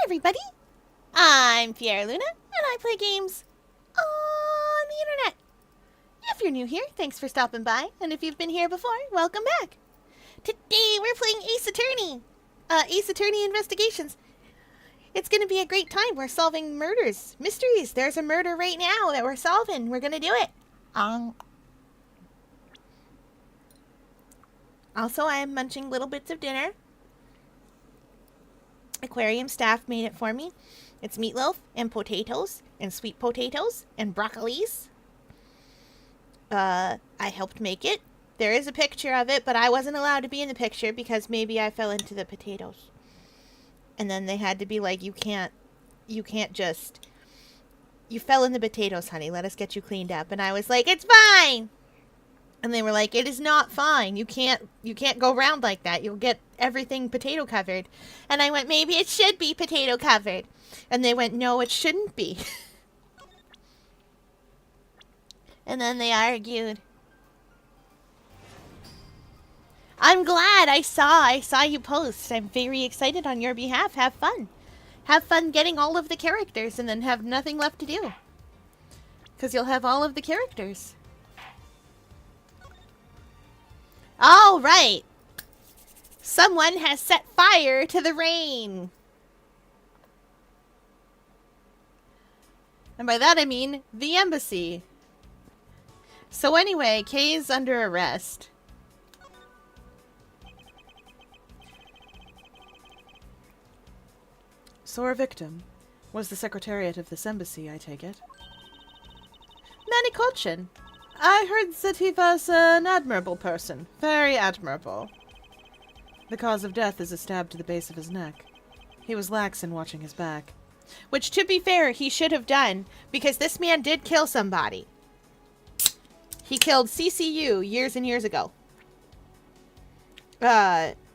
everybody! I'm Pierre Luna, and I play games on the internet. If you're new here, thanks for stopping by, and if you've been here before, welcome back. Today we're playing Ace Attorney. Ace Attorney Investigations. It's gonna be a great time. We're solving murders, mysteries. There's a murder right now that we're solving. We're gonna do it. Also, I am munching little bits of dinner. Aquarium staff made it for me. It's meatloaf and potatoes and sweet potatoes and broccolis. I helped make it. There is a picture of it, but I wasn't allowed to be in the picture because maybe I fell into the potatoes. And then they had to be like, you can't just, you fell in the potatoes, honey. Let us get you cleaned up. And I was like, it's fine. And they were like, it is not fine. You can't go around like that. You'll get everything potato covered. And I went, maybe it should be potato covered. And they went, no, it shouldn't be. And then they argued. I'm glad I saw you post. I'm very excited on your behalf. Have fun. Have fun getting all of the characters and then have nothing left to do. Because you'll have all of the characters. All right. Someone has set fire to the rain. And by that I mean the embassy. So anyway, Kay's under arrest. So our victim was the secretariat of this embassy, I take it? Manny Kolchin. I heard that he was an admirable person. Very admirable. The cause of death is a stab to the base of his neck. He was lax in watching his back. Which, to be fair, he should have done, because this man did kill somebody. He killed CCU years and years ago.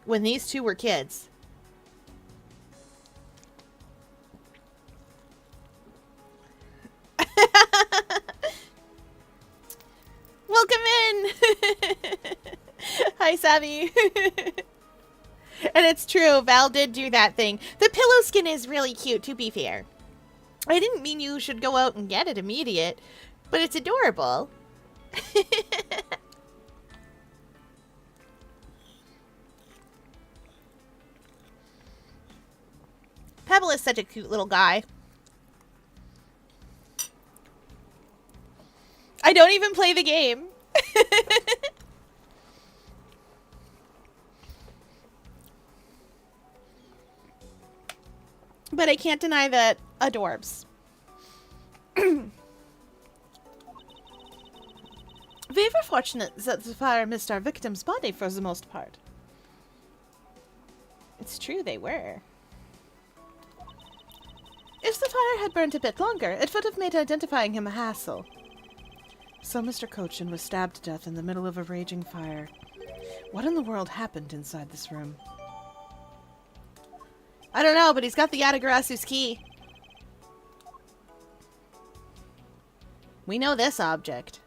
When these two were kids. Welcome in! Hi, Savvy. And it's true, Val did do that thing. The pillow skin is really cute, to be fair. I didn't mean you should go out and get it immediate, but it's adorable. Pebble is such a cute little guy. I don't even play the game. But I can't deny that adorbs. We were fortunate that the fire missed our victim's body for the most part. It's true, they were. If the fire had burnt a bit longer, it would have made identifying him a hassle. So Mr. Kolchin was stabbed to death in the middle of a raging fire. What in the world happened inside this room? I don't know, but he's got the Yatagarasu's key. We know this object.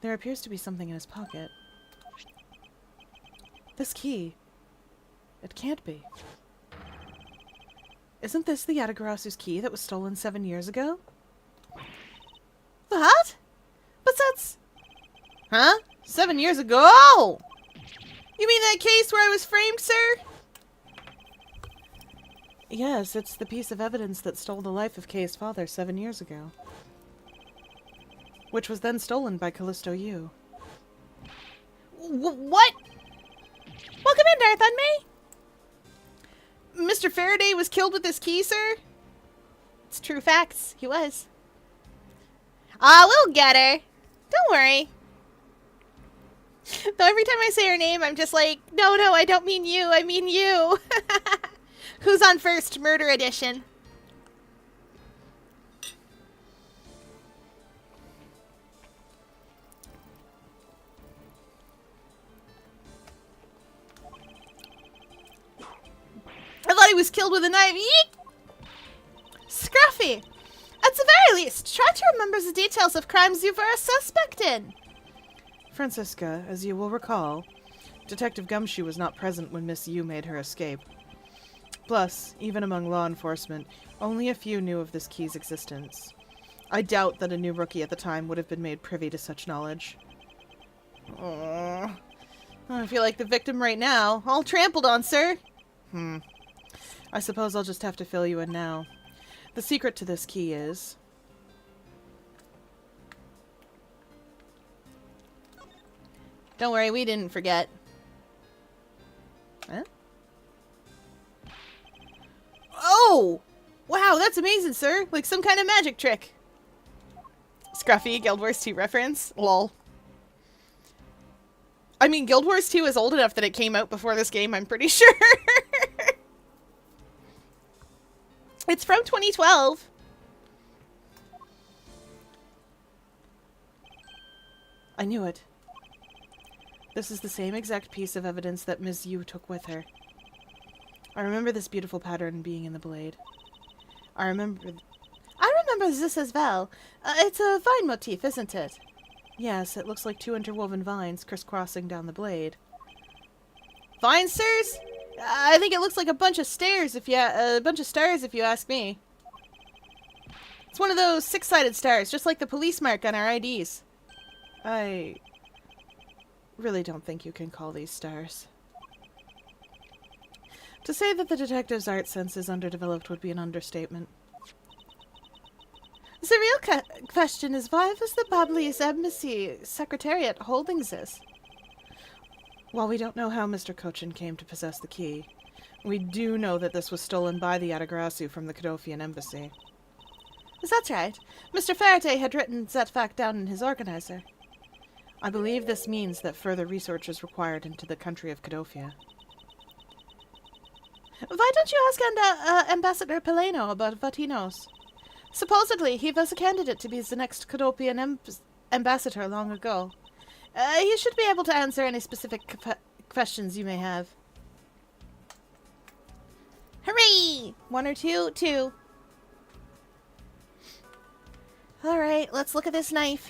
There appears to be something in his pocket. This key. It can't be. Isn't this the Yatagarasu's key that was stolen 7 years ago? What? But that's... Huh? 7 years ago? You mean that case where I was framed, sir? Yes, it's the piece of evidence that stole the life of Kay's father 7 years ago. Which was then stolen by Callisto Yu. What? Welcome in, Darth Unmay. Mr. Faraday was killed with this key, sir? It's true facts. He was. We'll get her. Don't worry. Though every time I say her name, I'm just like, no, I don't mean you. I mean you. Who's on first? Murder edition. I thought he was killed with a knife. Yeet! Scruffy. At the very least, try to remember the details of crimes you were a suspect in. Francisca, as you will recall, Detective Gumshoe was not present when Miss Yu made her escape. Plus, even among law enforcement, only a few knew of this key's existence. I doubt that a new rookie at the time would have been made privy to such knowledge. Aww. I feel like the victim right now. All trampled on, sir. I suppose I'll just have to fill you in now. The secret to this key is... Don't worry, we didn't forget. Huh? Oh! Wow, that's amazing, sir. Like some kind of magic trick. Scruffy, Guild Wars 2 reference. Lol. I mean, Guild Wars 2 is old enough that it came out before this game, I'm pretty sure. It's from 2012. I knew it. This is the same exact piece of evidence that Ms. Yu took with her. I remember this beautiful pattern being in the blade. I remember this as well. It's a vine motif, isn't it? Yes, it looks like two interwoven vines crisscrossing down the blade. Vine stairs? I think it looks like a bunch of stars if you ask me. It's one of those six-sided stars, just like the police mark on our IDs. I really don't think you can call these stars. To say that the detective's art sense is underdeveloped would be an understatement. The real question is, why was the Babli's embassy secretariat holding this? While we don't know how Mr. Cochin came to possess the key, we do know that this was stolen by the Yatagrasu from the Cadofian embassy. That's right. Mr. Faraday had written that fact down in his organizer. I believe this means that further research is required into the country of Cadofia. Why don't you ask Ambassador Peleno about what he knows? Supposedly, he was a candidate to be the next Cadopian ambassador long ago. He should be able to answer any specific questions you may have. Hooray! 1 or 2? 2. Alright, let's look at this knife.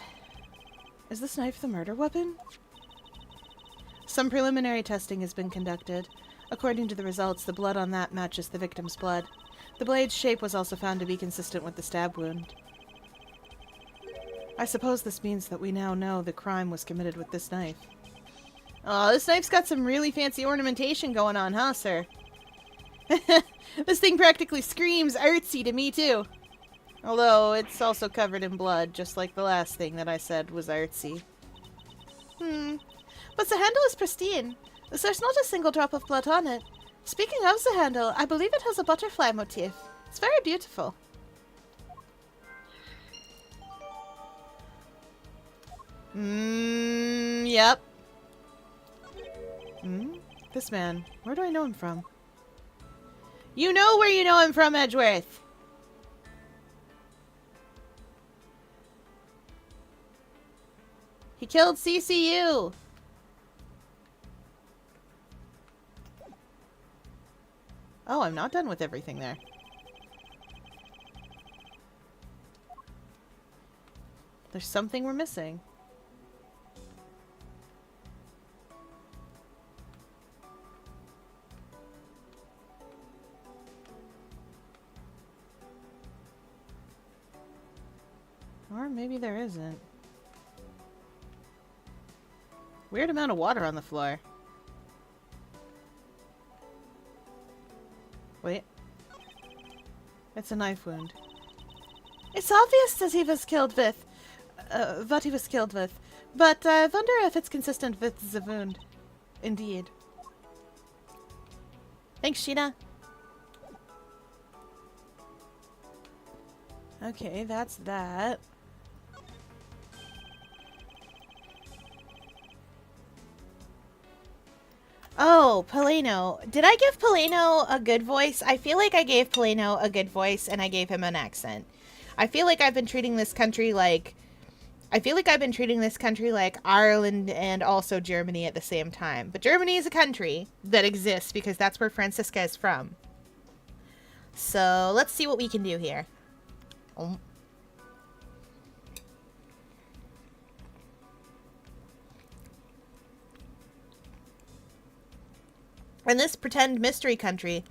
Is this knife the murder weapon? Some preliminary testing has been conducted. According to the results, the blood on that matches the victim's blood. The blade's shape was also found to be consistent with the stab wound. I suppose this means that we now know the crime was committed with this knife. Oh, this knife's got some really fancy ornamentation going on, huh, sir? This thing practically screams artsy to me, too. Although, it's also covered in blood, just like the last thing that I said was artsy. But the handle is pristine. There's not a single drop of blood on it. Speaking of the handle, I believe it has a butterfly motif. It's very beautiful. Yep. This man, where do I know him from? You know where you know him from, Edgeworth. He killed CCU. Oh, I'm not done with everything there. There's something we're missing. Or maybe there isn't. Weird amount of water on the floor. Wait. It's a knife wound. It's obvious that he was killed with... what he was killed with. But I wonder if it's consistent with the wound. Indeed. Thanks, Sheena. Okay, that's that. Oh, Peleno. Did I give Peleno a good voice? I feel like I gave Peleno a good voice and I gave him an accent. I feel like I've been treating this country like... Ireland and also Germany at the same time. But Germany is a country that exists because that's where Francisca is from. So, let's see what we can do here. In this pretend mystery country,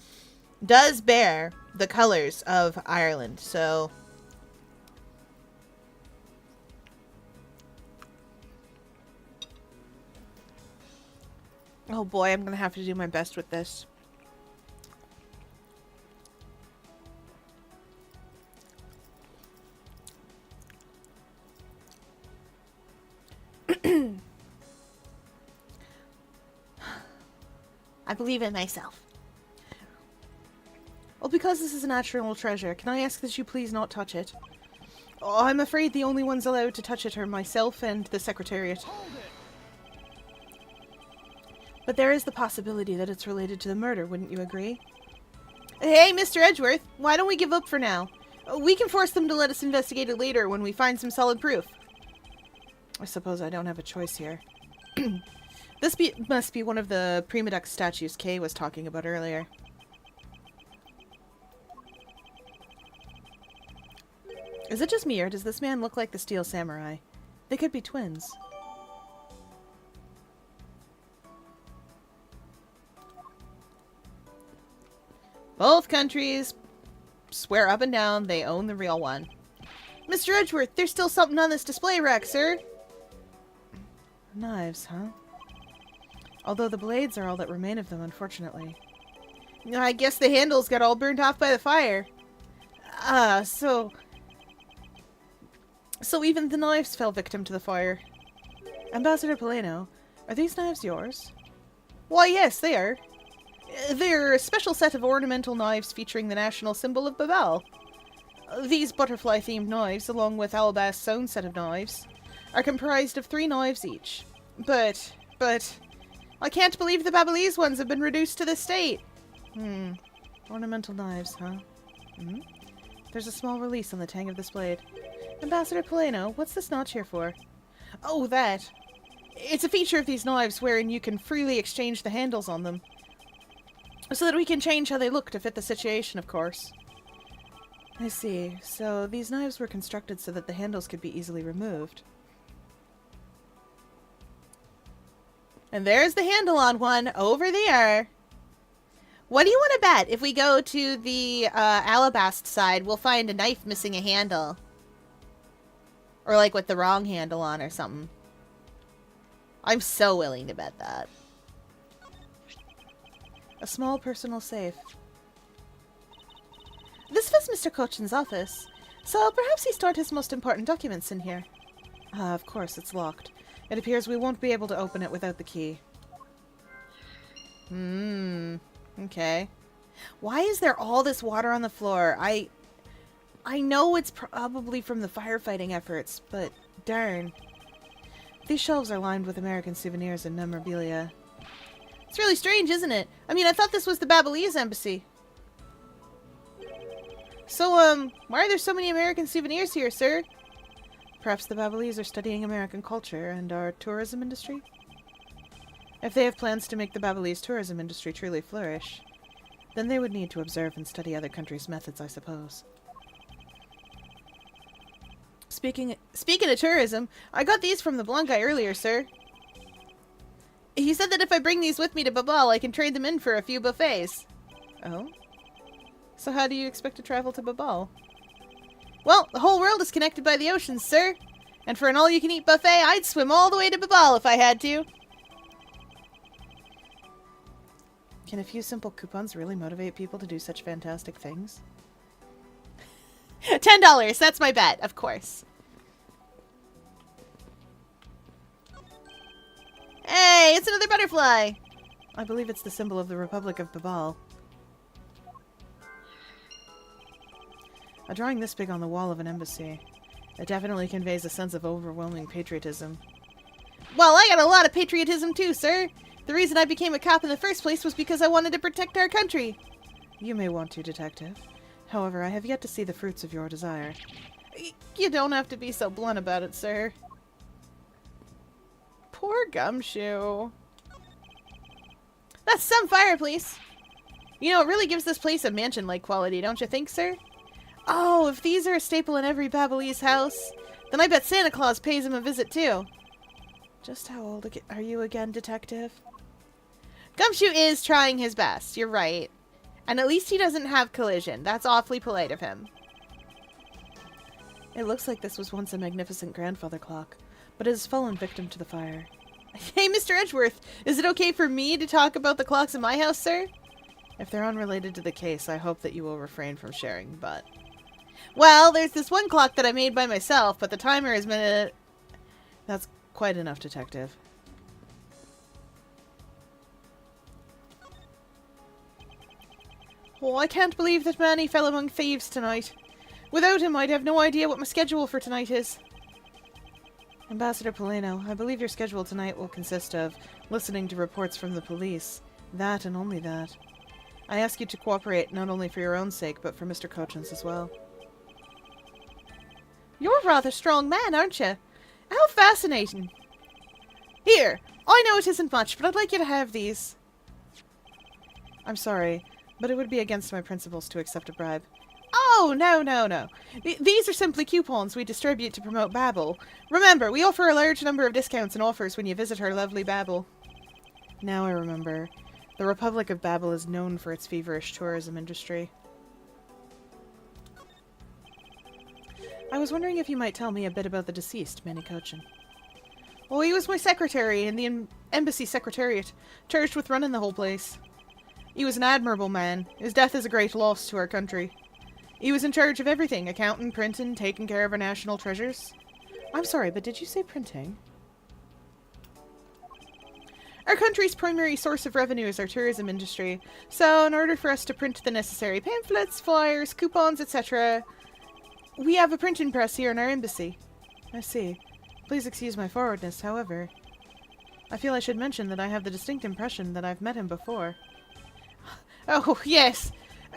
does bear the colors of Ireland. So oh boy, I'm gonna have to do my best with this. I believe in myself. Well, because this is a national treasure, can I ask that you please not touch it? Oh, I'm afraid the only ones allowed to touch it are myself and the Secretariat. But there is the possibility that it's related to the murder, wouldn't you agree? Hey, Mr. Edgeworth, why don't we give up for now? We can force them to let us investigate it later when we find some solid proof. I suppose I don't have a choice here. This must be one of the Prima Duck statues Kay was talking about earlier. Is it just me, or does this man look like the Steel Samurai? They could be twins. Both countries swear up and down they own the real one. Mr. Edgeworth, there's still something on this display rack, sir. Knives, huh? Although the blades are all that remain of them, unfortunately. I guess the handles got all burned off by the fire. So even the knives fell victim to the fire. Ambassador Poleno, are these knives yours? Why, yes, they are. They're a special set of ornamental knives featuring the national symbol of Babel. These butterfly-themed knives, along with Alabast's own set of knives, are comprised of 3 knives each. But, I can't believe the Babelese ones have been reduced to this state. Ornamental knives, huh? There's a small release on the tang of this blade. Ambassador Poleno, what's this notch here for? Oh, that. It's a feature of these knives wherein you can freely exchange the handles on them. So that we can change how they look to fit the situation, of course. I see. So these knives were constructed so that the handles could be easily removed. And there's the handle on one over there. What do you want to bet? If we go to the Alabast side, we'll find a knife missing a handle. Or like with the wrong handle on or something. I'm so willing to bet that. A small personal safe. This was Mr. Cochin's office, so perhaps he stored his most important documents in here. Of course, it's locked. It appears we won't be able to open it without the key. Okay. Why is there all this water on the floor? I know it's probably from the firefighting efforts, but darn. These shelves are lined with American souvenirs and memorabilia. It's really strange, isn't it? I mean, I thought this was the Babelese embassy. So, why are there so many American souvenirs here, sir? Perhaps the Babelese are studying American culture and our tourism industry? If they have plans to make the Babelese tourism industry truly flourish, then they would need to observe and study other countries' methods, I suppose. Speaking of tourism, I got these from the blonde guy earlier, sir. He said that if I bring these with me to Babal, I can trade them in for a few buffets. Oh? So how do you expect to travel to Babal? Well, the whole world is connected by the oceans, sir. And for an all-you-can-eat buffet, I'd swim all the way to Babal if I had to. Can a few simple coupons really motivate people to do such fantastic things? $10, that's my bet, of course. Hey, it's another butterfly! I believe it's the symbol of the Republic of Babal. A drawing this big on the wall of an embassy. It definitely conveys a sense of overwhelming patriotism. Well, I got a lot of patriotism too, sir. The reason I became a cop in the first place was because I wanted to protect our country. You may want to, Detective. However, I have yet to see the fruits of your desire. You don't have to be so blunt about it, sir. Poor Gumshoe. That's some fireplace. You know, it really gives this place a mansion-like quality, don't you think, sir? Oh, if these are a staple in every Babelese house, then I bet Santa Claus pays him a visit, too. Just how old are you again, Detective? Gumshoe is trying his best, you're right. And at least he doesn't have collision. That's awfully polite of him. It looks like this was once a magnificent grandfather clock, but it has fallen victim to the fire. Hey, Mr. Edgeworth, is it okay for me to talk about the clocks in my house, sir? If they're unrelated to the case, I hope that you will refrain from sharing, but... Well, there's this one clock that I made by myself, but the timer has been... That's quite enough, Detective. Oh, I can't believe that Manny fell among thieves tonight. Without him, I'd have no idea what my schedule for tonight is. Ambassador Polino, I believe your schedule tonight will consist of listening to reports from the police. That and only that. I ask you to cooperate not only for your own sake, but for Mr. Cochin's as well. You're a rather strong man, aren't you? How fascinating. Here, I know it isn't much, but I'd like you to have these. I'm sorry, but it would be against my principles to accept a bribe. Oh, no. These are simply coupons we distribute to promote Babel. Remember, we offer a large number of discounts and offers when you visit our lovely Babel. Now I remember. The Republic of Babel is known for its feverish tourism industry. I was wondering if you might tell me a bit about the deceased, Manny Cochin. Oh, he was my secretary in the embassy secretariat, charged with running the whole place. He was an admirable man. His death is a great loss to our country. He was in charge of everything, accounting, printing, taking care of our national treasures. I'm sorry, but did you say printing? Our country's primary source of revenue is our tourism industry, so in order for us to print the necessary pamphlets, flyers, coupons, etc., we have a printing press here in our embassy. I see. Please excuse my forwardness, however. I feel I should mention that I have the distinct impression that I've met him before. Oh, yes.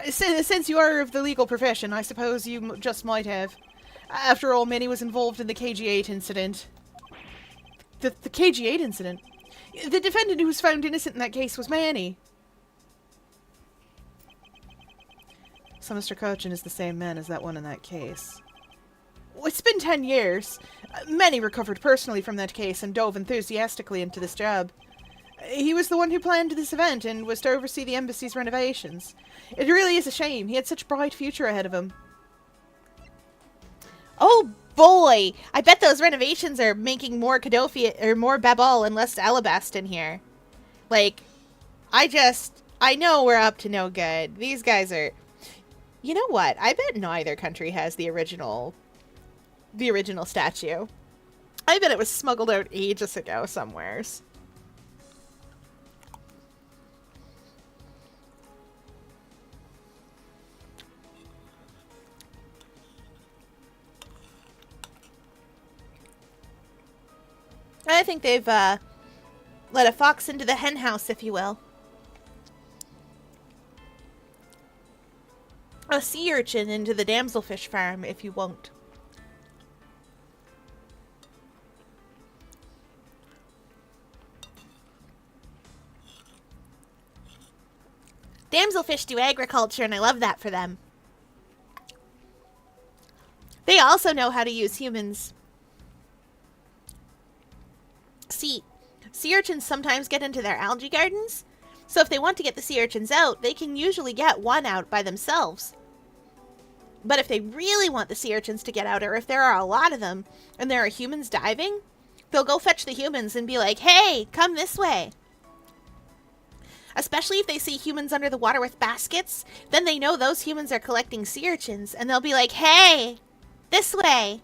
Since you are of the legal profession, I suppose you just might have. After all, Manny was involved in the KG-8 incident. The KG-8 incident? The defendant who was found innocent in that case was Manny. So Mr. Cochin is the same man as that one in that case. It's been 10 years. Manny recovered personally from that case and dove enthusiastically into this job. He was the one who planned this event and was to oversee the embassy's renovations. It really is a shame. He had such a bright future ahead of him. Oh boy! I bet those renovations are making more Kadofia or more Babal and less Alabast in here. Like, I know we're up to no good. These guys are... You know what? I bet neither country has the original statue. I bet it was smuggled out ages ago somewheres. I think they've let a fox into the hen house, if you will. A sea urchin into the damselfish farm, if you won't. Damselfish do agriculture, and I love that for them. They also know how to use humans. See, sea urchins sometimes get into their algae gardens, so if they want to get the sea urchins out, they can usually get one out by themselves. But if they really want the sea urchins to get out, or if there are a lot of them, and there are humans diving, they'll go fetch the humans and be like, hey, come this way. Especially if they see humans under the water with baskets, then they know those humans are collecting sea urchins, and they'll be like, hey, this way.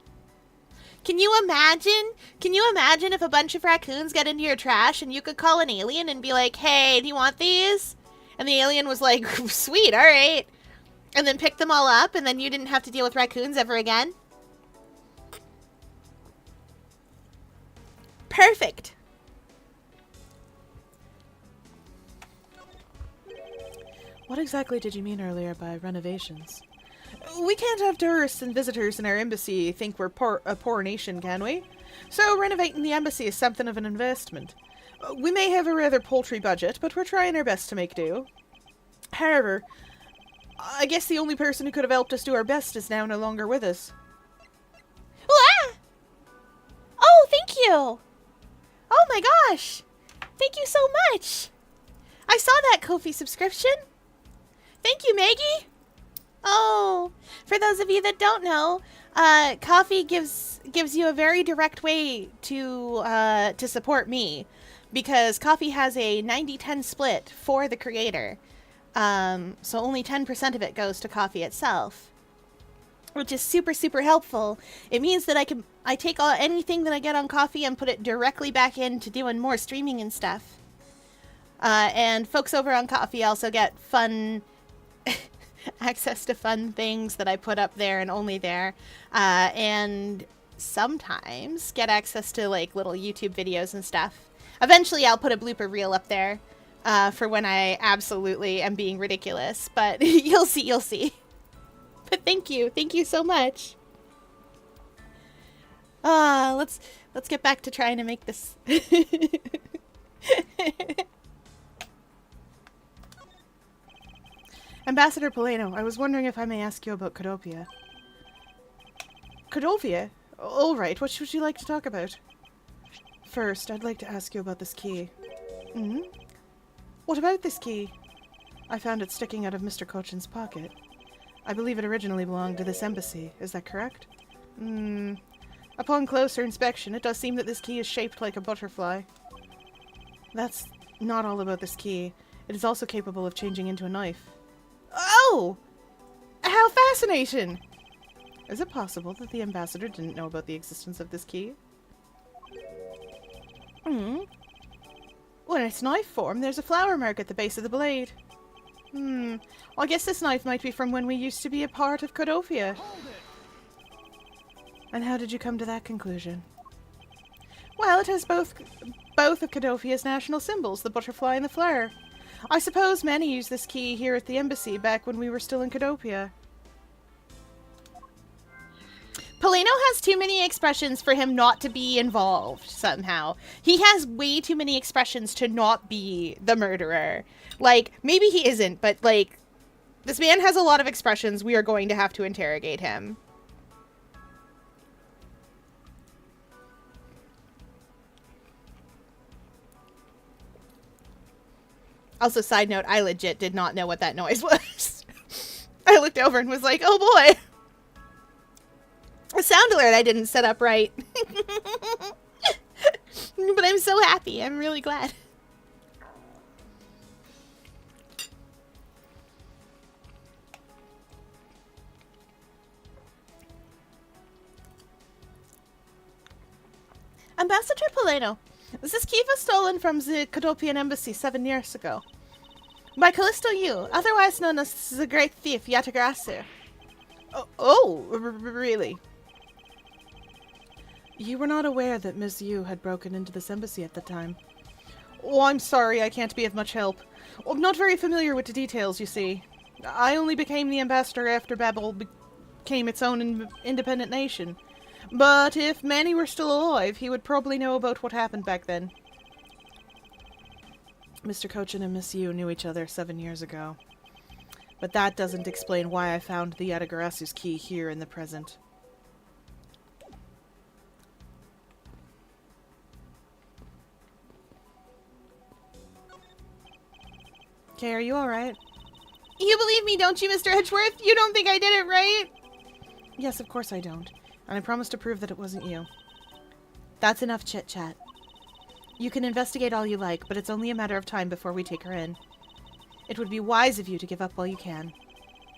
Can you imagine? Can you imagine if a bunch of raccoons got into your trash and you could call an alien and be like, hey, do you want these? And the alien was like, sweet, all right. And then pick them all up, and then you didn't have to deal with raccoons ever again? Perfect. What exactly did you mean earlier by renovations? We can't have tourists and visitors in our embassy think we're a poor nation, can we? So renovating the embassy is something of an investment. We may have a rather paltry budget, but we're trying our best to make do. However, I guess the only person who could have helped us do our best is now no longer with us. Ah! Oh, thank you! Oh my gosh! Thank you so much! I saw that Ko-fi subscription. Thank you, Maggie. Oh, for those of you that don't know, coffee gives you a very direct way to support me, because coffee has a 90-10 split for the creator. So only 10% of it goes to coffee itself, which is super, super helpful. It means that I take anything that I get on coffee and put it directly back into doing more streaming and stuff. And folks over on coffee also get fun access to fun things that I put up there and only there. And sometimes get access to like little YouTube videos and stuff. Eventually I'll put a blooper reel up there for when I absolutely am being ridiculous. But you'll see. But thank you so much. Let's get back to trying to make this. Ambassador Poleno, I was wondering if I may ask you about Codopia. Codopia? All right, what would you like to talk about? First, I'd like to ask you about this key. Hmm? What about this key? I found it sticking out of Mr. Cochin's pocket. I believe it originally belonged to this embassy. Is that correct? Upon closer inspection, it does seem that this key is shaped like a butterfly. That's not all about this key. It is also capable of changing into a knife. Oh! How fascinating! Is it possible that the ambassador didn't know about the existence of this key? Well, in its knife form, there's a flower mark at the base of the blade. Well, I guess this knife might be from when we used to be a part of Codopia. And how did you come to that conclusion? Well, it has both of Codopia's national symbols, the butterfly and the flower. I suppose many used this key here at the embassy back when we were still in Codopia. Poleno has too many expressions for him not to be involved, somehow. He has way too many expressions to not be the murderer. Like, maybe he isn't, but, like, this man has a lot of expressions. We are going to have to interrogate him. Also, side note, I legit did not know what that noise was. I looked over and was like, oh boy. A sound alert I didn't set up right. But I'm so happy. I'm really glad. Ambassador Poleno, was this key stolen from the Codopian embassy 7 years ago? By Callisto Yu, otherwise known as the Great Thief Yatagrasu. Really? You were not aware that Ms. Yu had broken into this embassy at the time. Oh, I'm sorry, I can't be of much help. I'm not very familiar with the details, you see. I only became the ambassador after Babel became its own independent nation. But if Manny were still alive, he would probably know about what happened back then. Mr. Cochin and Miss Yu knew each other 7 years ago. But that doesn't explain why I found the Yatagarasu's key here in the present. Okay, are you alright? You believe me, don't you, Mr. Edgeworth? You don't think I did it, right? Yes, of course I don't. And I promise to prove that it wasn't you. That's enough chit-chat. You can investigate all you like, but it's only a matter of time before we take her in. It would be wise of you to give up while you can.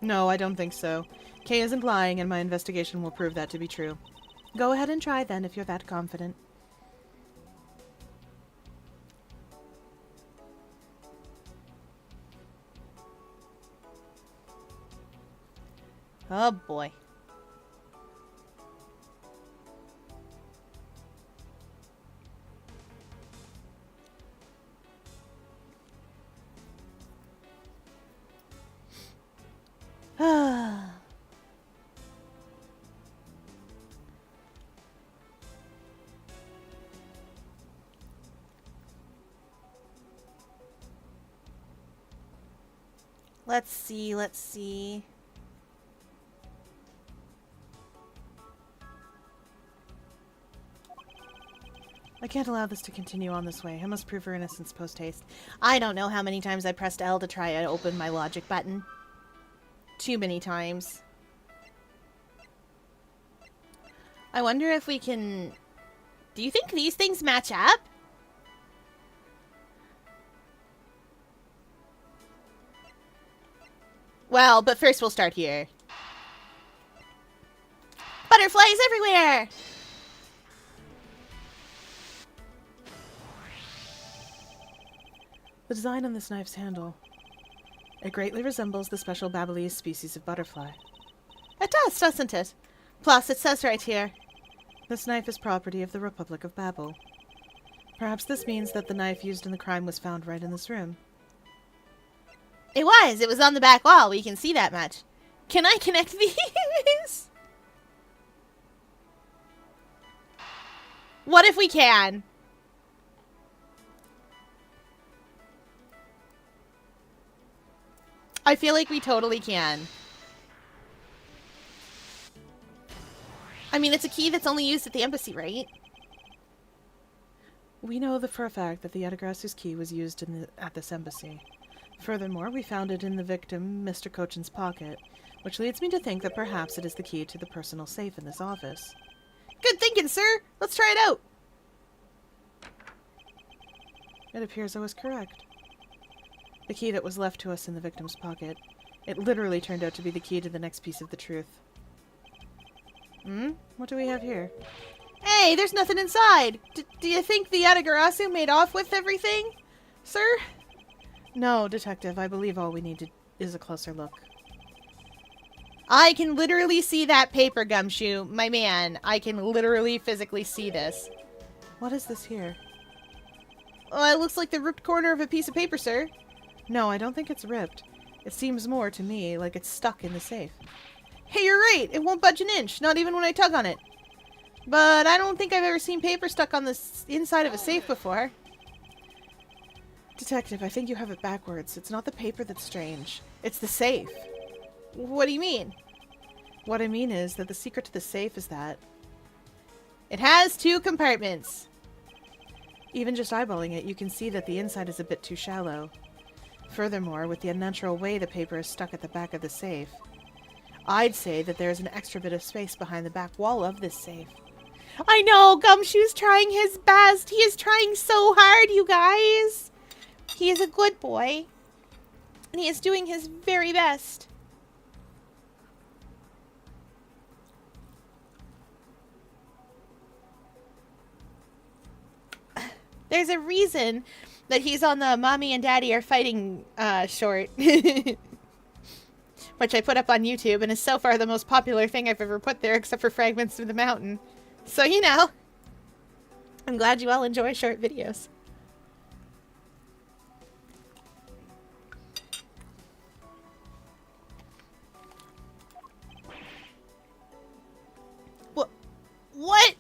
No, I don't think so. Kay isn't lying, and my investigation will prove that to be true. Go ahead and try, then, if you're that confident. Oh, boy. Let's see. I can't allow this to continue on this way. I must prove her innocence post-haste. I don't know how many times I pressed L to try and open my logic button. too many times. I wonder if we can... Do you think these things match up? Well, but first we'll start here. Butterflies everywhere! The design on this knife's handle. It greatly resembles the special Babalese species of butterfly. It does, doesn't it? Plus, it says right here. This knife is property of the Republic of Babel. Perhaps this means that the knife used in the crime was found right in this room. It was. It was on the back wall. We can see that much. Can I connect these? What if we can? I feel like we totally can. I mean, it's a key that's only used at the embassy, right? We know for a fact that the Yatagrasu's key was used at this embassy. Furthermore, we found it in the victim, Mr. Cochin's pocket, which leads me to think that perhaps it is the key to the personal safe in this office. Good thinking, sir. Let's try it out. It appears I was correct. The key that was left to us in the victim's pocket. It literally turned out to be the key to the next piece of the truth. What do we have here? Hey, there's nothing inside. Do you think the Yatagarasu made off with everything, sir? No, Detective. I believe all we need is a closer look. I can literally see that paper, Gumshoe. My man, I can literally physically see this. What is this here? Oh, it looks like the ripped corner of a piece of paper, sir. No, I don't think it's ripped. It seems more to me like it's stuck in the safe. Hey, you're right. It won't budge an inch, not even when I tug on it. But I don't think I've ever seen paper stuck on the inside of a safe before. Detective, I think you have it backwards. It's not the paper that's strange. It's the safe. What do you mean? What I mean is that the secret to the safe is that it has 2 compartments. Even just eyeballing it, you can see that the inside is a bit too shallow. Furthermore, with the unnatural way the paper is stuck at the back of the safe, I'd say that there is an extra bit of space behind the back wall of this safe. I know! Gumshoe's trying his best! He is trying so hard, you guys! He is a good boy. And he is doing his very best. There's a reason that he's on the Mommy and Daddy Are Fighting short. Which I put up on YouTube and is so far the most popular thing I've ever put there except for Fragments of the Mountain. So, you know. I'm glad you all enjoy short videos. What?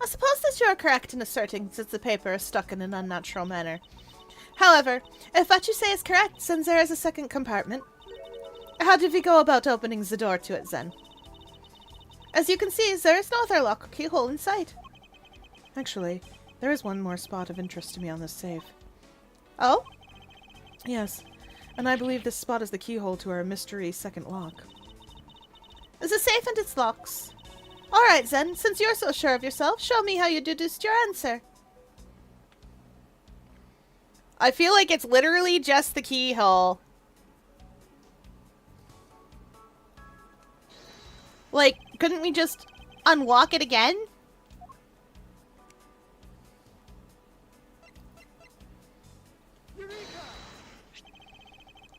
I suppose that you are correct in asserting that the paper is stuck in an unnatural manner. However, if what you say is correct, since there is a second compartment, how did we go about opening the door to it then? As you can see, there is no other lock or keyhole in sight. Actually, there is one more spot of interest to me on this safe. Oh? Yes, and I believe this spot is the keyhole to our mystery second lock. The safe and its locks. Alright then, since you're so sure of yourself, show me how you deduced your answer. I feel like it's literally just the keyhole. Like, couldn't we just unlock it again?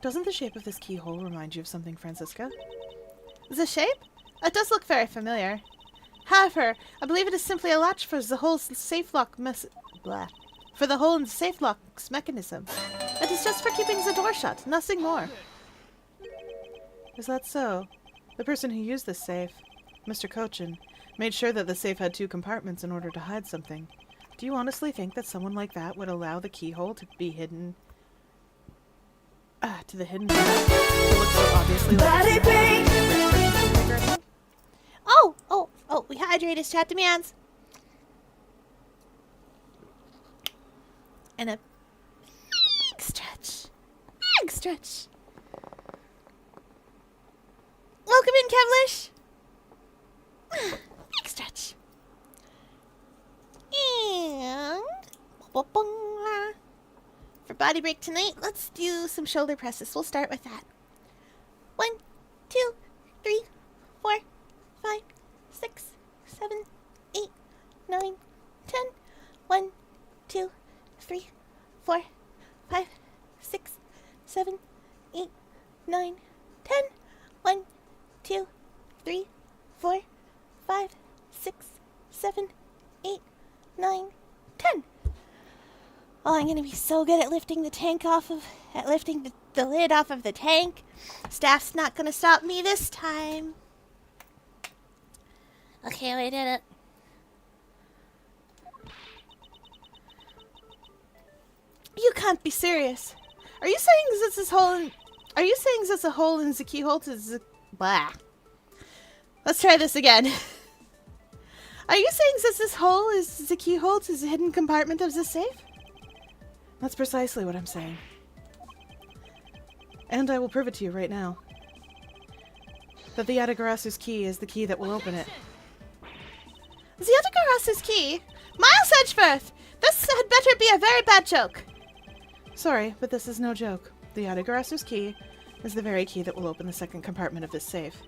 Doesn't the shape of this keyhole remind you of something, Francisca? The shape? It does look very familiar. However, I believe it is simply a latch for the whole safe lock for the hole in the safe lock's mechanism. It is just for keeping the door shut, nothing more. Is that so? The person who used this safe, Mr. Cochin, made sure that the safe had 2 compartments in order to hide something. Do you honestly think that someone like that would allow the keyhole to be hidden? To the hidden part? To look so obviously like Oh, we hydrate his chat demands. And a stretch. Welcome in, Kevlish. Big stretch. And for body break tonight, let's do some shoulder presses. We'll start with that. 1, 2, 3, 4, 5, 6, 7, 8, 9, 10. 1, 2, 3, 4, 5, 6, 7, 8, 9, 10. 1, 2, 3, 4, 5, 6, 7, 8, 9, 10. Oh, I'm gonna be so good at lifting the lid off of the tank. Staff's not gonna stop me this time. Okay, we did it. You can't be serious. Are you saying this is hole in... Are you saying this a hole in the keyhole to the... Blah. Let's try this again. Are you saying this hole is the keyhole to the hidden compartment of the safe? That's precisely what I'm saying. And I will prove it to you right now. That the Yatagarasu's key is the key that will open it. The Yatagarasu's key? Miles Edgeworth! This had better be a very bad joke. Sorry, but this is no joke. The Yatagarasu's key is the very key that will open the second compartment of this safe.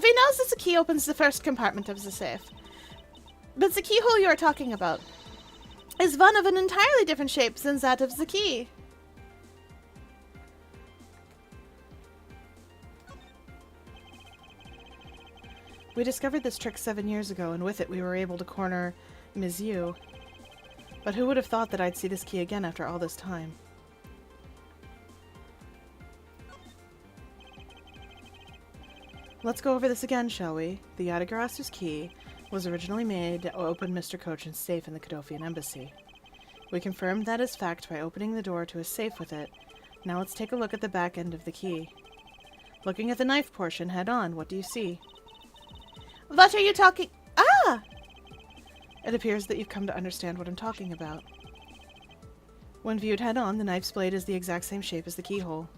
We know that the key opens the first compartment of the safe. But the keyhole you are talking about is one of an entirely different shape than that of the key. We discovered this trick 7 years ago, and with it we were able to corner Ms. Yu. But who would have thought that I'd see this key again after all this time? Let's go over this again, shall we? The Yatagarasu's key was originally made to open Mr. Kochin's safe in the Kadofian embassy. We confirmed that as fact by opening the door to his safe with it. Now let's take a look at the back end of the key. Looking at the knife portion head on, what do you see? What are you talking... Ah! It appears that you've come to understand what I'm talking about. When viewed head on, the knife's blade is the exact same shape as the keyhole.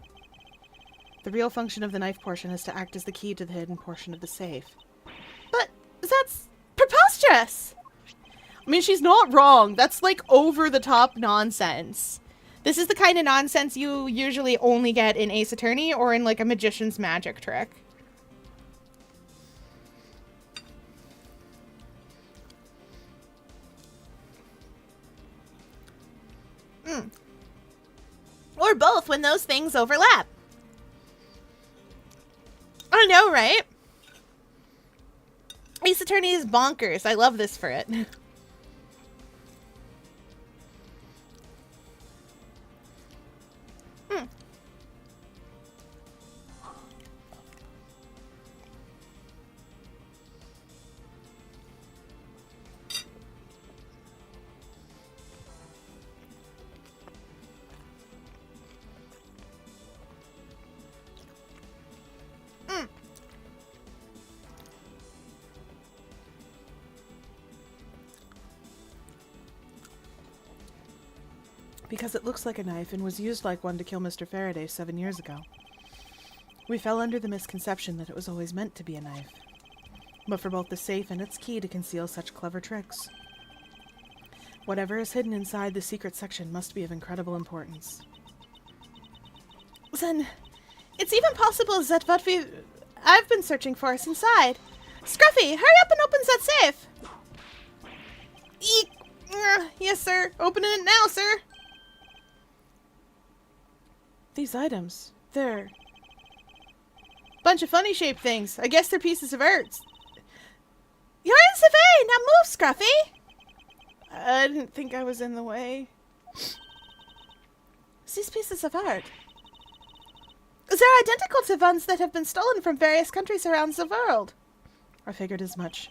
The real function of the knife portion is to act as the key to the hidden portion of the safe. But that's preposterous! I mean, she's not wrong. That's like over-the-top nonsense. This is the kind of nonsense you usually only get in Ace Attorney or in like a magician's magic trick. Or both when those things overlap. I know, right? Ace Attorney is bonkers. I love this for it. Because it looks like a knife and was used like one to kill Mr. Faraday 7 years ago. We fell under the misconception that it was always meant to be a knife, but for both the safe and its key to conceal such clever tricks. Whatever is hidden inside the secret section must be of incredible importance. Then, it's even possible that what I've been searching for is inside. Scruffy, hurry up and open that safe! Eek! Yes, sir. Opening it now, sir. These items, they're... Bunch of funny shaped things. I guess they're pieces of art. You're in the way! Now move, Scruffy! I didn't think I was in the way. These pieces of art. They're identical to ones that have been stolen from various countries around the world. I figured as much.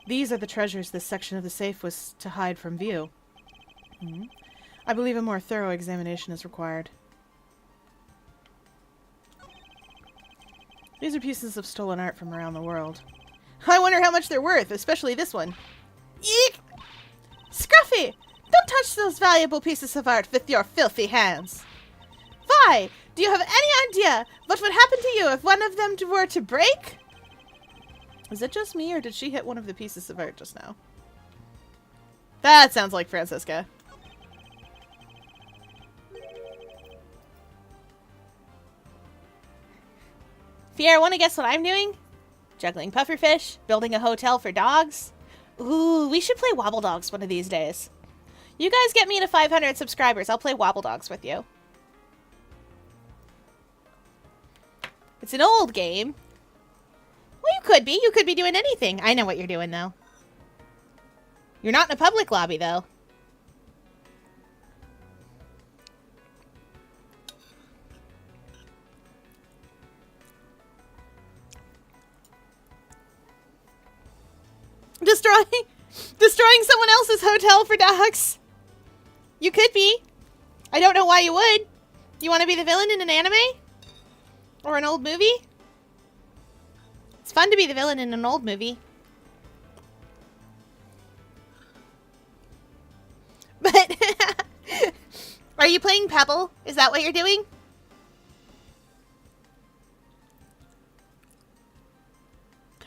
These are the treasures this section of the safe was to hide from view. I believe a more thorough examination is required. These are pieces of stolen art from around the world. I wonder how much they're worth, especially this one. Eek! Scruffy! Don't touch those valuable pieces of art with your filthy hands. Why? Do you have any idea what would happen to you if one of them were to break? Is it just me, or did she hit one of the pieces of art just now? That sounds like Francisca. Fiera, want to guess what I'm doing? Juggling pufferfish, building a hotel for dogs. Ooh, we should play Wobble Dogs one of these days. You guys get me to 500 subscribers, I'll play Wobble Dogs with you. It's an old game. Well, you could be. You could be doing anything. I know what you're doing, though. You're not in a public lobby, though. Destroying someone else's hotel for dogs. You could be. I don't know why you would. You want to be the villain in an anime? Or an old movie? It's fun to be the villain in an old movie. But are you playing Pebble? Is that what you're doing?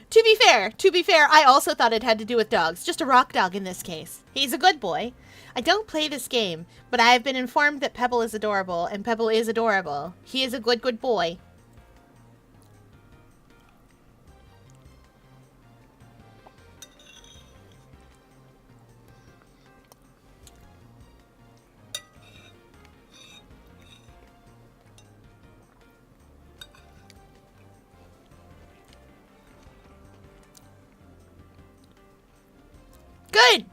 To be fair, I also thought it had to do with dogs. Just a rock dog in this case. He's a good boy. I don't play this game, but I have been informed that Pebble is adorable, and Pebble is adorable. He is a good boy. Good!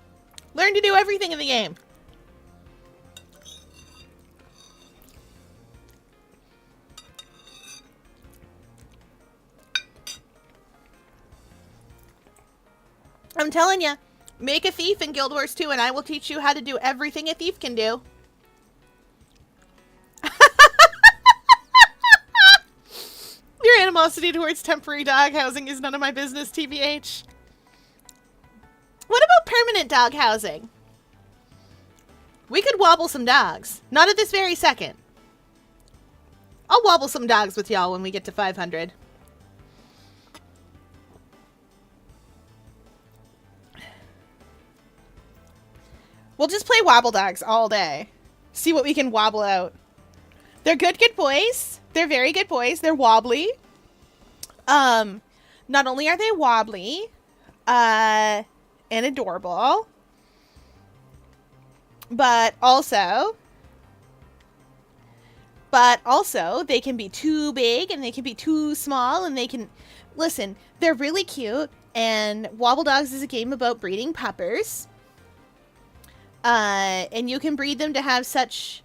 Learn to do everything in the game. I'm telling you, make a thief in Guild Wars 2 and I will teach you how to do everything a thief can do. Your animosity towards temporary dog housing is none of my business, TBH. What about permanent dog housing? We could wobble some dogs. Not at this very second. I'll wobble some dogs with y'all when we get to 500. We'll just play wobble dogs all day. See what we can wobble out. They're good boys. They're very good boys. They're wobbly. Not only are they wobbly, and adorable, but also they can be too big and they can be too small, and they can listen, they're really cute. And Wobble Dogs is a game about breeding puppers, and you can breed them to have such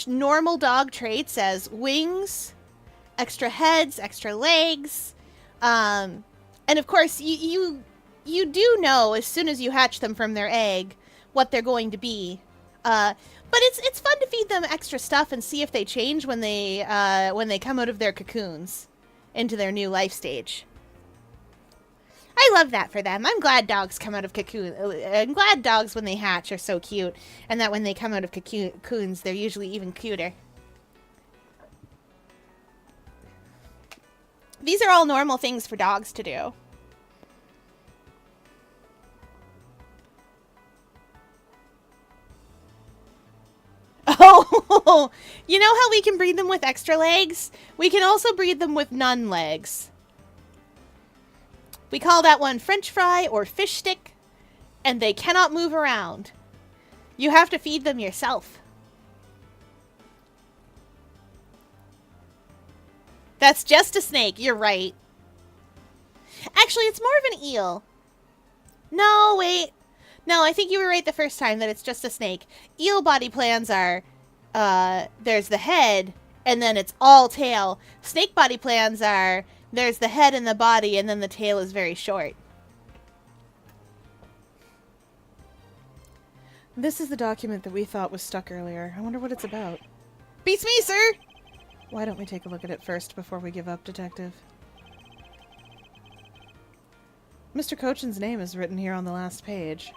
normal dog traits as wings, extra heads, extra legs, and of course you do know as soon as you hatch them from their egg what they're going to be. But it's fun to feed them extra stuff and see if they change when they come out of their cocoons into their new life stage. I love that for them. I'm glad dogs come out of cocoons. I'm glad dogs when they hatch are so cute, and that when they come out of cocoons they're usually even cuter. These are all normal things for dogs to do. Oh, you know how we can breed them with extra legs? We can also breed them with none legs. We call that one French fry or fish stick, and they cannot move around. You have to feed them yourself. That's just a snake, you're right. Actually, it's more of an eel. No, wait. No, I think you were right the first time that it's just a snake. Eel body plans are, there's the head, and then it's all tail. Snake body plans are, there's the head and the body, and then the tail is very short. This is the document that we thought was stuck earlier. I wonder what it's about. Beats me, sir! Why don't we take a look at it first before we give up, Detective? Mr. Cochin's name is written here on the last page.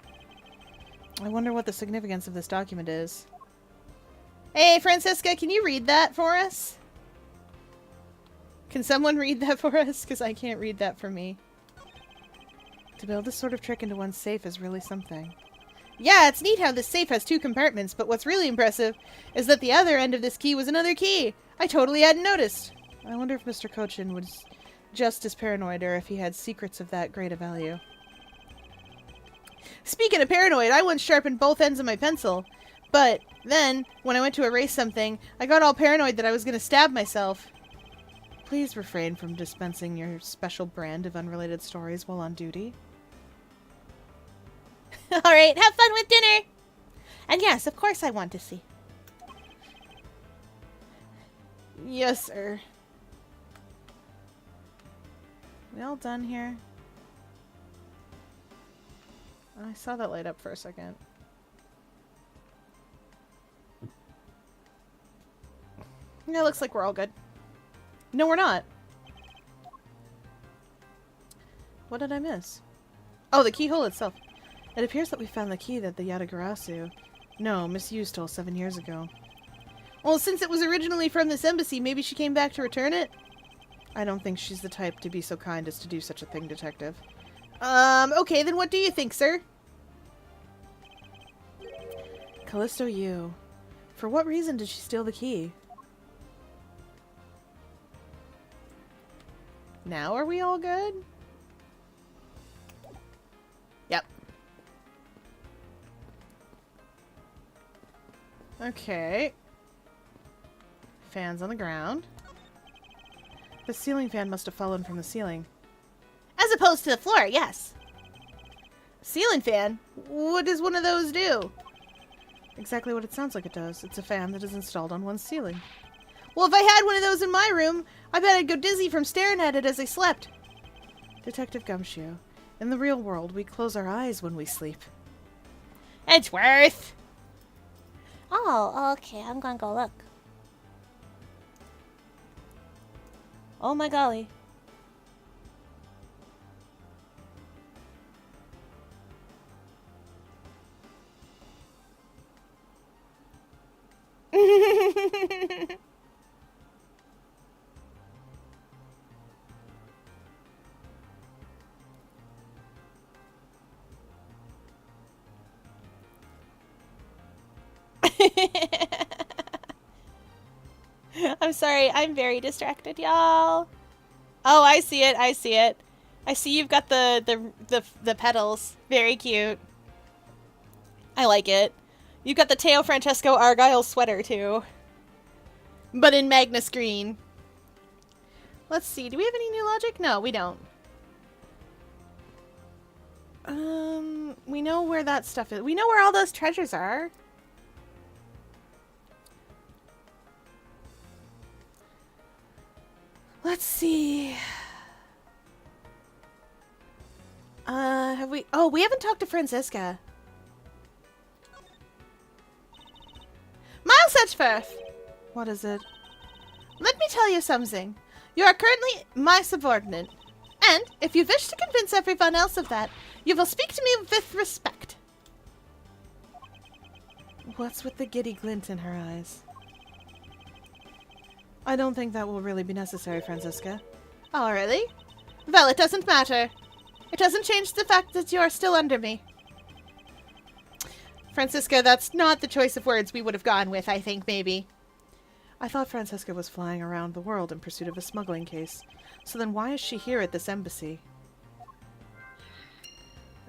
I wonder what the significance of this document is. Hey, Francisca, can you read that for us? Can someone read that for us? Because I can't read that for me. To build this sort of trick into one's safe is really something. Yeah, it's neat how this safe has 2 compartments, but what's really impressive is that the other end of this key was another key. I totally hadn't noticed. I wonder if Mr. Cochin was just as paranoid or if he had secrets of that great a value. Speaking of paranoid, I once sharpened both ends of my pencil. But then, when I went to erase something, I got all paranoid that I was going to stab myself. Please refrain from dispensing your special brand of unrelated stories while on duty. Alright, have fun with dinner! And yes, of course I want to see. Yes, sir. We all done here? I saw that light up for a second. Yeah, looks like we're all good. No, we're not. What did I miss? Oh, the keyhole itself. It appears that we found the key that the Yatagarasu, no, Miss Yu stole 7 years ago. Well, since it was originally from this embassy, maybe she came back to return it? I don't think she's the type to be so kind as to do such a thing, Detective. Okay, then what do you think, sir? Callisto Yu. For what reason did she steal the key? Now are we all good? Yep. Okay. Fans on the ground. The ceiling fan must have fallen from the ceiling. As opposed to the floor, yes. Ceiling fan? What does one of those do? Exactly what it sounds like it does. It's a fan that is installed on one's ceiling. Well, if I had one of those in my room, I bet I'd go dizzy from staring at it as I slept. Detective Gumshoe, in the real world, we close our eyes when we sleep. Edgeworth! Oh, okay, I'm gonna go look. Oh my golly. I'm sorry, I'm very distracted, y'all. Oh, I see it, I see it. I see you've got the pedals. Very cute. I like it. You've got the Teo Francesco Argyle sweater, too. But in Magnus green. Let's see, do we have any new logic? No, we don't. We know where that stuff is. We know where all those treasures are. Let's see. Have we... Oh, we haven't talked to Francisca. Miles Edgeworth! What is it? Let me tell you something. You are currently my subordinate. And, if you wish to convince everyone else of that, you will speak to me with respect. What's with the giddy glint in her eyes? I don't think that will really be necessary, Francisca. Oh, really? Well, it doesn't matter. It doesn't change the fact that you are still under me. Francisca, that's not the choice of words we would have gone with, I think, maybe. I thought Francisca was flying around the world in pursuit of a smuggling case. So then why is she here at this embassy?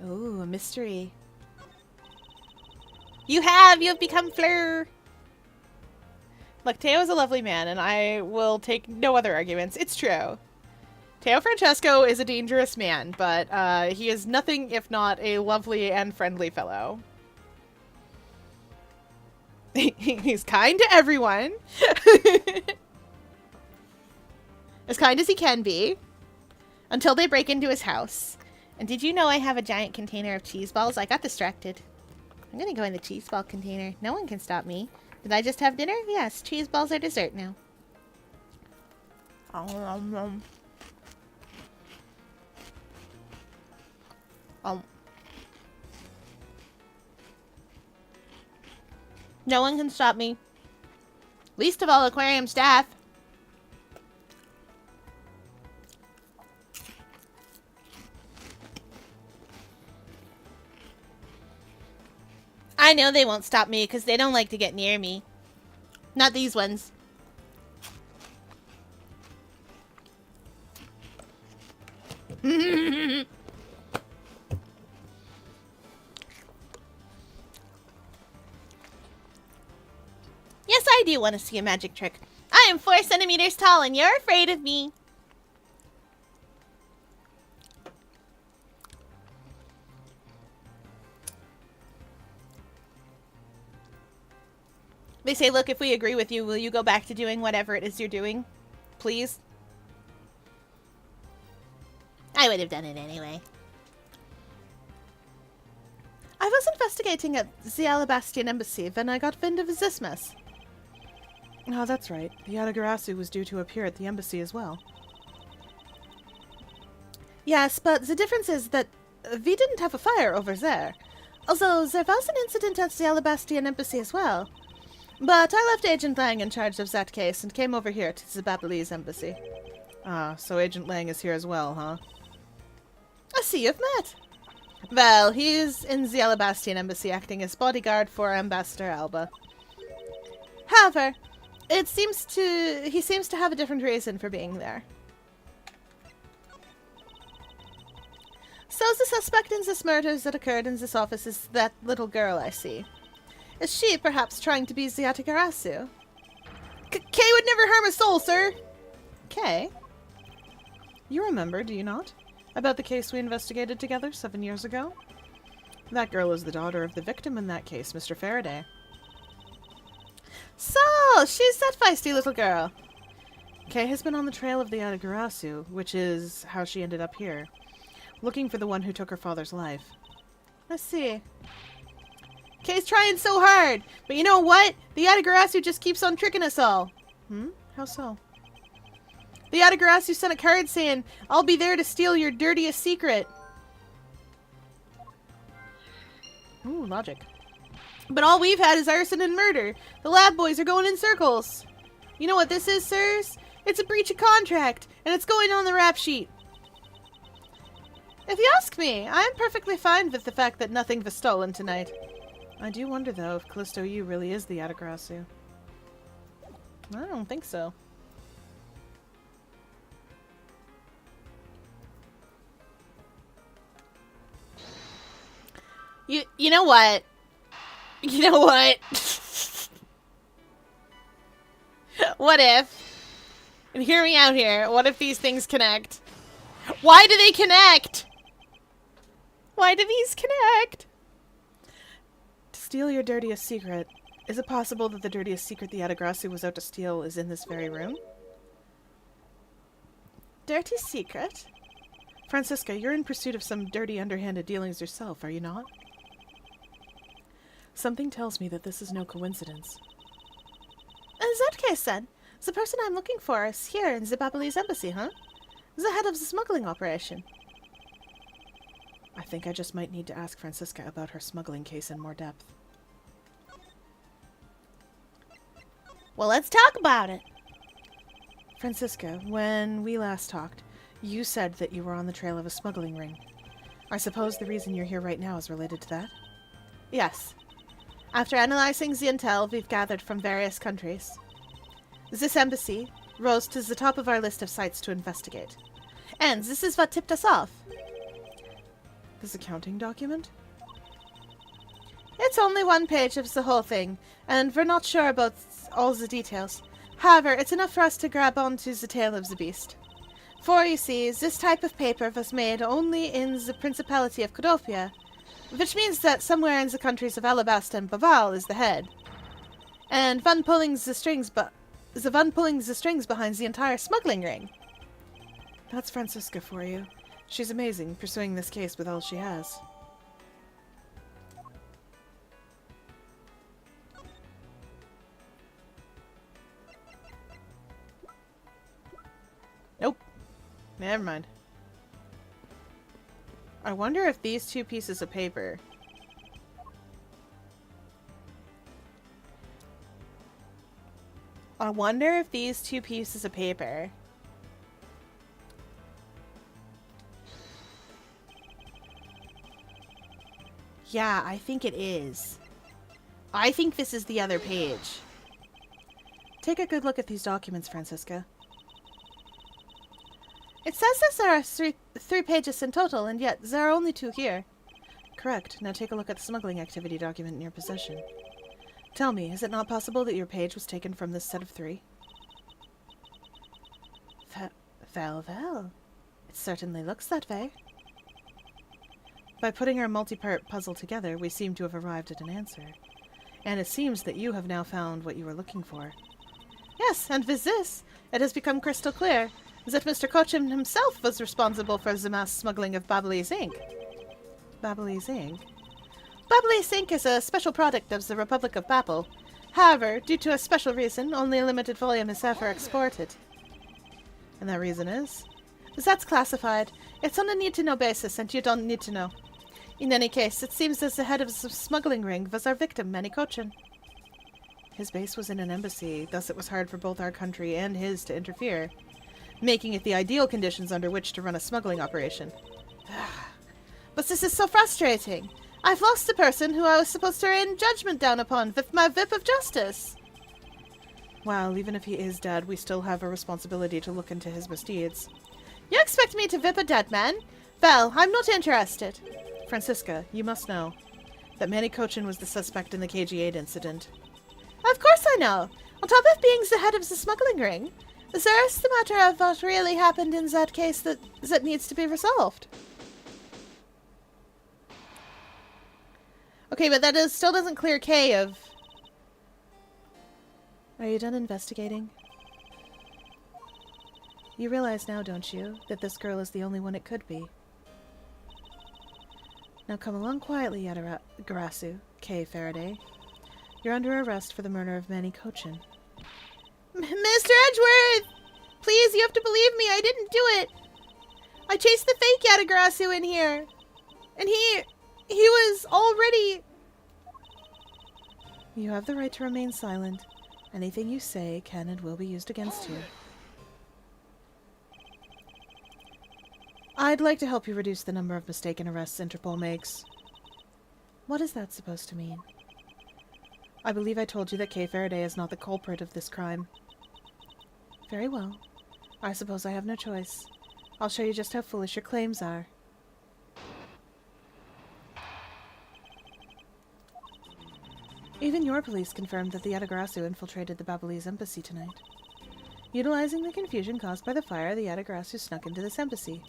Ooh, a mystery. You have become Fleur. Look, Teo is a lovely man, and I will take no other arguments. It's true. Teo Francesco is a dangerous man, but he is nothing if not a lovely and friendly fellow. He's kind to everyone. As kind as he can be. Until they break into his house. And did you know I have a giant container of cheese balls? I got distracted. I'm gonna go in the cheese ball container. No one can stop me. Did I just have dinner? Yes, cheese balls are dessert now. No one can stop me. Least of all aquarium staff. I know they won't stop me because they don't like to get near me. Not these ones. Yes, I do want to see a magic trick. I am 4 centimeters tall and you're afraid of me. They say, look, if we agree with you, will you go back to doing whatever it is you're doing? Please? I would have done it anyway. I was investigating at the Alabastian embassy when I got wind of this mess. Oh, that's right. The Yatagarasu was due to appear at the embassy as well. Yes, but the difference is that we didn't have a fire over there. Although there was an incident at the Alabastian embassy as well. But I left Agent Lang in charge of that case and came over here to the Babalese embassy. Ah, so Agent Lang is here as well, huh? I see you've met. Well, he's in the Alabastian embassy acting as bodyguard for Ambassador Alba. However, he seems to have a different reason for being there. So the suspect in this murders that occurred in this office is that little girl I see. Is she perhaps trying to be the Yatagarasu? Kay would never harm a soul, sir! Kay? You remember, do you not? About the case we investigated together 7 years ago? That girl is the daughter of the victim in that case, Mr. Faraday. So, she's that feisty little girl. Kay has been on the trail of the Yatagarasu, which is how she ended up here, looking for the one who took her father's life. I see. Kay's trying so hard, but you know what? The Yatagarasu just keeps on tricking us all. How so? The Yatagarasu sent a card saying, I'll be there to steal your dirtiest secret. Ooh, logic. But all we've had is arson and murder. The lab boys are going in circles. You know what this is, sirs? It's a breach of contract, and it's going on the rap sheet. If you ask me, I'm perfectly fine with the fact that nothing was stolen tonight. I do wonder, though, if Callisto Yu really is the Yatagarasu. I don't think so. You know what? You know what? What if? And hear me out here. What if these things connect? Why do they connect? Why do these connect? To steal your dirtiest secret. Is it possible that the dirtiest secret the Yatagarasu was out to steal is in this very room? Dirty secret? Francisca, you're in pursuit of some dirty, underhanded dealings yourself, are you not? Something tells me that this is no coincidence. In that case, then, the person I'm looking for is here in the Babalese embassy, huh? The head of the smuggling operation. I think I just might need to ask Francisca about her smuggling case in more depth. Well, let's talk about it. Francisca, when we last talked, you said that you were on the trail of a smuggling ring. I suppose the reason you're here right now is related to that? Yes. After analyzing the intel we've gathered from various countries, this embassy rose to the top of our list of sites to investigate. And this is what tipped us off. This accounting document? It's only one page of the whole thing, and we're not sure about all the details. However, it's enough for us to grab onto the tail of the beast. For, you see, this type of paper was made only in the Principality of Codopia, which means that somewhere in the countries of Alabasta and Baval is the head. And one pulling the strings behind the entire smuggling ring. That's Francisca for you. She's amazing, pursuing this case with all she has. Nope. Never mind. I wonder if these two pieces of paper... I wonder if these two pieces of paper... Yeah, I think it is. I think this is the other page. Take a good look at these documents, Francisca. It says there are three pages in total, and yet there are only 2 here. Correct. Now take a look at the smuggling activity document in your possession. Tell me, is it not possible that your page was taken from this set of 3? Well. It certainly looks that way. By putting our multi-part puzzle together, we seem to have arrived at an answer. And it seems that you have now found what you were looking for. Yes, and with this, it has become crystal clear that Mr. Cochin himself was responsible for the mass smuggling of Babyliss ink. Babyliss ink? Babyliss ink is a special product of the Republic of Babel. However, due to a special reason, only a limited volume is ever exported. And that reason is? That's classified. It's on a need-to-know basis, and you don't need to know. In any case, it seems that the head of the smuggling ring was our victim, Manny Cochin. His base was in an embassy, thus it was hard for both our country and his to interfere, making it the ideal conditions under which to run a smuggling operation. But this is so frustrating. I've lost the person who I was supposed to rain judgment down upon with my whip of justice. Well, even if he is dead, we still have a responsibility to look into his misdeeds. You expect me to whip a dead man? Well, I'm not interested. Francisca, you must know that Manny Cochin was the suspect in the KG-8 incident. Of course I know. On top of being the head of the smuggling ring, there is the matter of what really happened in that case that needs to be resolved. Okay, but that still doesn't clear Kay of... Are you done investigating? You realize now, don't you, that this girl is the only one it could be? Now come along quietly, Yatagarasu, Kay Faraday. You're under arrest for the murder of Manny Cochin. Mr. Edgeworth! Please, you have to believe me, I didn't do it! I chased the fake Yatagarasu in here! And he was already... You have the right to remain silent. Anything you say can and will be used against you. I'd like to help you reduce the number of mistaken arrests Interpol makes. What is that supposed to mean? I believe I told you that Kay Faraday is not the culprit of this crime. Very well. I suppose I have no choice. I'll show you just how foolish your claims are. Even your police confirmed that the Yatagarasu infiltrated the Babyliss embassy tonight. Utilizing the confusion caused by the fire, the Yatagarasu snuck into this embassy.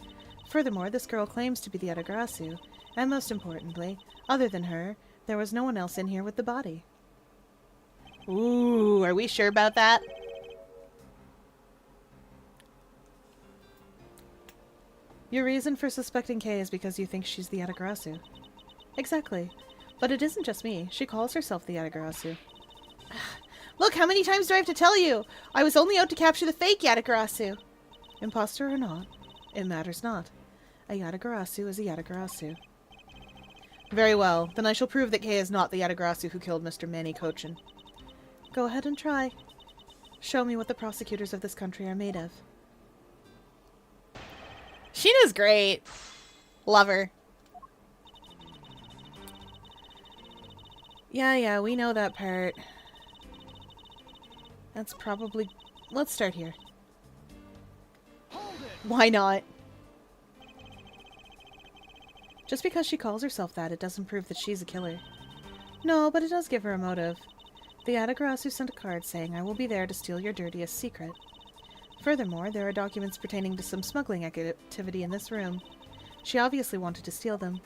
Furthermore, this girl claims to be the Yatagarasu, and most importantly, other than her, there was no one else in here with the body. Ooh, are we sure about that? Your reason for suspecting Kay is because you think she's the Yatagarasu. Exactly. But it isn't just me. She calls herself the Yatagarasu. Look, how many times do I have to tell you? I was only out to capture the fake Yatagarasu. Imposter or not, it matters not. A Yatagarasu is a Yatagarasu. Very well. Then I shall prove that Kay is not the Yatagarasu who killed Mr. Manny Cochin. Go ahead and try. Show me what the prosecutors of this country are made of. Sheena's great. Love her. Yeah, we know that part. That's probably... Let's start here. Why not? Just because she calls herself that, it doesn't prove that she's a killer. No, but it does give her a motive. The Yatagarasu sent a card saying, I will be there to steal your dirtiest secret. Furthermore, there are documents pertaining to some smuggling activity in this room. She obviously wanted to steal them.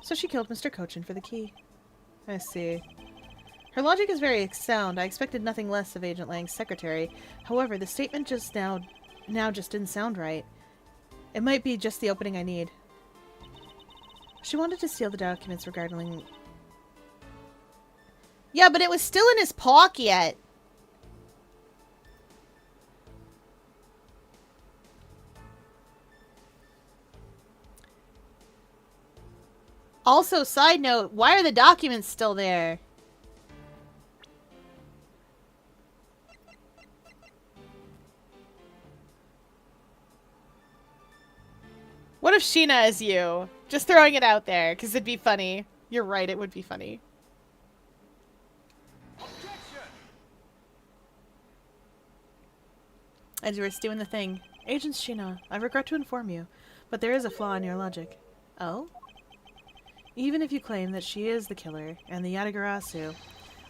So she killed Mr. Cochin for the key. I see. Her logic is very sound. I expected nothing less of Agent Lang's secretary. However, the statement just now just didn't sound right. It might be just the opening I need. She wanted to steal the documents regarding... Yeah, but it was still in his pocket. Also, side note, why are the documents still there? What if Sheena is you? Just throwing it out there, because it'd be funny. You're right, it would be funny. Edgeworth's doing the thing. Agent Sheena, I regret to inform you, but there is a flaw in your logic. Oh? Even if you claim that she is the killer and the Yatagarasu,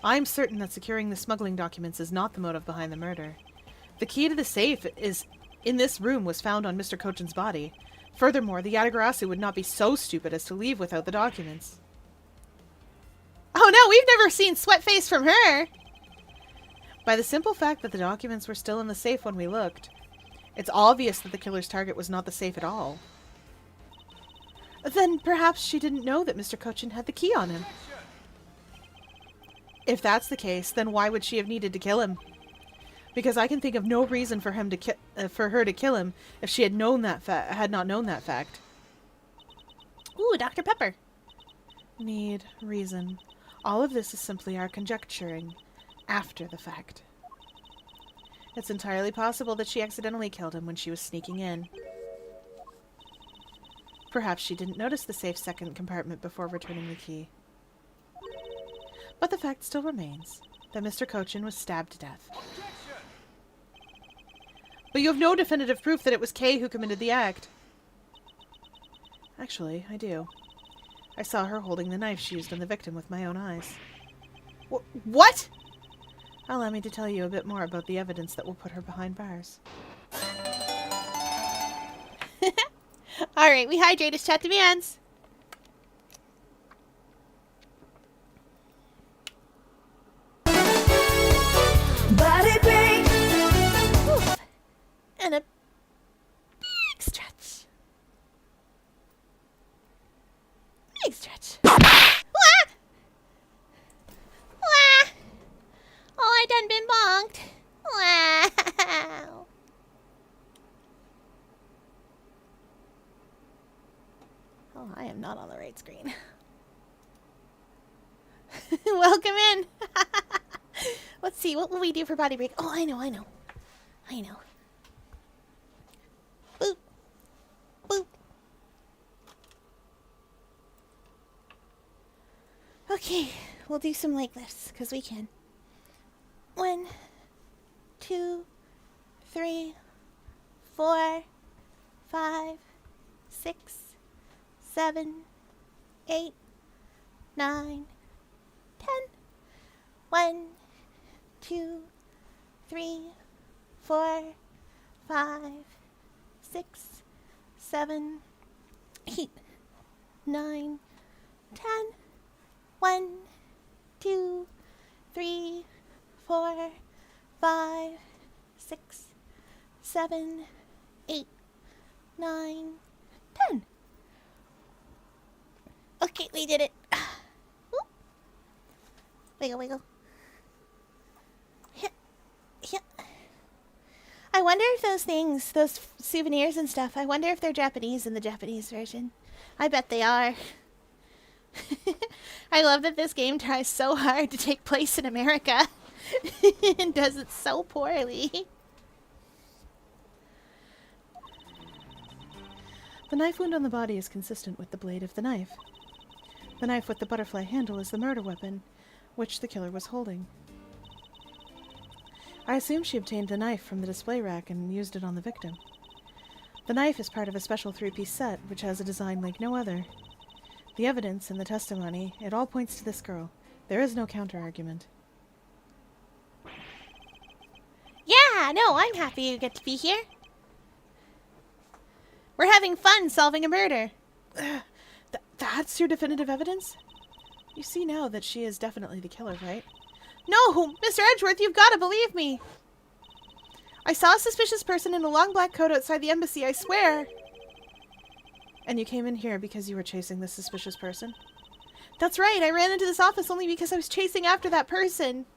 I'm certain that securing the smuggling documents is not the motive behind the murder. The key to the safe is in this room was found on Mr. Kochin's body. Furthermore, the Yatagarasu would not be so stupid as to leave without the documents. Oh no, we've never seen sweat face from her! By the simple fact that the documents were still in the safe when we looked, it's obvious that the killer's target was not the safe at all. Then perhaps she didn't know that Mr. Kochin had the key on him. If that's the case, then why would she have needed to kill him? Because I can think of no reason for him to for her to kill him if she had known that had not known that fact. Ooh, Dr. Pepper. Need, reason. All of this is simply our conjecturing after the fact. It's entirely possible that she accidentally killed him when she was sneaking in. Perhaps she didn't notice the safe second compartment before returning the key. But the fact still remains that Mr. Kochin was stabbed to death. But you have no definitive proof that it was Kay who committed the act. Actually, I do. I saw her holding the knife she used on the victim with my own eyes. What? Allow me to tell you a bit more about the evidence that will put her behind bars. Alright, we hydrate as chat demands. Body break. Oof. And a big stretch. Big stretch. Wah! Wah! Oh, I done been bonked. Wow. Oh, I am not on the right screen. Welcome in. Let's see, what will we do for body break? Oh, I know. Boop. Boop. Okay, we'll do some like this, because we can. 1, 2, 3, 4, 5, 6, 7, 8, 9, 10. 1, 2, 3, 4, 5, 6, 7, 8, 9, 10. 1, 2, 3, 4, 5, 6, 7, 8, 9, 10. Okay, we did it. Whoop. Wiggle, wiggle. Yeah. Yeah. I wonder if those things, those souvenirs and stuff, I wonder if they're Japanese in the Japanese version. I bet they are. I love that this game tries so hard to take place in America and does it so poorly. The knife wound on the body is consistent with the blade of the knife. The knife with the butterfly handle is the murder weapon, which the killer was holding. I assume she obtained the knife from the display rack and used it on the victim. The knife is part of a special 3-piece set, which has a design like no other. The evidence and the testimony, it all points to this girl. There is no counter-argument. Yeah, no, I'm happy you get to be here. We're having fun solving a murder. That's your definitive evidence? You see now that she is definitely the killer, right? No, Mr. Edgeworth, you've got to believe me. I saw a suspicious person in a long black coat outside the embassy, I swear. And you came in here because you were chasing this suspicious person? That's right, I ran into this office only because I was chasing after that person.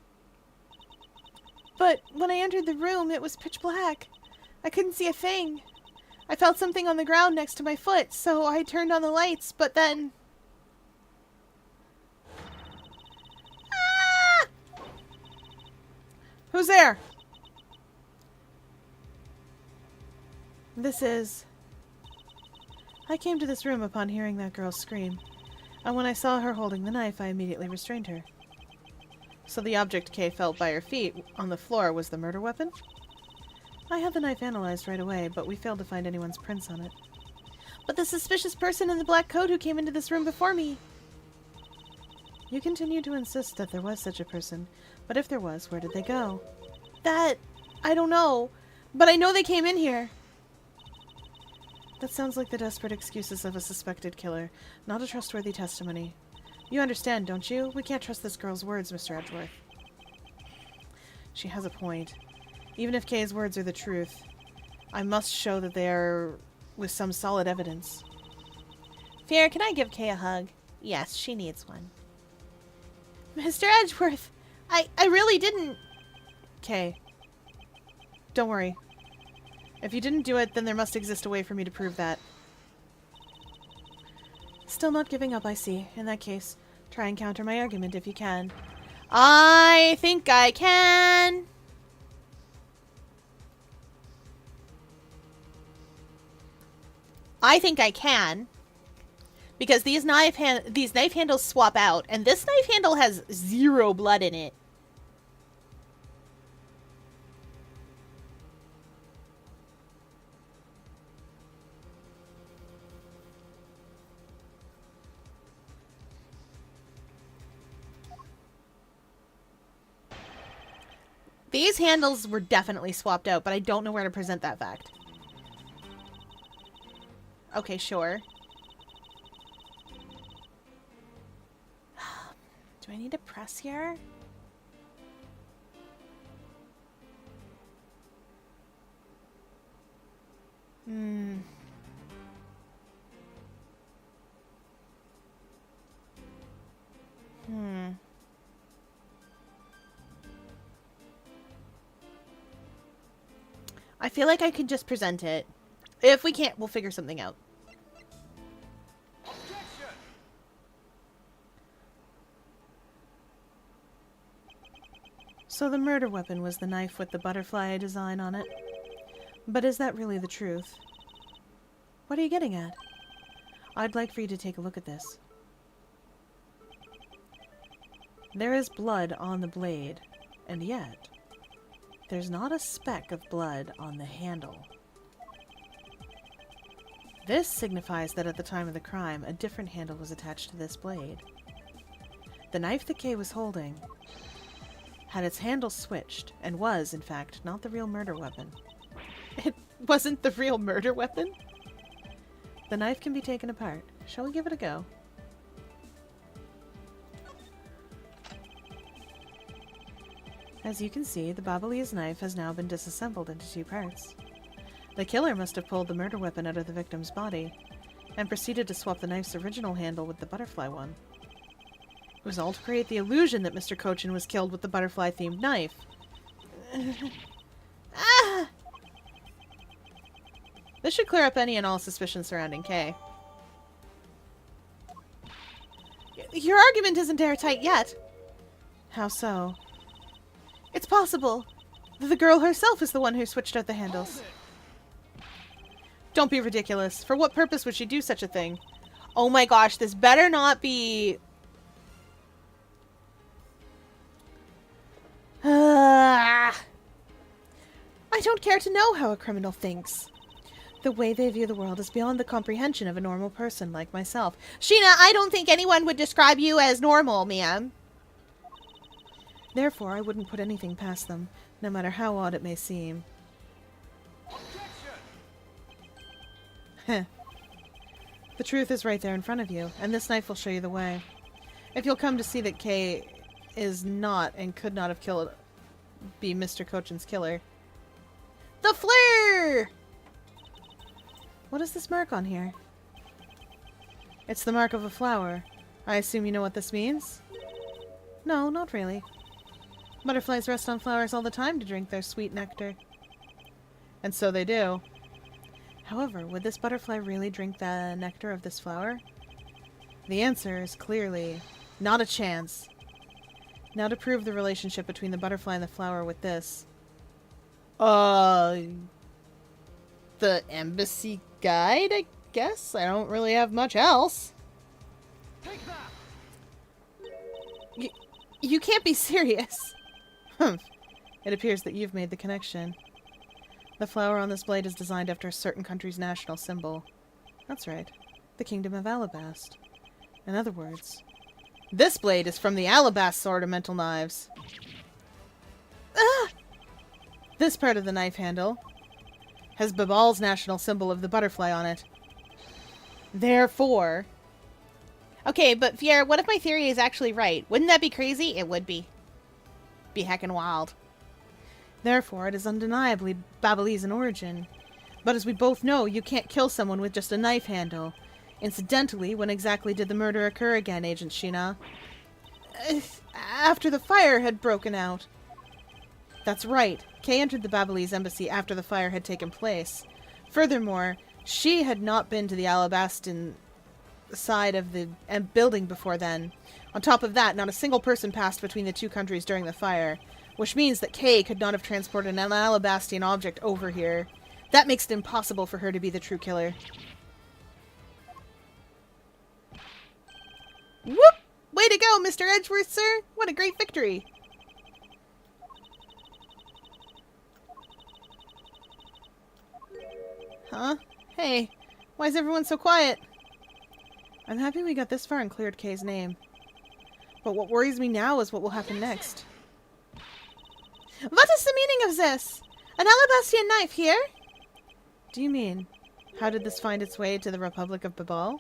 But when I entered the room, it was pitch black. I couldn't see a thing. I felt something on the ground next to my foot, so I turned on the lights, but then... Ah! Who's there? This is... I came to this room upon hearing that girl's scream, and when I saw her holding the knife, I immediately restrained her. So the object Kay felt by her feet on the floor was the murder weapon? I had the knife analyzed right away, but we failed to find anyone's prints on it. But the suspicious person in the black coat who came into this room before me. You continue to insist that there was such a person, but if there was, where did they go? I don't know. But I know they came in here. That sounds like the desperate excuses of a suspected killer, not a trustworthy testimony. You understand, don't you? We can't trust this girl's words, Mr. Edgeworth. She has a point. Even if Kay's words are the truth, I must show that they are with some solid evidence. Fear, can I give Kay a hug? Yes, she needs one. Mr. Edgeworth, I really didn't. Kay, don't worry. If you didn't do it, then there must exist a way for me to prove that. Still not giving up, I see. In that case, try and counter my argument if you can. I think I can. I think I can. Because these knife handles swap out, and this knife handle has 0 blood in it. These handles were definitely swapped out, but I don't know where to present that fact. Okay, sure. Do I need to press here? Hmm. I feel like I could just present it. If we can't, we'll figure something out. So the murder weapon was the knife with the butterfly design on it. But is that really the truth? What are you getting at? I'd like for you to take a look at this. There is blood on the blade, and yet there's not a speck of blood on the handle. This signifies that at the time of the crime, a different handle was attached to this blade. The knife that Kay was holding had its handle switched, and was, in fact, not the real murder weapon. It wasn't the real murder weapon? The knife can be taken apart. Shall we give it a go? As you can see, the Babalese knife has now been disassembled into 2 parts. The killer must have pulled the murder weapon out of the victim's body, and proceeded to swap the knife's original handle with the butterfly one. It was all to create the illusion that Mr. Cochin was killed with the butterfly-themed knife. Ah! This should clear up any and all suspicion surrounding Kay. Your argument isn't airtight yet. How so? It's possible that the girl herself is the one who switched out the handles. Don't be ridiculous. For what purpose would she do such a thing? Oh my gosh, this better not be... I don't care to know how a criminal thinks. The way they view the world is beyond the comprehension of a normal person like myself. Sheena, I don't think anyone would describe you as normal, ma'am. Therefore, I wouldn't put anything past them, no matter how odd it may seem. Heh. The truth is right there in front of you, and this knife will show you the way. If you'll come to see that Kay is not and could not have be Mr. Cochin's killer. The flare! What is this mark on here? It's the mark of a flower. I assume you know what this means? No, not really. Butterflies rest on flowers all the time to drink their sweet nectar. And so they do. However, would this butterfly really drink the nectar of this flower? The answer is clearly not a chance. Now to prove the relationship between the butterfly and the flower with this. The embassy guide, I guess I don't really have much else. You can't be serious. Humph. It appears that you've made the connection. The flower on this blade is designed after a certain country's national symbol. That's right. The Kingdom of Alabast. In other words, this blade is from the Alabast ornamental knives. Ah! This part of the knife handle has Babal's national symbol of the butterfly on it. Therefore... Okay, but Fiera, what if my theory is actually right? Wouldn't that be crazy? It would be. Be heckin' wild. Therefore, it is undeniably Babalese in origin. But as we both know, you can't kill someone with just a knife handle. Incidentally, when exactly did the murder occur again, Agent Sheena? After the fire had broken out. That's right. Kay entered the Babalese embassy after the fire had taken place. Furthermore, she had not been to the Alabastan side of the building before then. On top of that, not a single person passed between the two countries during the fire, which means that Kay could not have transported an Alabastian object over here. That makes it impossible for her to be the true killer. Whoop! Way to go, Mr. Edgeworth, sir! What a great victory! Huh? Hey, why is everyone so quiet? I'm happy we got this far and cleared Kay's name. But what worries me now is what will happen next. What is the meaning of this? An Alabastian knife here? Do you mean, how did this find its way to the Republic of Babal?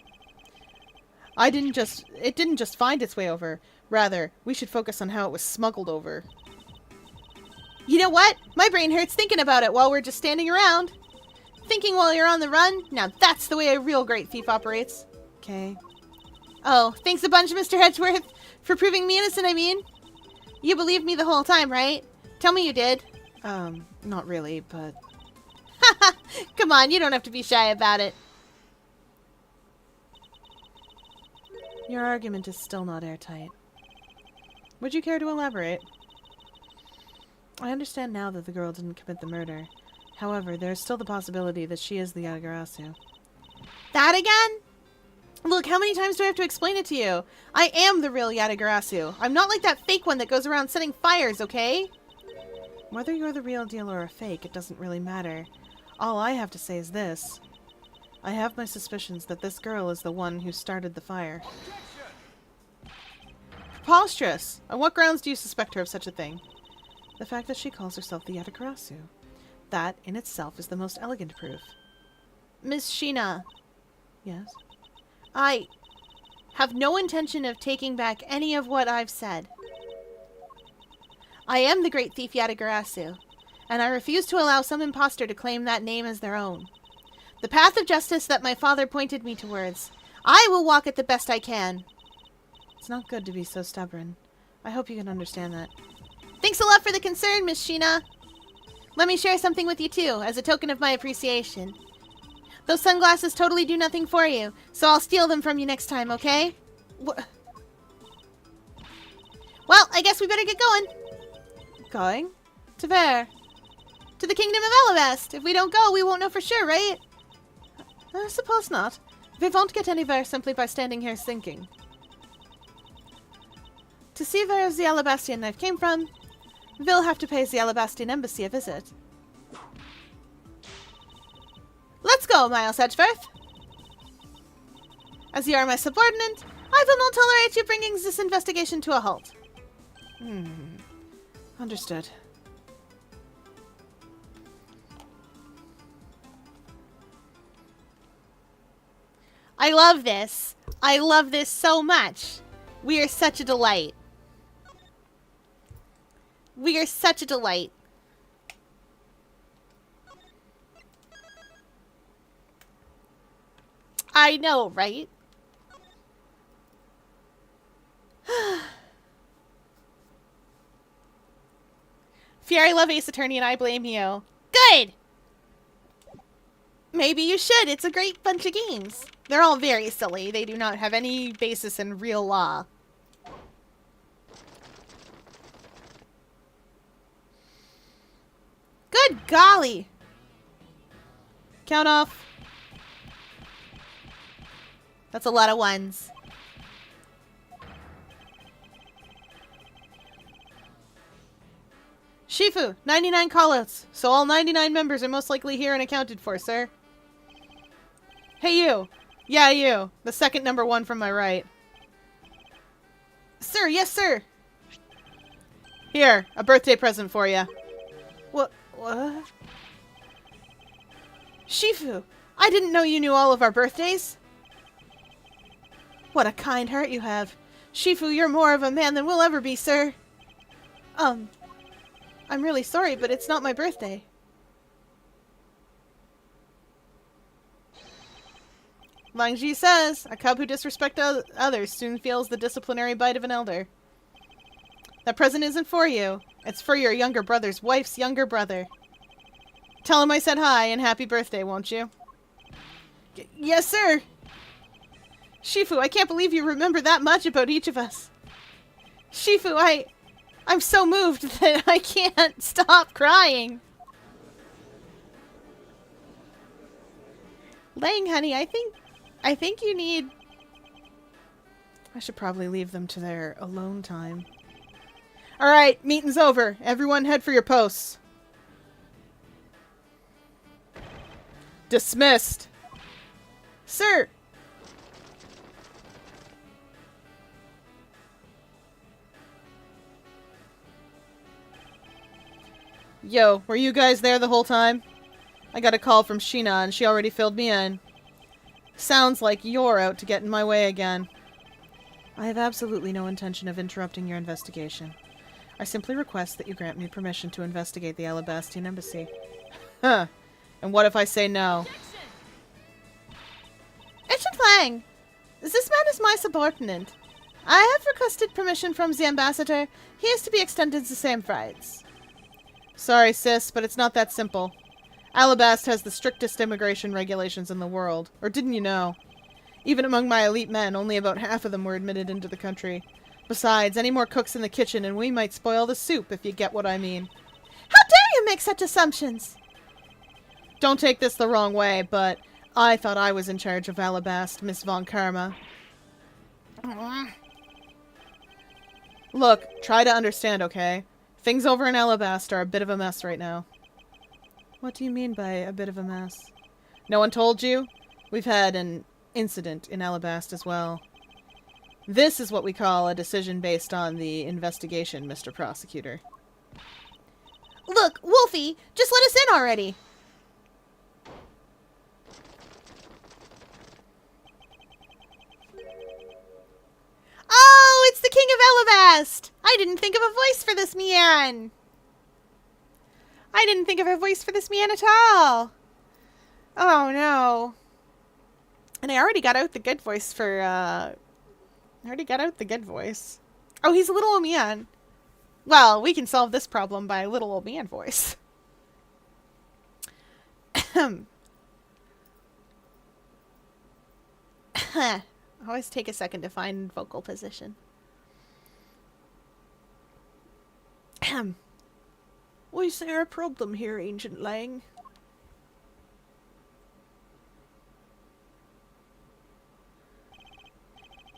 It didn't just find its way over. Rather, we should focus on how it was smuggled over. You know what? My brain hurts thinking about it while we're just standing around. Thinking while you're on the run? Now that's the way a real great thief operates. Okay. Oh, thanks a bunch, Mr. Edgeworth, for proving me innocent, I mean. You believed me the whole time, right? Tell me you did. Not really, but... Haha! Come on, you don't have to be shy about it. Your argument is still not airtight. Would you care to elaborate? I understand now that the girl didn't commit the murder. However, there is still the possibility that she is the Yatagarasu. That again? Look, how many times do I have to explain it to you? I am the real Yatagarasu. I'm not like that fake one that goes around setting fires, okay? Whether you're the real deal or a fake, it doesn't really matter. All I have to say is this. I have my suspicions that this girl is the one who started the fire. Preposterous! On what grounds do you suspect her of such a thing? The fact that she calls herself the Yatagarasu. That, in itself, is the most elegant proof. Miss Sheena. Yes? I have no intention of taking back any of what I've said. I am the great thief Yatagarasu, and I refuse to allow some impostor to claim that name as their own. The path of justice that my father pointed me towards, I will walk it the best I can. It's not good to be so stubborn. I hope you can understand that. Thanks a lot for the concern, Miss Sheena. Let me share something with you, too, as a token of my appreciation. Those sunglasses totally do nothing for you, so I'll steal them from you next time, okay? Well, I guess we better get going. Going? To where? To the Kingdom of Alabast. If we don't go, we won't know for sure, right? I suppose not. We won't get anywhere simply by standing here thinking. To see where the Alabastian knife came from, we'll have to pay the Alabastian embassy a visit. Let's go, Miles Edgeworth. As you are my subordinate, I will not tolerate you bringing this investigation to a halt. Understood. I love this. I love this so much. We are such a delight. We are such a delight. I know, right? Fear, I love Ace Attorney and I blame you. Good! Maybe you should. It's a great bunch of games. They're all very silly. They do not have any basis in real law. Good golly! Count off. That's a lot of ones. Shifu, 99 callouts. So all 99 members are most likely here and accounted for, sir. Hey, you. Yeah, you. The second number one from my right. Sir, yes, sir. Here, a birthday present for you. What? Shifu, I didn't know you knew all of our birthdays. What a kind heart you have. Shifu, you're more of a man than we'll ever be, sir. I'm really sorry, but it's not my birthday. Langji says, a cub who disrespects others soon feels the disciplinary bite of an elder. That present isn't for you. It's for your younger brother's wife's younger brother. Tell him I said hi and happy birthday, won't you? Yes, sir. Shifu, I can't believe you remember that much about each of us. Shifu, I'm so moved that I can't stop crying. Lang, honey, I think you need... I should probably leave them to their alone time. Alright, meeting's over. Everyone head for your posts. Dismissed. Sir! Yo, were you guys there the whole time? I got a call from Sheena and she already filled me in. Sounds like you're out to get in my way again. I have absolutely no intention of interrupting your investigation. I simply request that you grant me permission to investigate the Alabastian embassy. Huh. And what if I say no? Agent Lang! This man is my subordinate. I have requested permission from the ambassador. He is to be extended the same rights. Sorry, sis, but it's not that simple. Alabast has the strictest immigration regulations in the world. Or didn't you know? Even among my elite men, only about half of them were admitted into the country. Besides, any more cooks in the kitchen and we might spoil the soup, if you get what I mean. How dare you make such assumptions? Don't take this the wrong way, but I thought I was in charge of Alabast, Miss Von Karma. Look, try to understand, okay? Things over in Alabast are a bit of a mess right now. What do you mean by a bit of a mess? No one told you? We've had an incident in Alabast as well. This is what we call a decision based on the investigation, Mr. Prosecutor. Look, Wolfie, just let us in already. Oh, it's the King of Alabast! I didn't think of a voice for this man. I didn't think of a voice for this man at all. Oh, no. And I already got out the good voice for, I already got out the good voice. Oh, he's a little old man. Well, we can solve this problem by a little old man voice. Always take a second to find vocal position. Was there a problem here, Ancient Lang?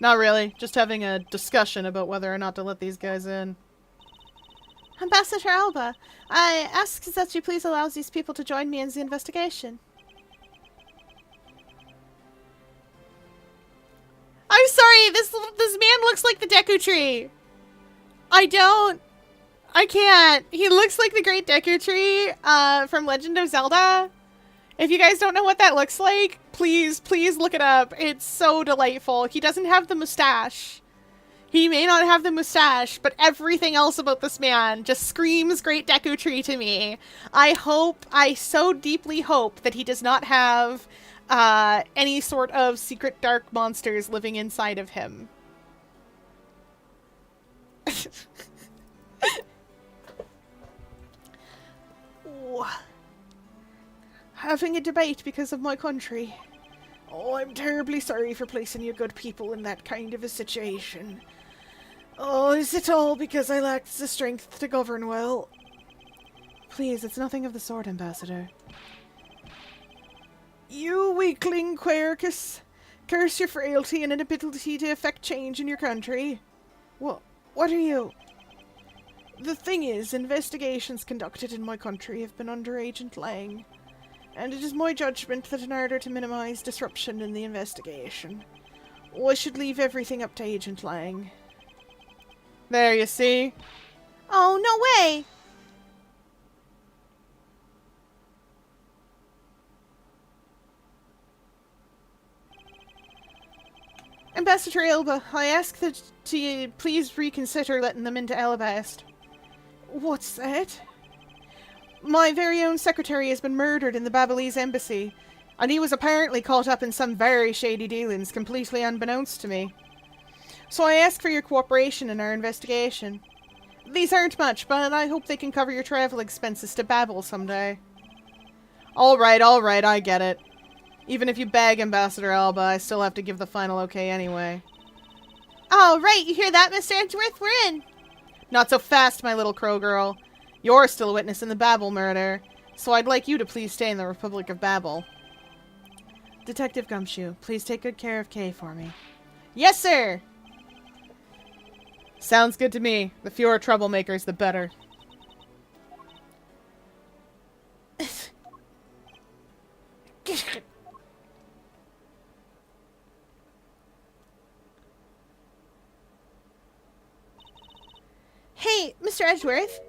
Not really. Just having a discussion about whether or not to let these guys in. Ambassador Alba, I ask that you please allow these people to join me in the investigation. I'm sorry, this man looks like the Deku Tree. I can't. He looks like the Great Deku Tree from Legend of Zelda. If you guys don't know what that looks like, please look it up. It's so delightful. He doesn't have the mustache. He may not have the mustache, but everything else about this man just screams Great Deku Tree to me. I so deeply hope that he does not have any sort of secret dark monsters living inside of him. Having a debate because of my country. Oh, I'm terribly sorry for placing you good people in that kind of a situation. Oh, is it all because I lacked the strength to govern well? Please, it's nothing of the sort, Ambassador. You weakling Quercus. Curse your frailty and inability to effect change in your country. What are you? The thing is, investigations conducted in my country have been under Agent Lang, and it is my judgment that in order to minimize disruption in the investigation, I should leave everything up to Agent Lang. There, you see? Oh, no way! Ambassador Elba, I ask that you please reconsider letting them into Alabast. What's that? My very own secretary has been murdered in the Babalese embassy, and he was apparently caught up in some very shady dealings completely unbeknownst to me. So I ask for your cooperation in our investigation. These aren't much, but I hope they can cover your travel expenses to Babel someday. Alright, I get it. Even if you beg Ambassador Alba, I still have to give the final okay anyway. Oh, right, you hear that, Mr. Edgeworth? We're in. Not so fast, my little crow girl. You're still a witness in the Babel murder, so I'd like you to please stay in the Republic of Babel. Detective Gumshoe, please take good care of Kay for me. Yes, sir! Sounds good to me. The fewer troublemakers, the better. Hey, Mr. Edgeworth.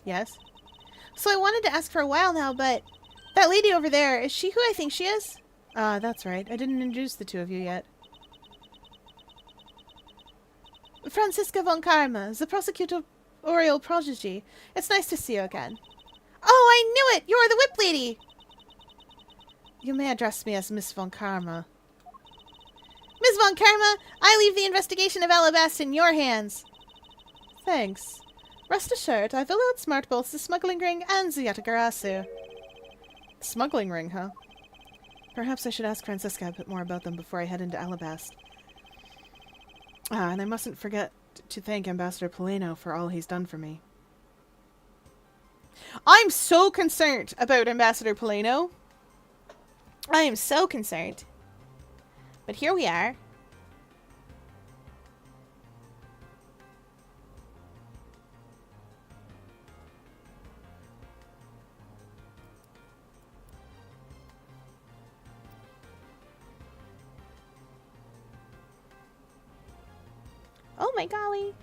Yes? So I wanted to ask for a while now, but that lady over there, is she who I think she is? That's right. I didn't introduce the two of you yet. Franziska von Karma, the prosecutorial prodigy. It's nice to see you again. Oh, I knew it! You're the whip lady! You may address me as Miss von Karma. Ms. von Karma, I leave the investigation of Alabast in your hands. Thanks. Rest assured, I will outsmart both the smuggling ring and the Yatagarasu. Smuggling ring, huh? Perhaps I should ask Franziska a bit more about them before I head into Alabast. And I mustn't forget to thank Ambassador Poleno for all he's done for me. I'm so concerned about Ambassador Poleno. I am so concerned. But here we are. Oh my golly.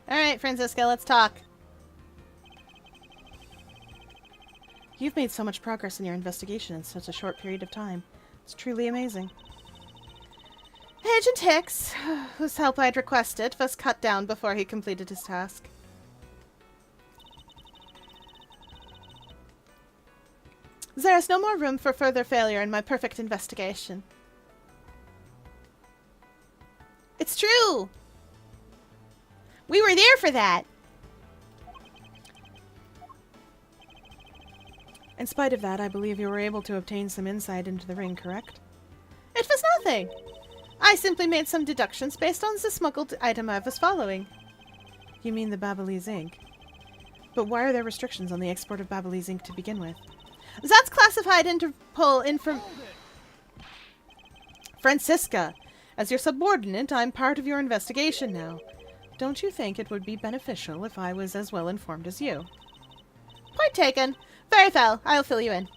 Alright, Franziska, let's talk. You've made so much progress in your investigation in such a short period of time. It's truly amazing. Agent Hicks, whose help I'd requested, was cut down before he completed his task. There is no more room for further failure in my perfect investigation. It's true! We were there for that! In spite of that, I believe you were able to obtain some insight into the ring, correct? It was nothing. I simply made some deductions based on the smuggled item I was following. You mean the Babalese ink? But why are there restrictions on the export of Babalese ink to begin with? That's classified Interpol inform... Franziska, as your subordinate, I'm part of your investigation now. Don't you think it would be beneficial if I was as well informed as you? Point taken. Very well, I'll fill you in.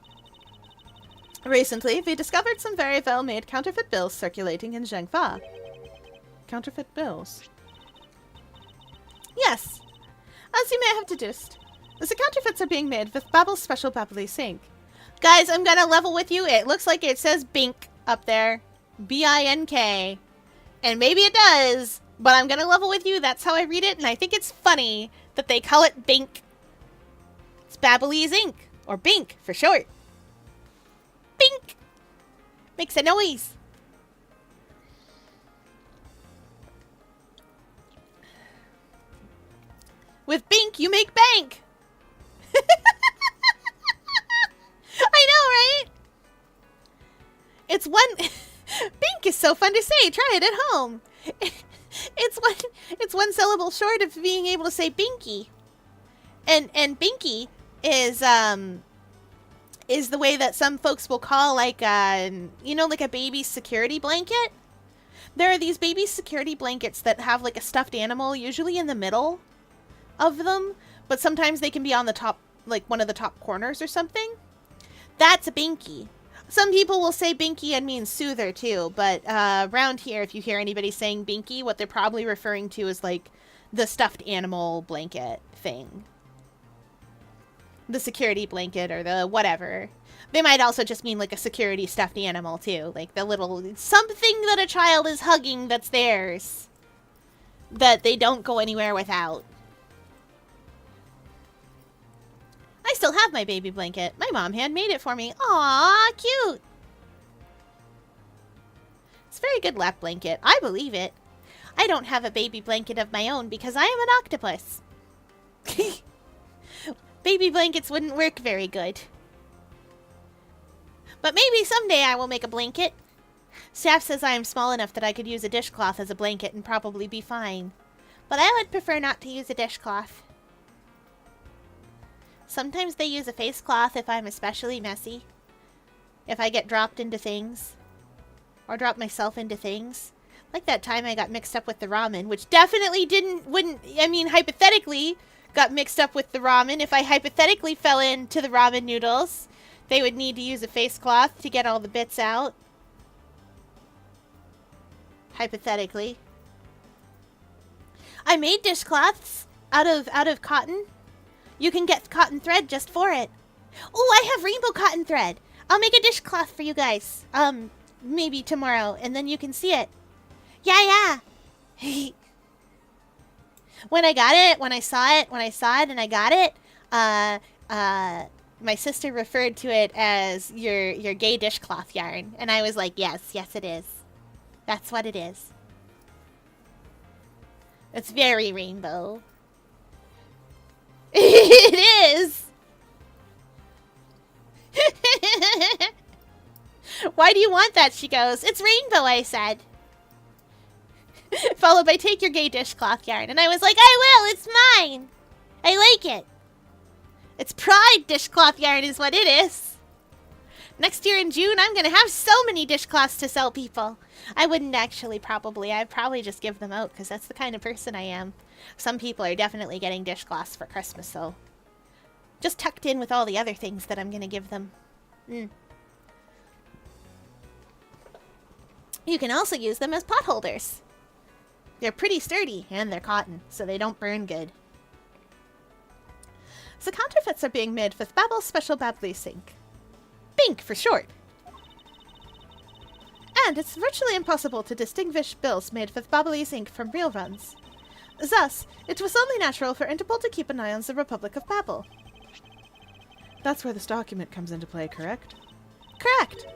Recently, we discovered some very well-made counterfeit bills circulating in Zhengfa. Counterfeit bills? Yes. As you may have deduced, the counterfeits are being made with Babel's special Babalese ink. Guys, I'm gonna level with you. It looks like it says Bink up there. B-I-N-K. And maybe it does, but I'm gonna level with you. That's how I read it, and I think it's funny that they call it Bink. It's Babalese ink, or Bink for short. Bink! Makes a noise. With Bink, you make bank! I know, right? It's one... Bink is so fun to say. Try it at home. it's one syllable short of being able to say binky. And binky is the way that some folks will call like like a baby's security blanket. There are these baby security blankets that have like a stuffed animal usually in the middle of them, but sometimes they can be on the top, like one of the top corners or something. That's a binky. Some people will say binky and mean soother too, but around here, if you hear anybody saying binky, what they're probably referring to is like the stuffed animal blanket thing. The security blanket or the whatever. They might also just mean like a security stuffed animal too, like the little something that a child is hugging that's theirs, that they don't go anywhere without. I still have my baby blanket. My mom handmade it for me. Aw, cute. It's a very good lap blanket. I believe it. I don't have a baby blanket of my own because I am an octopus. Baby blankets wouldn't work very good. But maybe someday I will make a blanket. Staff says I am small enough that I could use a dishcloth as a blanket and probably be fine. But I would prefer not to use a dishcloth. Sometimes they use a face cloth if I'm especially messy. If I get dropped into things. Or drop myself into things. Like that time I got mixed up with the ramen, which definitely hypothetically got mixed up with the ramen. If I hypothetically fell into the ramen noodles, they would need to use a face cloth to get all the bits out. Hypothetically. I made dishcloths out of cotton. You can get cotton thread just for it. Oh, I have rainbow cotton thread. I'll make a dishcloth for you guys. Maybe tomorrow, and then you can see it. Yeah. When I saw it, and I got it, my sister referred to it as your gay dishcloth yarn, and I was like, yes, it is. That's what it is. It's very rainbow. It is! Why do you want that? She goes, it's rainbow, I said. Followed by take your gay dishcloth yarn. And I was like, I will, it's mine. I like it. It's pride dishcloth yarn is what it is. Next year in June, I'm going to have so many dishcloths to sell people. I wouldn't actually probably. I'd probably just give them out because that's the kind of person I am. Some people are definitely getting dishcloths for Christmas, though. Just tucked in with all the other things that I'm going to give them. You can also use them as pot holders. They're pretty sturdy, and they're cotton, so they don't burn good. So counterfeits are being made with Babbel's special Babbly's ink. BINK for short. And it's virtually impossible to distinguish bills made with Babbly's ink from real ones. Thus, it was only natural for Interpol to keep an eye on the Republic of Babbel. That's where this document comes into play, correct? Correct.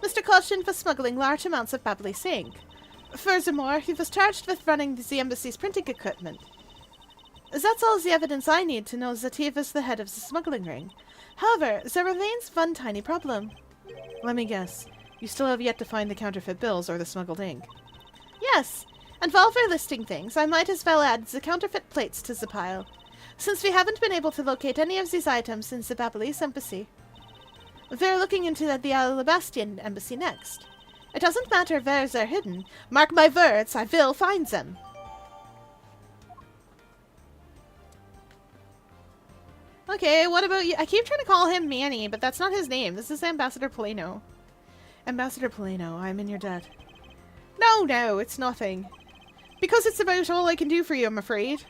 Mr. Caution was smuggling large amounts of Babbly's ink. Furthermore, he was charged with running the embassy's printing equipment. That's all the evidence I need to know that he was the head of the smuggling ring. However, there remains one tiny problem. Let me guess. You still have yet to find the counterfeit bills or the smuggled ink. Yes, and while we're listing things, I might as well add the counterfeit plates to the pile, since we haven't been able to locate any of these items in the Babbly's embassy. We're looking into the Alabastian embassy next. It doesn't matter where they're hidden. Mark my words, I will find them. Okay, what about you? I keep trying to call him Manny, but that's not his name. This is Ambassador Polino. Ambassador Polino, I'm in your debt. No, it's nothing. Because it's about all I can do for you, I'm afraid.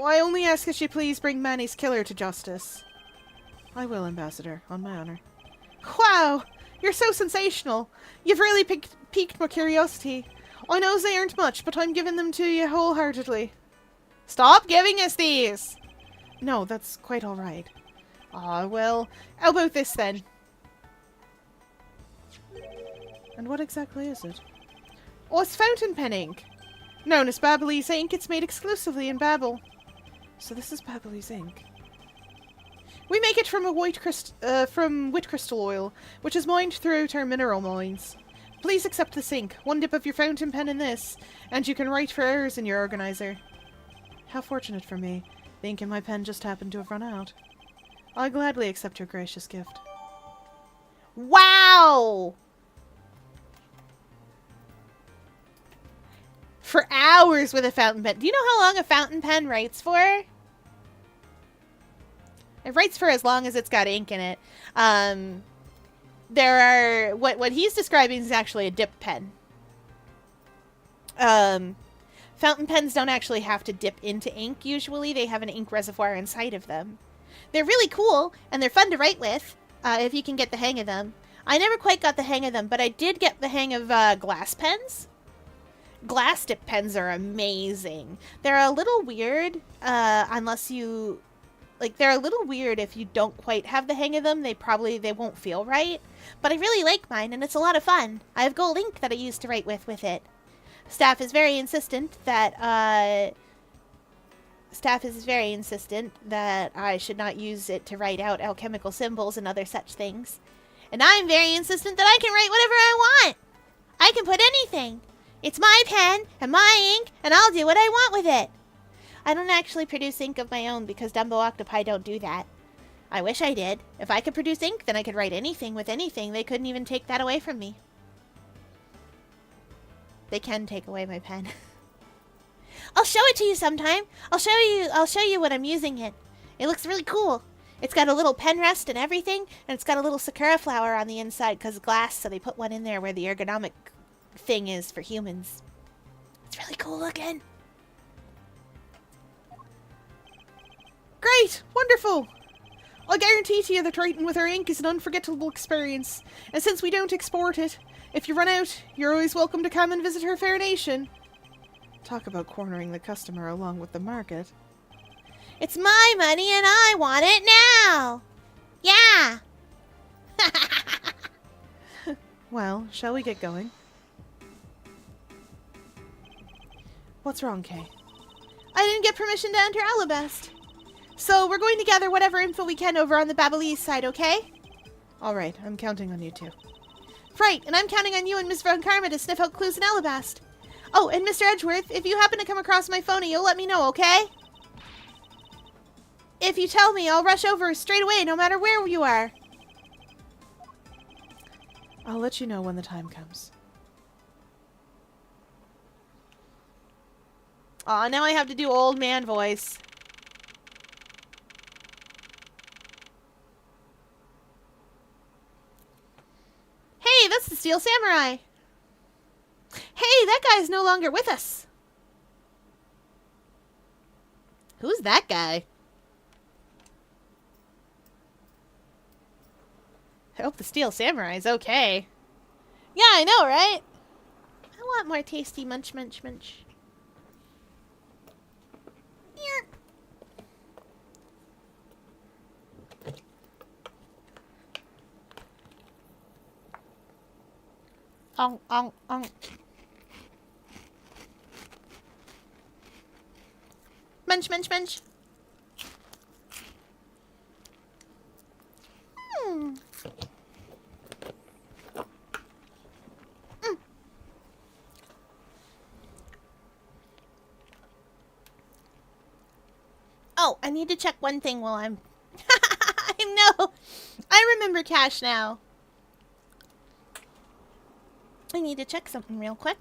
I only ask that you please bring Manny's killer to justice. I will, Ambassador, on my honor. Wow! You're so sensational. You've really piqued my curiosity. I know they aren't much, but I'm giving them to you wholeheartedly. Stop giving us these! No, that's quite all right. Ah, well, how about this then? And what exactly is it? Oh, it's fountain pen ink. Known as Babbly's ink, it's made exclusively in Babbel. So this is Babbly's ink. We make it from wheat crystal oil, which is mined throughout our mineral mines. Please accept this ink. One dip of your fountain pen in this, and you can write for errors in your organizer. How fortunate for me. The ink in my pen just happened to have run out. I'll gladly accept your gracious gift. Wow! For hours with a fountain pen. Do you know how long a fountain pen writes for? It writes for as long as it's got ink in it. There are... What he's describing is actually a dip pen. Fountain pens don't actually have to dip into ink, usually. They have an ink reservoir inside of them. They're really cool, and they're fun to write with, if you can get the hang of them. I never quite got the hang of them, but I did get the hang of glass pens. Glass dip pens are amazing. They're a little weird, unless you... Like, they're a little weird if you don't quite have the hang of them. They won't feel right. But I really like mine, and it's a lot of fun. I have gold ink that I used to write with it. Staff is very insistent that I should not use it to write out alchemical symbols and other such things. And I'm very insistent that I can write whatever I want. I can put anything. It's my pen and my ink, and I'll do what I want with it. I don't actually produce ink of my own because Dumbo Octopi don't do that. I wish I did. If I could produce ink, then I could write anything with anything. They couldn't even take that away from me. They can take away my pen. I'll show it to you sometime. I'll show you what I'm using it. It looks really cool. It's got a little pen rest and everything, and it's got a little sakura flower on the inside because glass, so they put one in there where the ergonomic thing is for humans. It's really cool looking. Great! Wonderful! I'll guarantee to you that writing with our ink is an unforgettable experience. And since we don't export it, if you run out, you're always welcome to come and visit her fair nation. Talk about cornering the customer along with the market. It's my money and I want it now! Yeah! Well, shall we get going? What's wrong, Kay? I didn't get permission to enter Alabast. So we're going to gather whatever info we can over on the Babalese side, okay? Alright, I'm counting on you two. Right, and I'm counting on you and Miss Von Karma to sniff out clues in Alabast. Oh, and Mr. Edgeworth, if you happen to come across my phony, you'll let me know, okay? If you tell me, I'll rush over straight away, no matter where you are. I'll let you know when the time comes. Aw, now I have to do old man voice. Hey, that's the Steel Samurai. Hey, that guy's no longer with us. Who's that guy? I hope the Steel Samurai's okay. Yeah, I know, right? I want more tasty munch, munch, munch. Yerp. Ong, ong, ong. Munch, munch, munch. Hmm. Mm. Oh, I need to check one thing while I'm... I know! I remember Cash now. I need to check something real quick.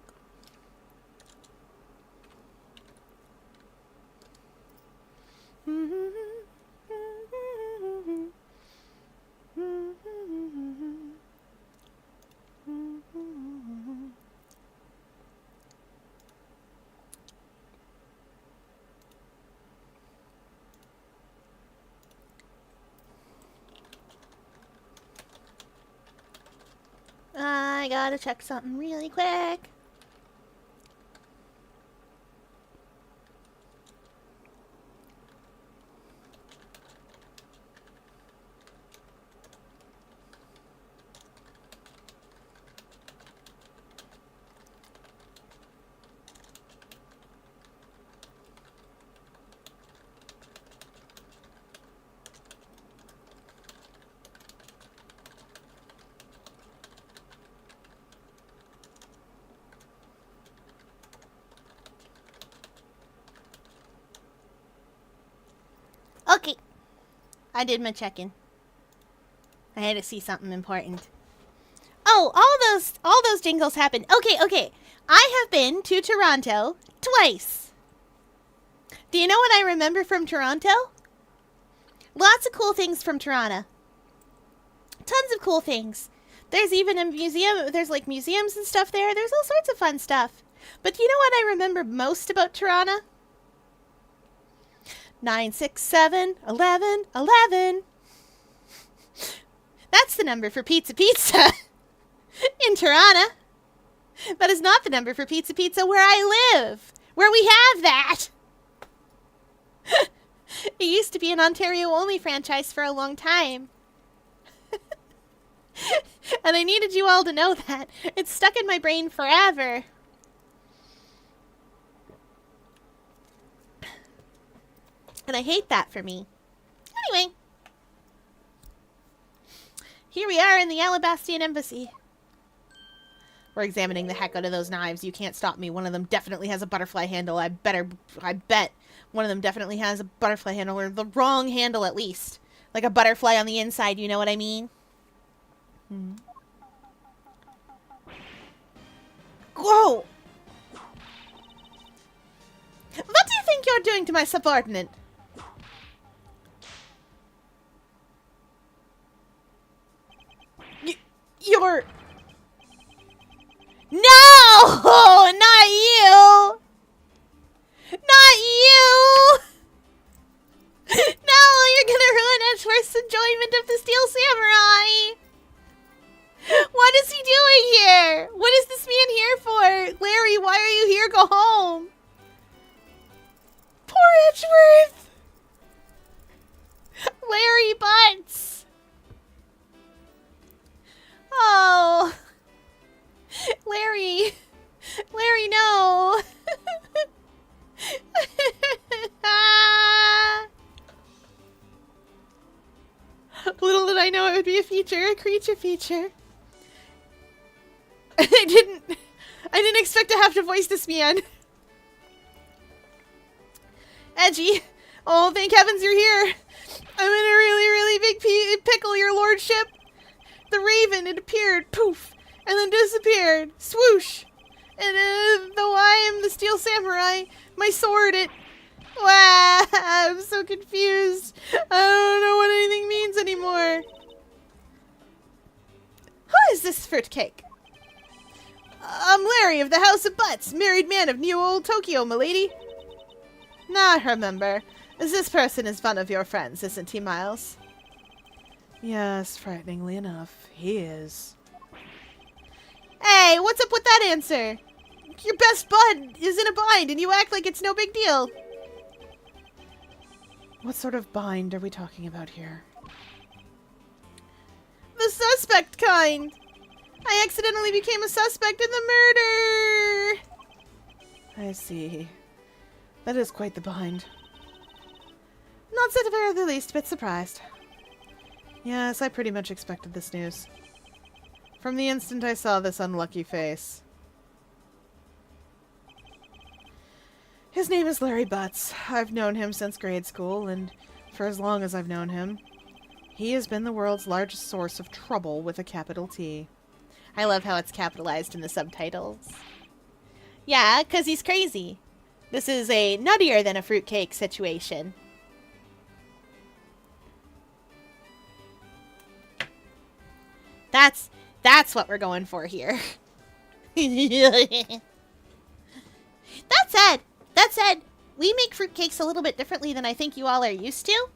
I gotta check something really quick. I did my check-in. I had to see something important. Oh, all those jingles happened. Okay. I have been to Toronto twice. Do you know what I remember from Toronto? Lots of cool things from Toronto. Tons of cool things. There's even a museum. There's like museums and stuff there. There's all sorts of fun stuff. But you know what I remember most about Toronto? 9, 6, 7, 11, 11. That's the number for pizza in Toronto. That is not the number for pizza where I live, where we have that. It used to be an Ontario-only franchise for a long time. And I needed you all to know that. It's stuck in my brain forever. And I hate that for me. Anyway. Here we are in the Alabastian Embassy. We're examining the heck out of those knives. You can't stop me. One of them definitely has a butterfly handle. I bet one of them definitely has a butterfly handle, or the wrong handle at least. Like a butterfly on the inside, you know what I mean? Whoa! What do you think you're doing to my subordinate? You're... No! Not you! Not you! No, you're gonna ruin Edgeworth's enjoyment of the Steel Samurai! What is he doing here? What is this man here for? Larry, why are you here? Go home! Poor Edgeworth! Larry Butts! Oh... Larry, no. Little did I know it would be a creature feature. I didn't expect to have to voice this man. Edgy. Oh, thank heavens you're here. I'm in a really big pickle, your lordship. The raven, it appeared, poof. And then disappeared. Swoosh. And though I am the Steel Samurai, my sword, it... Wow, I'm so confused. I don't know what anything means anymore. Who is this fruitcake? I'm Larry of the House of Butts, married man of New Old Tokyo, milady. Now I remember. This person is one of your friends, isn't he, Miles? Yes, frighteningly enough, he is. Hey, what's up with that answer? Your best bud is in a bind and you act like it's no big deal. What sort of bind are we talking about here? The suspect kind. I accidentally became a suspect in the murder. I see. That is quite the bind. Not so very the least bit surprised. Yes, I pretty much expected this news. From the instant I saw this unlucky face. His name is Larry Butts. I've known him since grade school, and for as long as I've known him, he has been the world's largest source of trouble with a capital T. I love how it's capitalized in the subtitles. Yeah, 'cause he's crazy. This is a nuttier than a fruitcake situation. That's what we're going for here. That said, we make fruitcakes a little bit differently than I think you all are used to.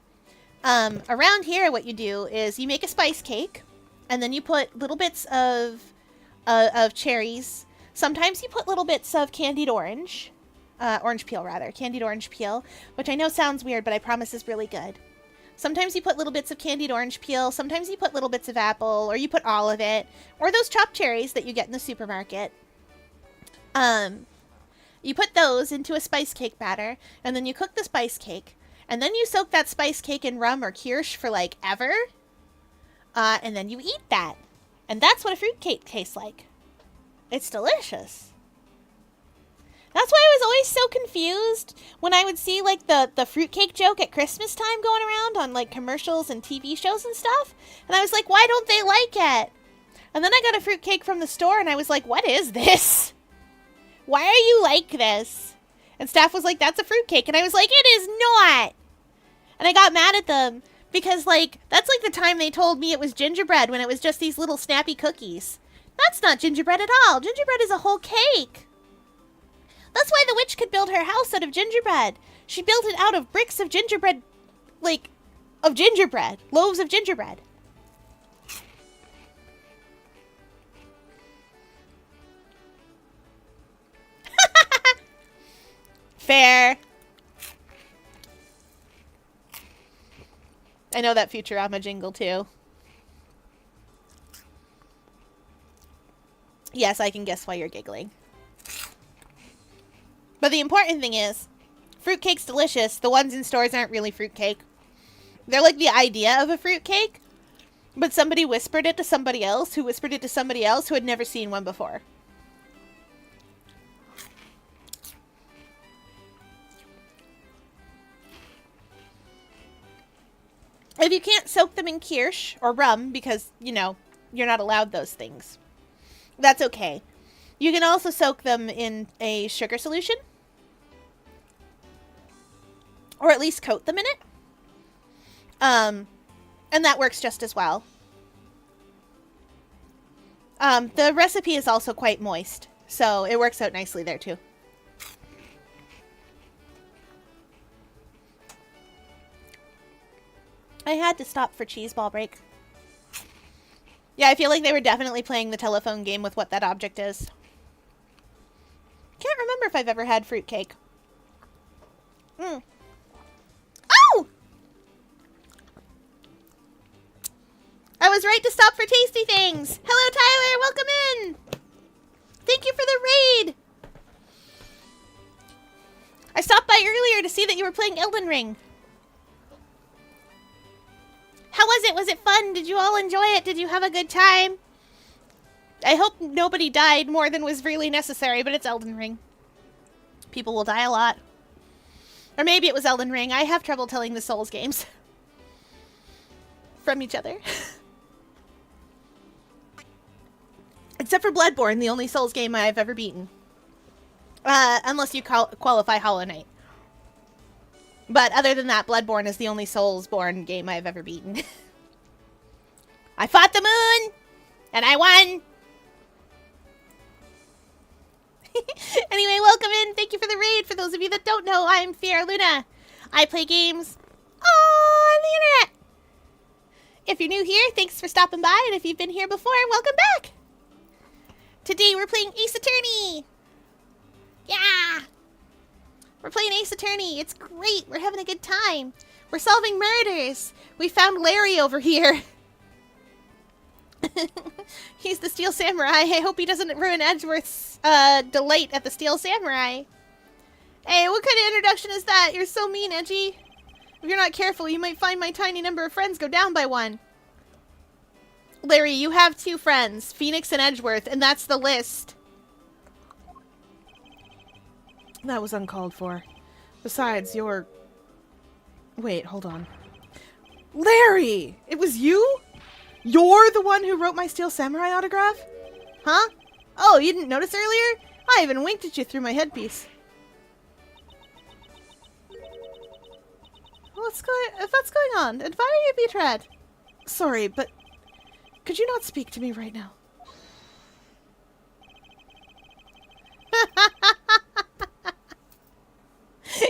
Around here, what you do is you make a spice cake, and then you put little bits of cherries. Sometimes you put little bits of candied orange, orange peel rather, candied orange peel, which I know sounds weird, but I promise is really good. Sometimes you put little bits of candied orange peel, sometimes you put little bits of apple, or you put all of it, or those chopped cherries that you get in the supermarket. You put those into a spice cake batter, and then you cook the spice cake, and then you soak that spice cake in rum or kirsch for like ever, and then you eat that. And that's what a fruit cake tastes like. It's delicious. That's why I was always so confused when I would see, like, the fruitcake joke at Christmas time going around on, like, commercials and TV shows and stuff. And I was like, why don't they like it? And then I got a fruitcake from the store, and I was like, what is this? Why are you like this? And staff was like, that's a fruitcake. And I was like, it is not. And I got mad at them because, like, that's like the time they told me it was gingerbread when it was just these little snappy cookies. That's not gingerbread at all. Gingerbread is a whole cake. That's why the witch could build her house out of gingerbread. She built it out of bricks of gingerbread, like, of gingerbread. Loaves of gingerbread. Fair. I know that Futurama jingle, too. Yes, I can guess why you're giggling. But the important thing is, fruitcake's delicious. The ones in stores aren't really fruitcake. They're like the idea of a fruitcake, but somebody whispered it to somebody else, who whispered it to somebody else who had never seen one before. If you can't soak them in kirsch or rum, because, you know, you're not allowed those things, that's okay. You can also soak them in a sugar solution. Or at least coat them in it. And that works just as well. The recipe is also quite moist, so it works out nicely there too. I had to stop for cheese ball break. Yeah, I feel like they were definitely playing the telephone game with what that object is. Can't remember if I've ever had fruitcake. Oh! I was right to stop for tasty things. Hello, Tyler. Welcome in. Thank you for the raid. I stopped by earlier to see that you were playing Elden Ring. How was it? Was it fun? Did you all enjoy it? Did you have a good time? I hope nobody died more than was really necessary, but it's Elden Ring. People will die a lot. Or maybe it was Elden Ring. I have trouble telling the Souls games from each other. Except for Bloodborne, the only Souls game I've ever beaten. Unless you qualify Hollow Knight. But other than that, Bloodborne is the only Soulsborne game I've ever beaten. I fought the moon! And I won! Anyway, welcome in. Thank you for the raid. For those of you that don't know, I'm Fiera Luna. I play games on the internet. If you're new here, thanks for stopping by. And if you've been here before, welcome back. Today we're playing Ace Attorney. Yeah! We're playing Ace Attorney. It's great. We're having a good time. We're solving murders. We found Larry over here. He's the Steel Samurai. I hope he doesn't ruin Edgeworth's delight at the Steel Samurai. Hey, what kind of introduction is that? You're so mean, Edgy. If you're not careful, you might find my tiny number of friends go down by one. Larry, you have 2 friends, Phoenix and Edgeworth, and that's the list. That was uncalled for. Besides, you're... Wait, hold on. Larry! It was you? You're the one who wrote my Steel Samurai autograph? Huh? Oh, you didn't notice earlier? I even winked at you through my headpiece. What's going on? Admire you be tread. Sorry, but could you not speak to me right now?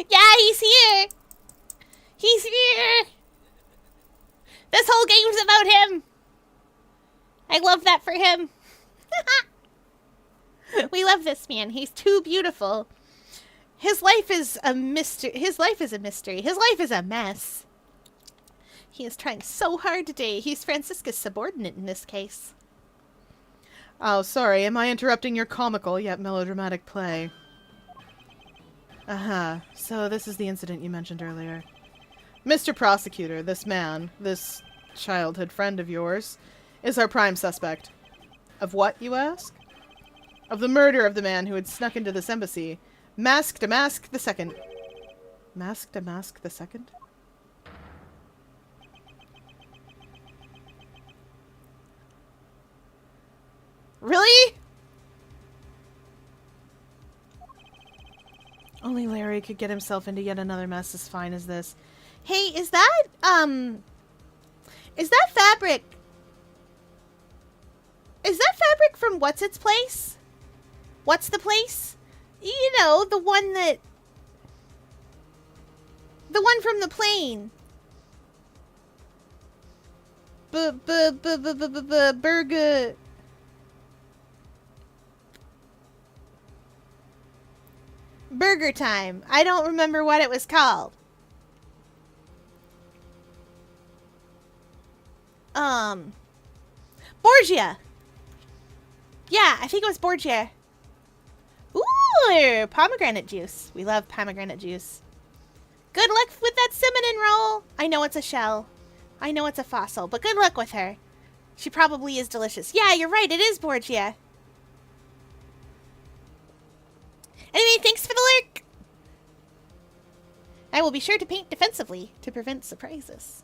Yeah, he's here. He's here. This whole game's about him. I love that for him. We love this man. He's too beautiful. His life is a mystery. His life is a mystery. His life is a mess. He is trying so hard today. He's Francisca's subordinate in this case. Oh, sorry. Am I interrupting your comical yet melodramatic play? So this is the incident you mentioned earlier. Mr. Prosecutor, this man, this childhood friend of yours, is our prime suspect. Of what, you ask? Of the murder of the man who had snuck into this embassy, Mask to mask the second. Mask to mask the second? Really? Only Larry could get himself into yet another mess as fine as this. Hey, is that fabric? Is that fabric from What's Its Place? What's the place? You know, the one from the plane. Burger. Burger Time. I don't remember what it was called. Borgia. Yeah, I think it was Borgia. Ooh, pomegranate juice. We love pomegranate juice. Good luck with that cinnamon roll. I know it's a shell. I know it's a fossil, but good luck with her. She probably is delicious. Yeah, you're right. It is Borgia. Anyway, thanks for the lurk. I will be sure to paint defensively to prevent surprises.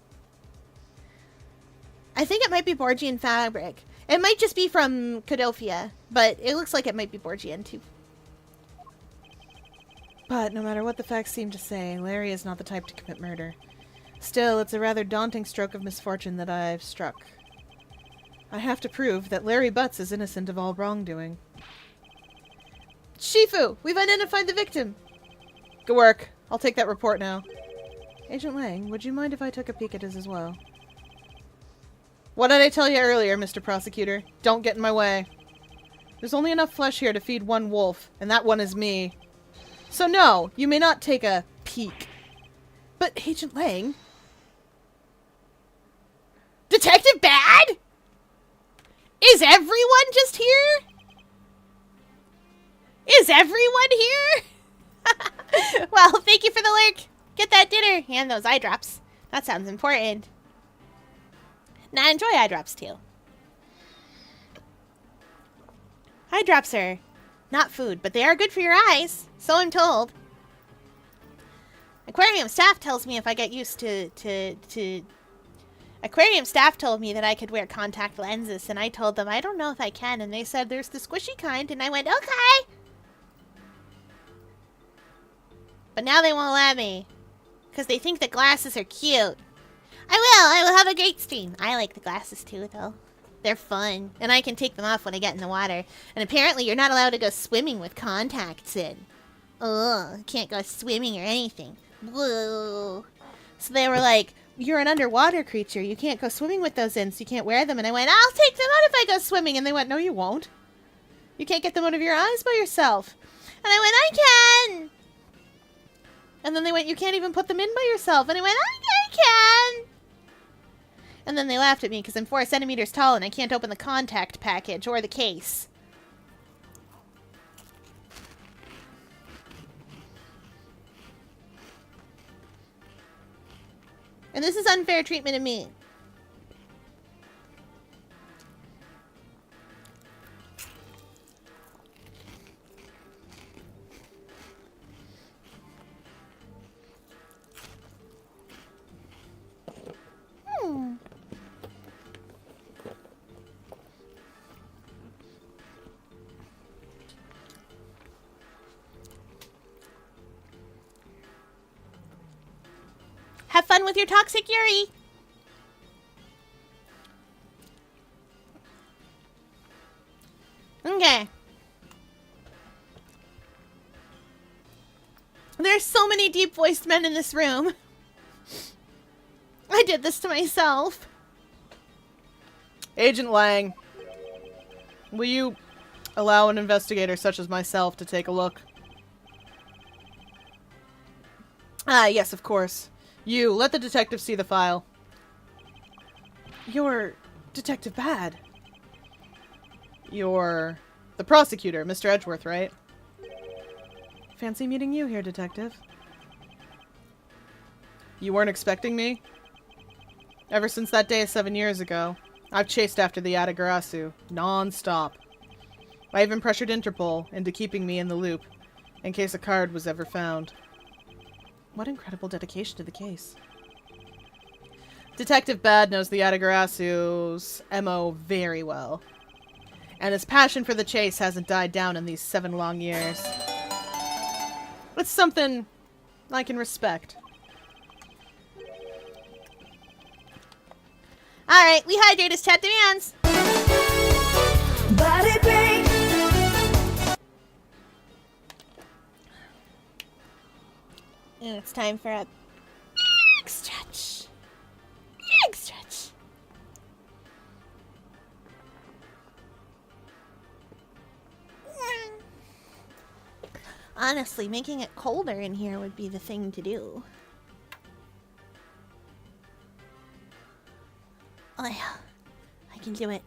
I think it might be Borgian fabric. It might just be from Cadofia, but it looks like it might be Borgian too. But no matter what the facts seem to say, Larry is not the type to commit murder. Still, it's a rather daunting stroke of misfortune that I've struck. I have to prove that Larry Butts is innocent of all wrongdoing. Shifu, we've identified the victim. Good work. I'll take that report now. Agent Lang, would you mind if I took a peek at his as well? What did I tell you earlier, Mr. Prosecutor? Don't get in my way. There's only enough flesh here to feed one wolf, and that one is me. So no, you may not take a peek. But Agent Lang... Detective Bad? Is everyone just here? Is everyone here? Well, thank you for the lurk. Get that dinner and those eye drops. That sounds important. Now, I enjoy eye drops too. Eye drops are not food, but they are good for your eyes. So I'm told. Aquarium staff tells me if I get used to... Aquarium staff told me that I could wear contact lenses, and I told them I don't know if I can, and they said there's the squishy kind, and I went, okay. But now they won't let me, because they think the glasses are cute. I will have a great stream. I like the glasses too, though. They're fun, and I can take them off when I get in the water. And apparently you're not allowed to go swimming with contacts in. Ugh, can't go swimming or anything. Whoa. So they were like, you're an underwater creature. You can't go swimming with those in, so you can't wear them. And I went, I'll take them out if I go swimming. And they went, no, you won't. You can't get them out of your eyes by yourself. And I went, I can. And then they went, you can't even put them in by yourself. And I went, I can. And then they laughed at me because I'm 4 centimeters tall and I can't open the contact package or the case. And this is unfair treatment of me. Have fun with your toxic Yuri. Okay. There's so many deep-voiced men in this room. I did this to myself. Agent Lang, will you allow an investigator such as myself to take a look? Yes, of course. You, let the detective see the file. You're Detective Bad. You're the prosecutor, Mr. Edgeworth, right? Fancy meeting you here, Detective. You weren't expecting me? Ever since that day 7 years ago, I've chased after the Atagarasu, non-stop. I even pressured Interpol into keeping me in the loop. in case a card was ever found. What incredible dedication to the case. Detective Bad knows the Atagarasu's MO very well, and his passion for the chase hasn't died down in these 7 long years. It's something I can respect. Alright, we hydrate his chat demands. Body break. And it's time for a big stretch. Big stretch. Honestly, making it colder in here would be the thing to do. Oh, yeah. I can do it.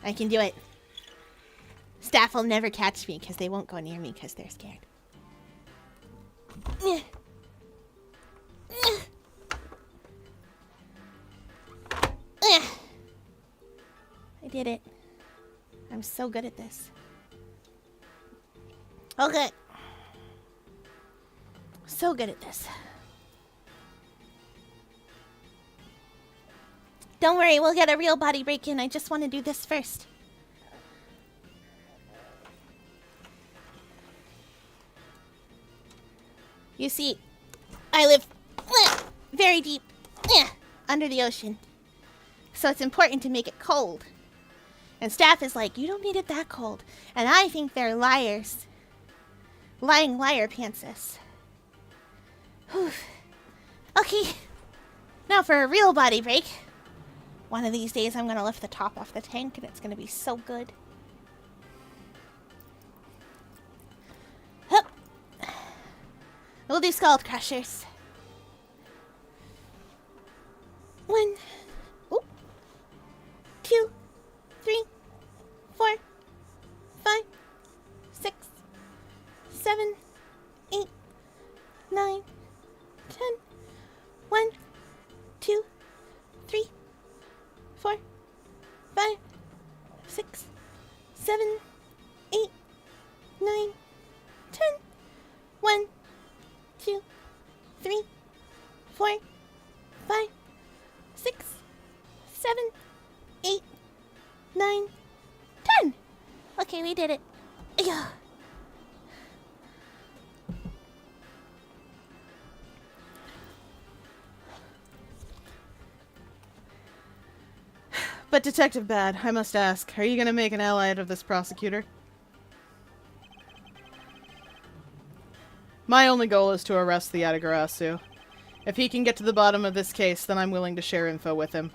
I can do it. Staff will never catch me because they won't go near me because they're scared. I did it. I'm so good at this. Okay. So good at this. Don't worry, we'll get a real body break in. I just want to do this first. You see, I live very deep under the ocean. So it's important to make it cold. And staff is like, you don't need it that cold. And I think they're liars. Lying liar pantses. Whew. Okay. Now for a real body break. One of these days I'm going to lift the top off the tank and it's going to be so good. Hup. We'll do skull crushers. 1, 2, 3, 4, 5, 6, 7, 8, 9, 10. 1, 2, 3, 4, 5, 6, 7, 8, 9, 10. 1, 2, 3, 4, 5, 6, 7, 8, 9, 10. Okay, we did it. Yeah. But Detective Bad, I must ask, are you going to make an ally out of this prosecutor? My only goal is to arrest the Atagarasu. If he can get to the bottom of this case, then I'm willing to share info with him.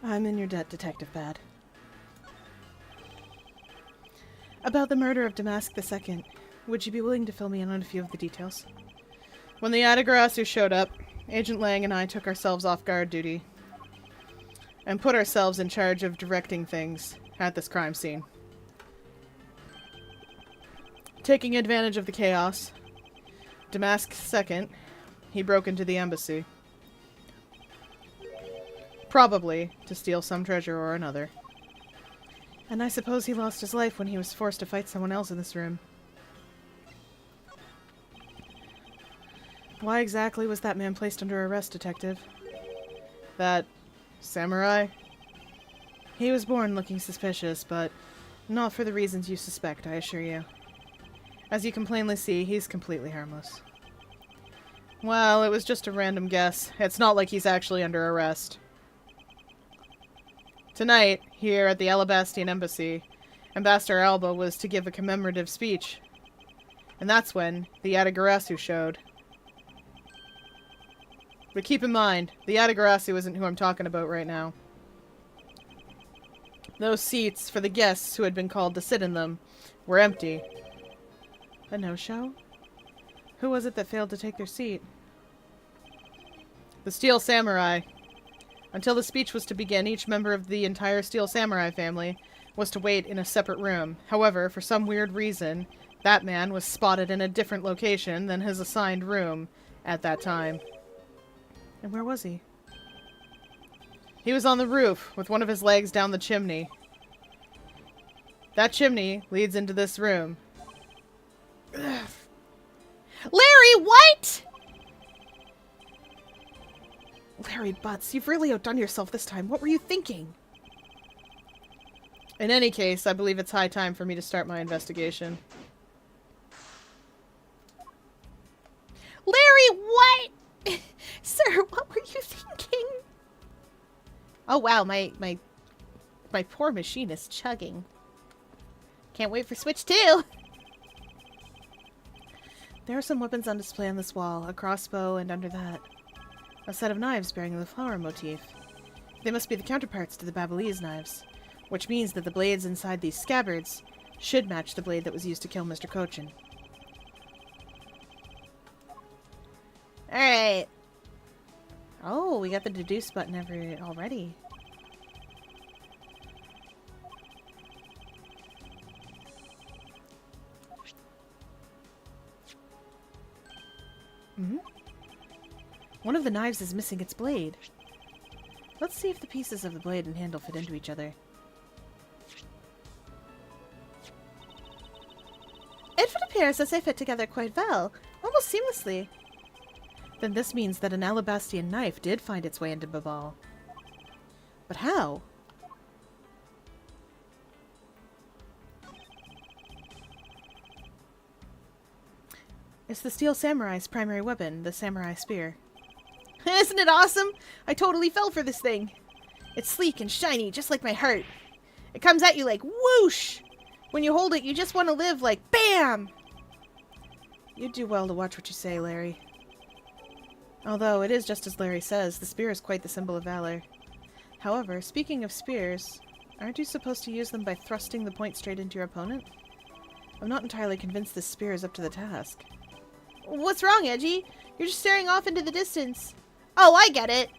I'm in your debt, Detective Bad. About the murder of Damask II, would you be willing to fill me in on a few of the details? When the Atagarasu showed up, Agent Lang and I took ourselves off guard duty and put ourselves in charge of directing things at this crime scene. Taking advantage of the chaos, Damask II, he broke into the embassy. Probably to steal some treasure or another. And I suppose he lost his life when he was forced to fight someone else in this room. Why exactly was that man placed under arrest, Detective? That samurai? He was born looking suspicious, but not for the reasons you suspect, I assure you. As you can plainly see, he's completely harmless. Well, it was just a random guess. It's not like he's actually under arrest. Tonight, here at the Alabastian Embassy, Ambassador Alba was to give a commemorative speech. And that's when the Atagarasu showed. But keep in mind, the Atagarasu isn't who I'm talking about right now. Those seats for the guests who had been called to sit in them were empty. A no-show? Who was it that failed to take their seat? The Steel Samurai. Until the speech was to begin, each member of the entire Steel Samurai family was to wait in a separate room. However, for some weird reason, that man was spotted in a different location than his assigned room at that time. And where was he? He was on the roof, with one of his legs down the chimney. That chimney leads into this room. Larry, what? Larry Butts, you've really outdone yourself this time. What were you thinking? In any case, I believe it's high time for me to start my investigation. Larry, what? Sir, what were you thinking? Oh, wow, my poor machine is chugging. Can't wait for Switch 2. There are some weapons on display on this wall, a crossbow, and under that, a set of knives bearing the flower motif. They must be the counterparts to the Babyliss knives, which means that the blades inside these scabbards should match the blade that was used to kill Mr. Cochin. Alright. Oh, we got the deduce button already. Mm-hmm. One of the knives is missing its blade. Let's see if the pieces of the blade and handle fit into each other. It would appear as if they fit together quite well, almost seamlessly. Then this means that an Alabastian knife did find its way into Babal. But how? It's the Steel Samurai's primary weapon, the samurai spear. Isn't it awesome? I totally fell for this thing. It's sleek and shiny, just like my heart. It comes at you like whoosh! When you hold it, you just want to live like BAM! You'd do well to watch what you say, Larry. Although, it is just as Larry says, the spear is quite the symbol of valor. However, speaking of spears, aren't you supposed to use them by thrusting the point straight into your opponent? I'm not entirely convinced this spear is up to the task. What's wrong, Edgy? You're just staring off into the distance. Oh, I get it.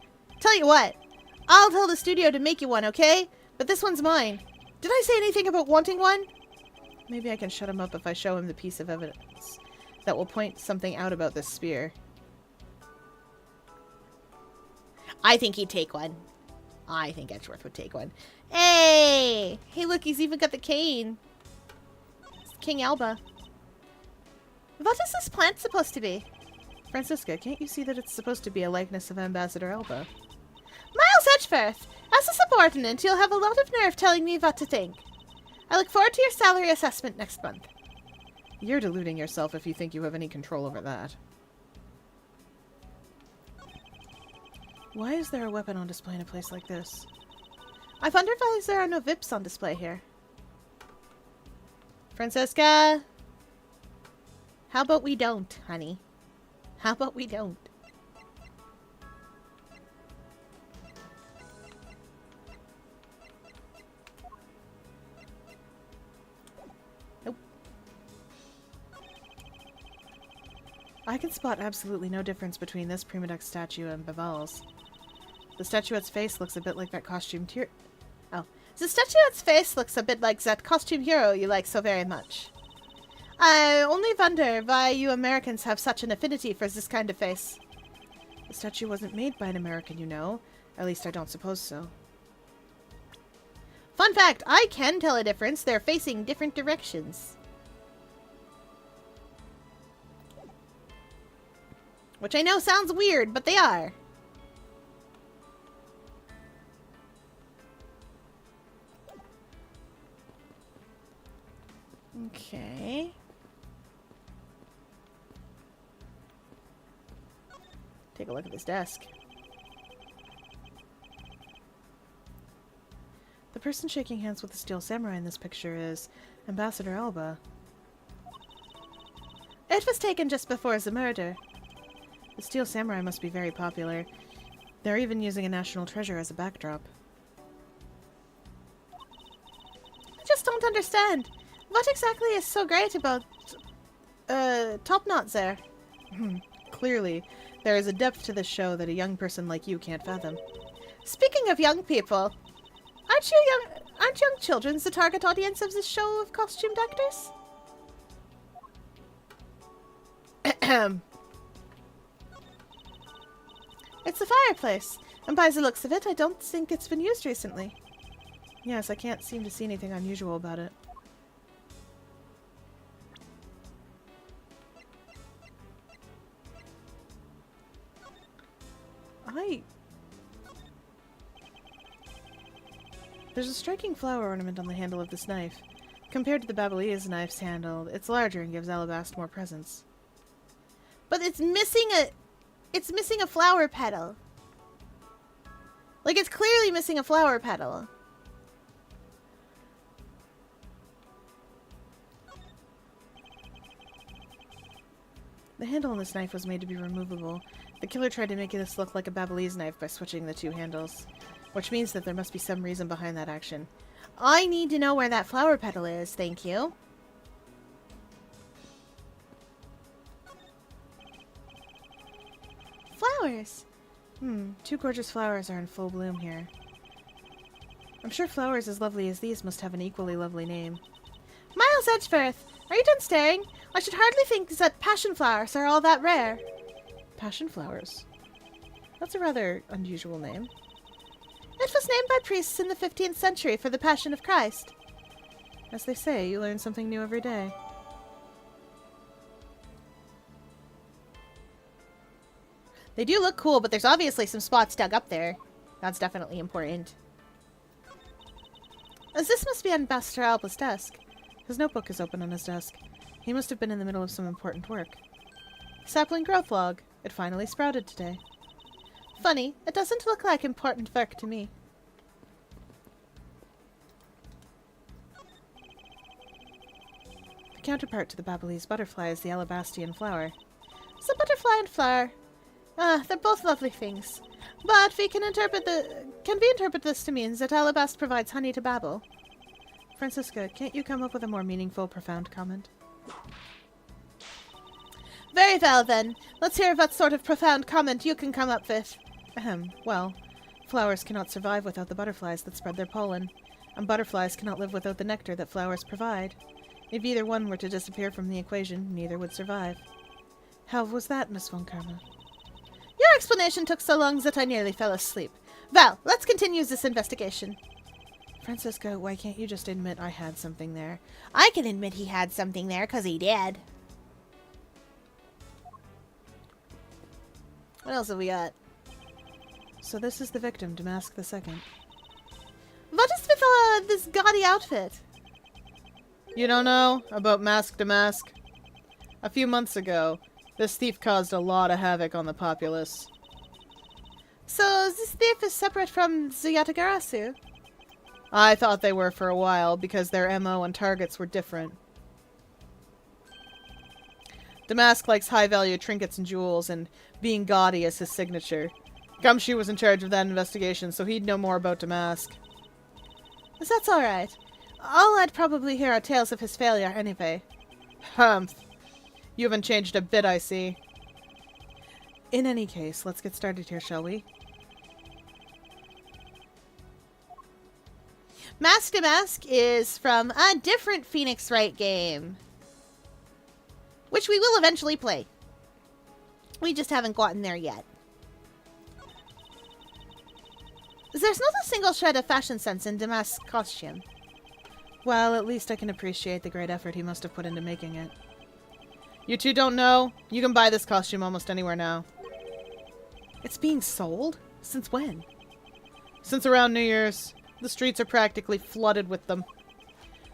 Tell you what. I'll tell the studio to make you one, okay? But this one's mine. Did I say anything about wanting one? Maybe I can shut him up if I show him the piece of evidence that will point something out about this spear. I think he'd take one. I think Edgeworth would take one. Hey! Hey, look, he's even got the cane. It's King Alba. What is this plant supposed to be? Francisca, can't you see that it's supposed to be a likeness of Ambassador Alba? Miles Edgeworth! As a subordinate, you'll have a lot of nerve telling me what to think. I look forward to your salary assessment next month. You're deluding yourself if you think you have any control over that. Why is there a weapon on display in a place like this? I wonder why there are no VIPs on display here. Francesca? How about we don't, honey? How about we don't? Nope. I can spot absolutely no difference between this Prima Deck statue and Babal's. The statuette's face looks a bit like that costumed hero. Oh. The statuette's face looks a bit like that costume hero you like so very much. I only wonder why you Americans have such an affinity for this kind of face. The statue wasn't made by an American, you know. At least I don't suppose so. Fun fact, I can tell a difference. They're facing different directions. Which I know sounds weird, but they are. Okay. Take a look at this desk. The person shaking hands with the Steel Samurai in this picture is Ambassador Alba. It was taken just before the murder. The Steel Samurai must be very popular. They're even using a national treasure as a backdrop. I just don't understand. What exactly is so great about, Top Knot there? Clearly, there is a depth to this show that a young person like you can't fathom. Speaking of young people, aren't young children the target audience of this show of costumed actors? It's a fireplace, and by the looks of it, I don't think it's been used recently. Yes, I can't seem to see anything unusual about it. Why? There's a striking flower ornament on the handle of this knife. Compared to the Babyliss knife's handle, it's larger and gives Alabast more presence. But it's missing a flower petal. Like, it's clearly missing a flower petal. The handle on this knife was made to be removable. The killer tried to make this look like a Babyliss knife by switching the two handles, which means that there must be some reason behind that action. I need to know where that flower petal is, thank you. Flowers. Two gorgeous flowers are in full bloom here. I'm sure flowers as lovely as these must have an equally lovely name. Miles Edgeworth, are you done staring? I should hardly think that passion flowers are all that rare. Passion flowers? That's a rather unusual name. It was named by priests in the 15th century for the Passion of Christ. As they say, you learn something new every day. They do look cool, but there's obviously some spots dug up there. That's definitely important. As this must be on Master Alba's desk. His notebook is open on his desk. He must have been in the middle of some important work. Sapling growth log. It finally sprouted today. Funny, it doesn't look like important work to me. The counterpart to the Babyliss butterfly is the Alabastian flower. So butterfly and flower. They're both lovely things. But we can interpret this to mean that Alabast provides honey to Babel? Francisca, can't you come up with a more meaningful, profound comment? Very well, then. Let's hear what sort of profound comment you can come up with. Well, flowers cannot survive without the butterflies that spread their pollen, and butterflies cannot live without the nectar that flowers provide. If either one were to disappear from the equation, neither would survive. How was that, Miss Von Karma? Your explanation took so long that I nearly fell asleep. Well, let's continue this investigation. Francisca, why can't you just admit I had something there? I can admit he had something there, 'cause he did. What else have we got? So this is the victim, Damask II. What is with this gaudy outfit? You don't know about Mask Damask? A few months ago, this thief caused a lot of havoc on the populace. So this thief is separate from the Yatagarasu? I thought they were for a while because their MO and targets were different. Damask likes high-value trinkets and jewels, and being gaudy is his signature. Gumshoe was in charge of that investigation, so he'd know more about Damask. That's alright. All I'd probably hear are tales of his failure anyway. Humph. You haven't changed a bit, I see. In any case, let's get started here, shall we? Mask to Mask is from a different Phoenix Wright game, which we will eventually play. We just haven't gotten there yet. There's not a single shred of fashion sense in Damask's costume. Well, at least I can appreciate the great effort he must have put into making it. You two don't know? You can buy this costume almost anywhere now. It's being sold? Since when? Since around New Year's. The streets are practically flooded with them.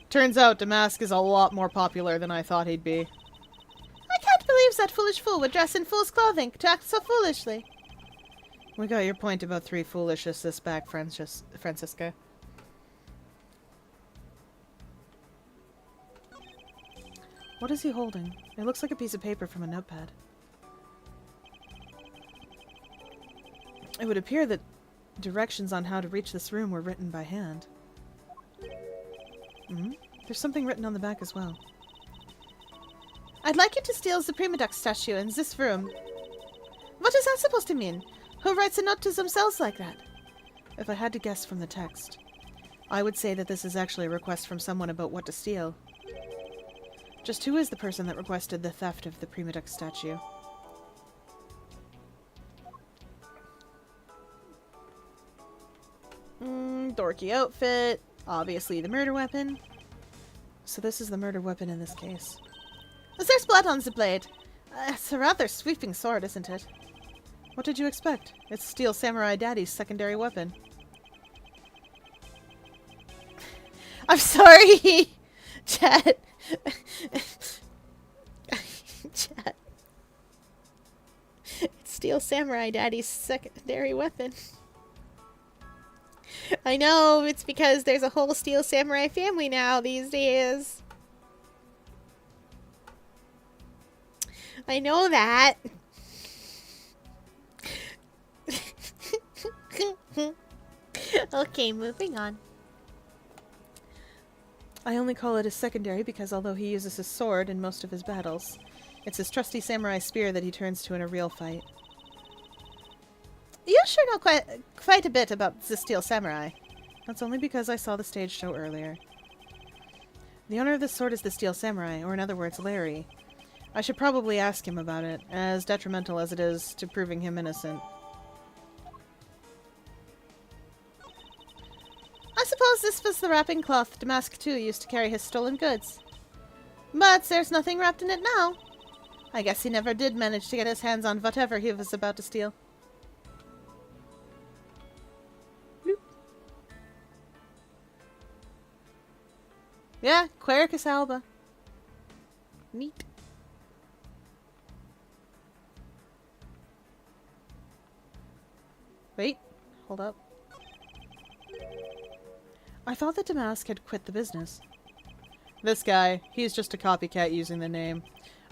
Turns out Damask is a lot more popular than I thought he'd be. I can't believe that foolish fool would dress in fool's clothing to act so foolishly. We got your point about 3 foolishness back, Francisca. What is he holding? It looks like a piece of paper from a notepad. It would appear that directions on how to reach this room were written by hand. There's something written on the back as well. I'd like you to steal the Prima Duck statue in this room. What is that supposed to mean? Who writes a note to themselves like that? If I had to guess from the text, I would say that this is actually a request from someone about what to steal. Just who is the person that requested the theft of the Prima Duck statue? Dorky outfit. Obviously the murder weapon. So this is the murder weapon in this case. There's blood on the blade. It's a rather sweeping sword, isn't it? What did you expect? It's Steel Samurai Daddy's secondary weapon. I'm sorry, chat. Chat. It's Steel Samurai Daddy's secondary weapon. I know, it's because there's a whole Steel Samurai family now these days. I know that. Okay, moving on. I only call it his secondary because although he uses his sword in most of his battles, it's his trusty samurai spear that he turns to in a real fight. You sure know quite a bit about the Steel Samurai. That's only because I saw the stage show earlier. The owner of this sword is the Steel Samurai, or in other words, Larry. I should probably ask him about it, as detrimental as it is to proving him innocent. I suppose this was the wrapping cloth Damask II used to carry his stolen goods. But there's nothing wrapped in it now. I guess he never did manage to get his hands on whatever he was about to steal. Yeah, Quercus alba. Neat. Wait, hold up. I thought that Damask had quit the business. This guy, he's just a copycat using the name.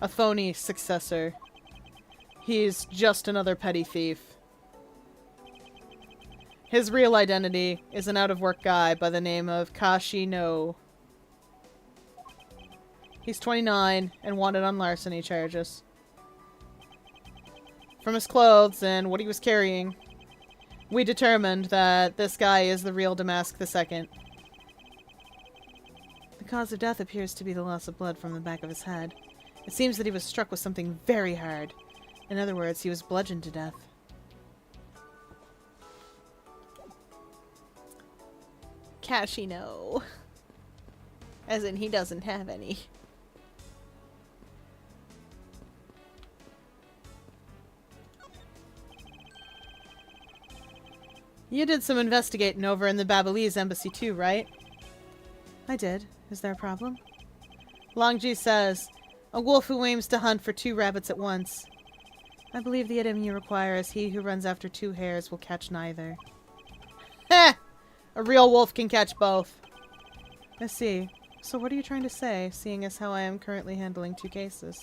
A phony successor. He's just another petty thief. His real identity is an out-of-work guy by the name of Kashi No. He's 29 and wanted on larceny charges. From his clothes and what he was carrying, we determined that this guy is the real Damask II. The cause of death appears to be the loss of blood from the back of his head. It seems that he was struck with something very hard. In other words, he was bludgeoned to death. Kashino. As in, he doesn't have any. You did some investigating over in the Babalese embassy too, right? I did. Is there a problem? Longji says, a wolf who aims to hunt for 2 rabbits at once. I believe the item you require is he who runs after 2 hares will catch neither. Heh! A real wolf can catch both. I see. So what are you trying to say, seeing as how I am currently handling 2 cases?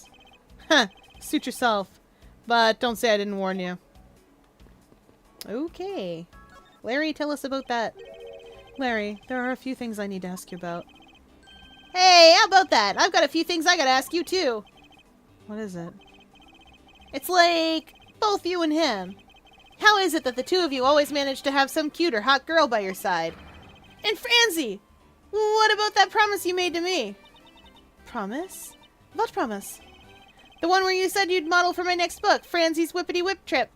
Huh! Suit yourself. But don't say I didn't warn you. Okay. Larry, tell us about that. Larry, there are a few things I need to ask you about. Hey, how about that? I've got a few things I gotta ask you too. What is it? It's like, both you and him. How is it that the 2 of you always manage to have some cute or hot girl by your side? And Franzi, what about that promise you made to me? Promise? What promise? The one where you said you'd model for my next book, Franzi's Whippity Whip Trip.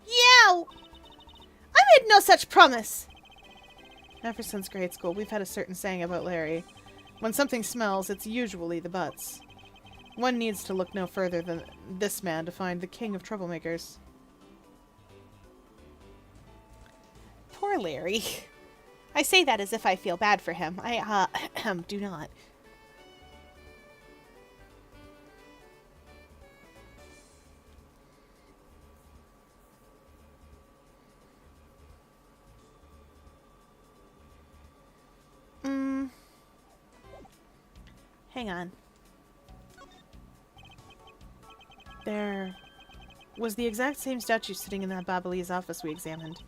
Yeah! I made no such promise! Ever since grade school, we've had a certain saying about Larry. When something smells, it's usually the butts. One needs to look no further than this man to find the king of troublemakers. Poor Larry. I say that as if I feel bad for him. I, do not. Hang on. There was the exact same statue sitting in that Babalese office we examined.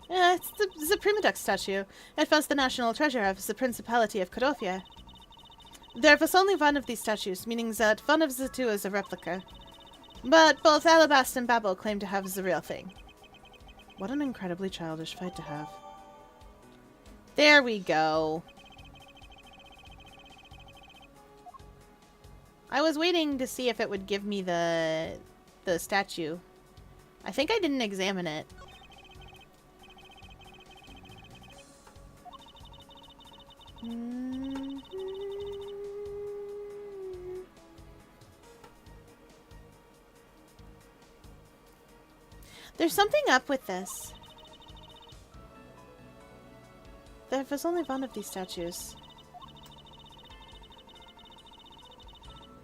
It's the Prima Duck statue. It was the national treasure of the Principality of Corofia. There was only one of these statues, meaning that one of the 2 is a replica. But both Alabast and Babel claim to have the real thing. What an incredibly childish fight to have. There we go. I was waiting to see if it would give me the statue. I think I didn't examine it. There's something up with this. There was only one of these statues.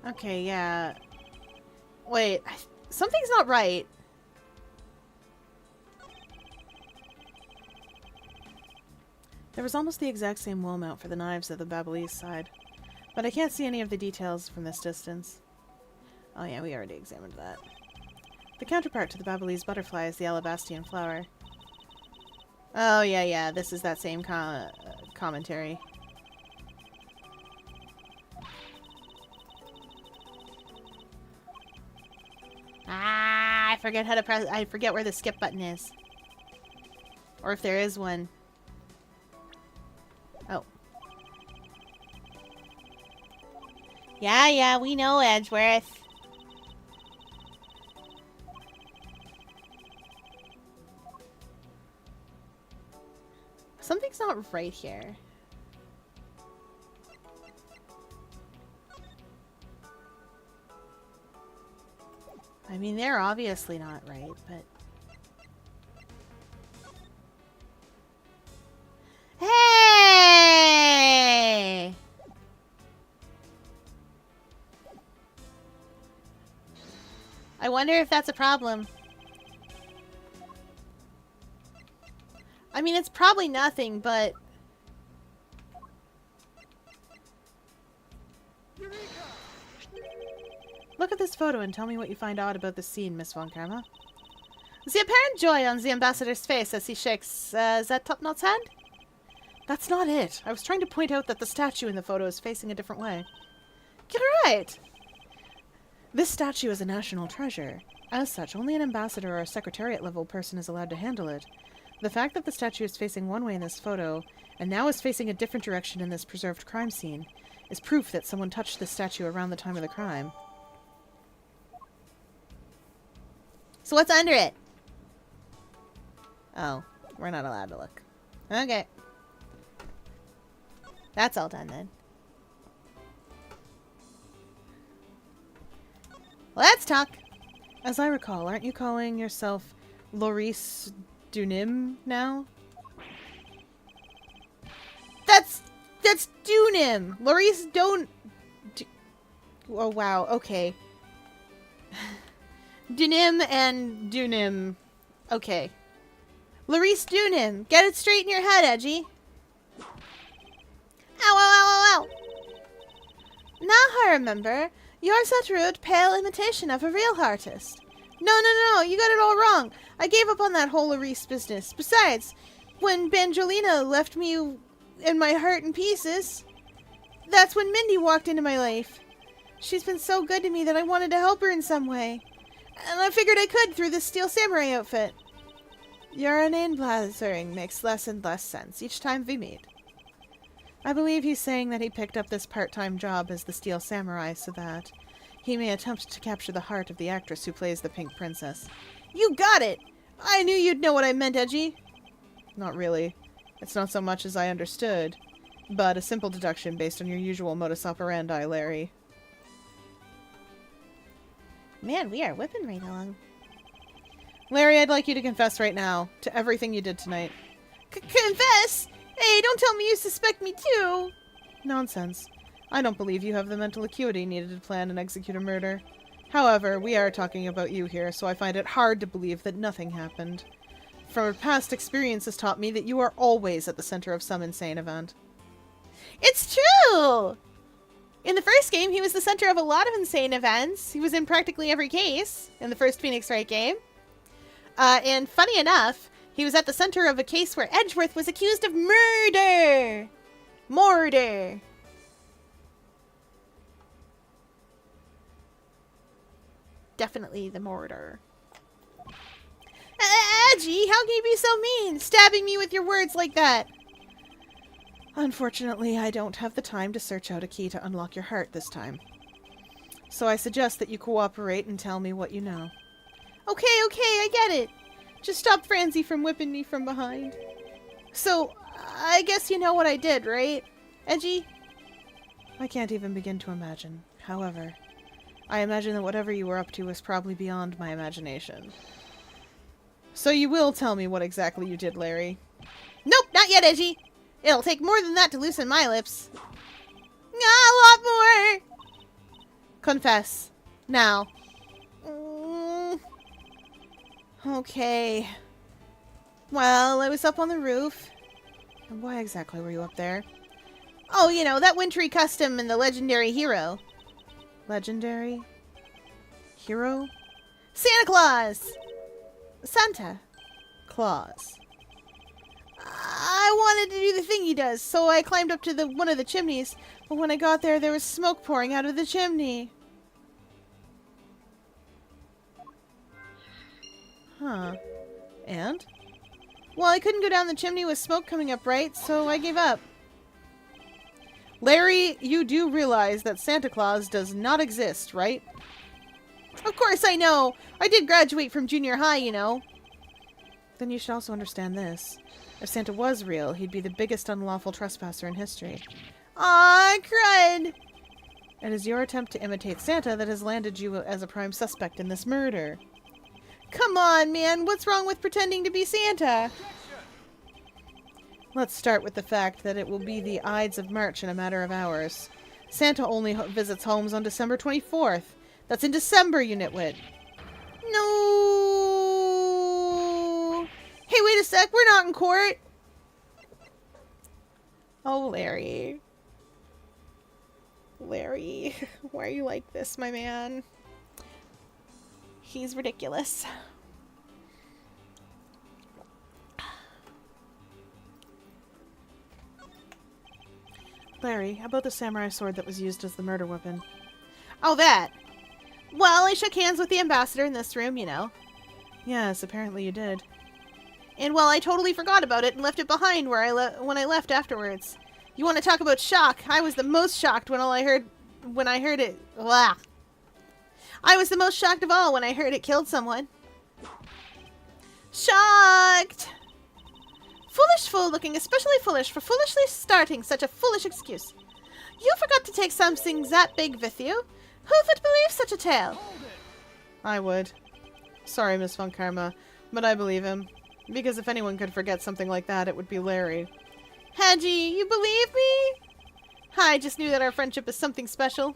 Okay, yeah. Wait, something's not right. There was almost the exact same wall mount for the knives at the Babyliss side, but I can't see any of the details from this distance. Oh yeah, we already examined that. The counterpart to the Babyliss butterfly is the Alabastian flower. Oh yeah, this is that same commentary. Ah, I forget how to press. I forget where the skip button is. Or if there is one. Oh. Yeah, we know Edgeworth. Something's not right here. I mean, they're obviously not right, but... Hey! I wonder if that's a problem. I mean, it's probably nothing, but... Look at this photo and tell me what you find odd about this scene, Miss Von Karma. The apparent joy on the ambassador's face as he shakes Zet-Topnot's hand? That's not it. I was trying to point out that the statue in the photo is facing a different way. You're right! This statue is a national treasure. As such, only an ambassador or a secretariat-level person is allowed to handle it. The fact that the statue is facing one way in this photo, and now is facing a different direction in this preserved crime scene, is proof that someone touched this statue around the time of the crime. So what's under it? Oh, we're not allowed to look. Okay. That's all done then. Let's talk. As I recall, aren't you calling yourself Loris Dunim now? That's Dunim. Loris don't. Oh wow. Okay. Dunim and Dunim. Okay. Loris Dunim. Get it straight in your head, Edgy. Ow, ow, ow, ow, ow. Now I remember. You're such a rude, pale imitation of a real artist. No, you got it all wrong. I gave up on that whole Loris business. Besides, when Banjolina left me and my heart in pieces, that's when Mindy walked into my life. She's been so good to me that I wanted to help her in some way. And I figured I could through this Steel Samurai outfit. Your inane blathering makes less and less sense each time we meet. I believe he's saying that he picked up this part-time job as the Steel Samurai so that he may attempt to capture the heart of the actress who plays the Pink Princess. You got it! I knew you'd know what I meant, Edgy. Not really. It's not so much as I understood, but a simple deduction based on your usual modus operandi, Larry. Man, we are whipping right along. Larry, I'd like you to confess right now to everything you did tonight. Confess? Hey, don't tell me you suspect me too! Nonsense. I don't believe you have the mental acuity needed to plan and execute a murder. However, we are talking about you here, so I find it hard to believe that nothing happened. From past experience has taught me that you are always at the center of some insane event. It's true! In the first game, he was the center of a lot of insane events. He was in practically every case in the first Phoenix Wright game. And funny enough, he was at the center of a case where Edgeworth was accused of murder! Murder! Definitely the murder. Edgy, how can you be so mean? Stabbing me with your words like that. Unfortunately, I don't have the time to search out a key to unlock your heart this time. So I suggest that you cooperate and tell me what you know. Okay, I get it. Just stop Francie from whipping me from behind. So, I guess you know what I did, right? Edgy? I can't even begin to imagine. However, I imagine that whatever you were up to was probably beyond my imagination. So you will tell me what exactly you did, Larry. Nope, not yet, Edgy. It'll take more than that to loosen my lips. A lot more. Confess. Now. Okay. Well, I was up on the roof. And why exactly were you up there? Oh, you know, that wintry custom and the legendary hero. Legendary? Hero? Santa Claus! Santa. Claus. I wanted to do the thing he does, so I climbed up to one of the chimneys. But when I got there was smoke pouring out of the chimney. Huh. And? Well, I couldn't go down the chimney with smoke coming up, right? So I gave up. Larry, you do realize that Santa Claus does not exist, right? Of course I know. I did graduate from junior high, you know. Then you should also understand this. If Santa was real, he'd be the biggest unlawful trespasser in history. Aw, crud. It is your attempt to imitate Santa that has landed you as a prime suspect in this murder. Come on, man. What's wrong with pretending to be Santa? Let's start with the fact that it will be the Ides of March in a matter of hours. Santa only visits homes on December 24th. That's in December, you nitwit. No. Hey, wait a sec. We're not in court. Oh, Larry. Larry, why are you like this, my man? He's ridiculous. Larry, how about the samurai sword that was used as the murder weapon? Oh, that. Well, I shook hands with the ambassador in this room, you know. Yes, apparently you did. And well, I totally forgot about it and left it behind when I left afterwards. You want to talk about shock? I was the most shocked when I heard it. Blah. I was the most shocked of all when I heard it killed someone. Shocked! Foolish fool looking especially foolish for foolishly starting such a foolish excuse. You forgot to take something that big with you. Who would believe such a tale? I would. Sorry, Miss Von Karma, but I believe him. Because if anyone could forget something like that, it would be Larry. Hadji, you believe me? I just knew that our friendship is something special.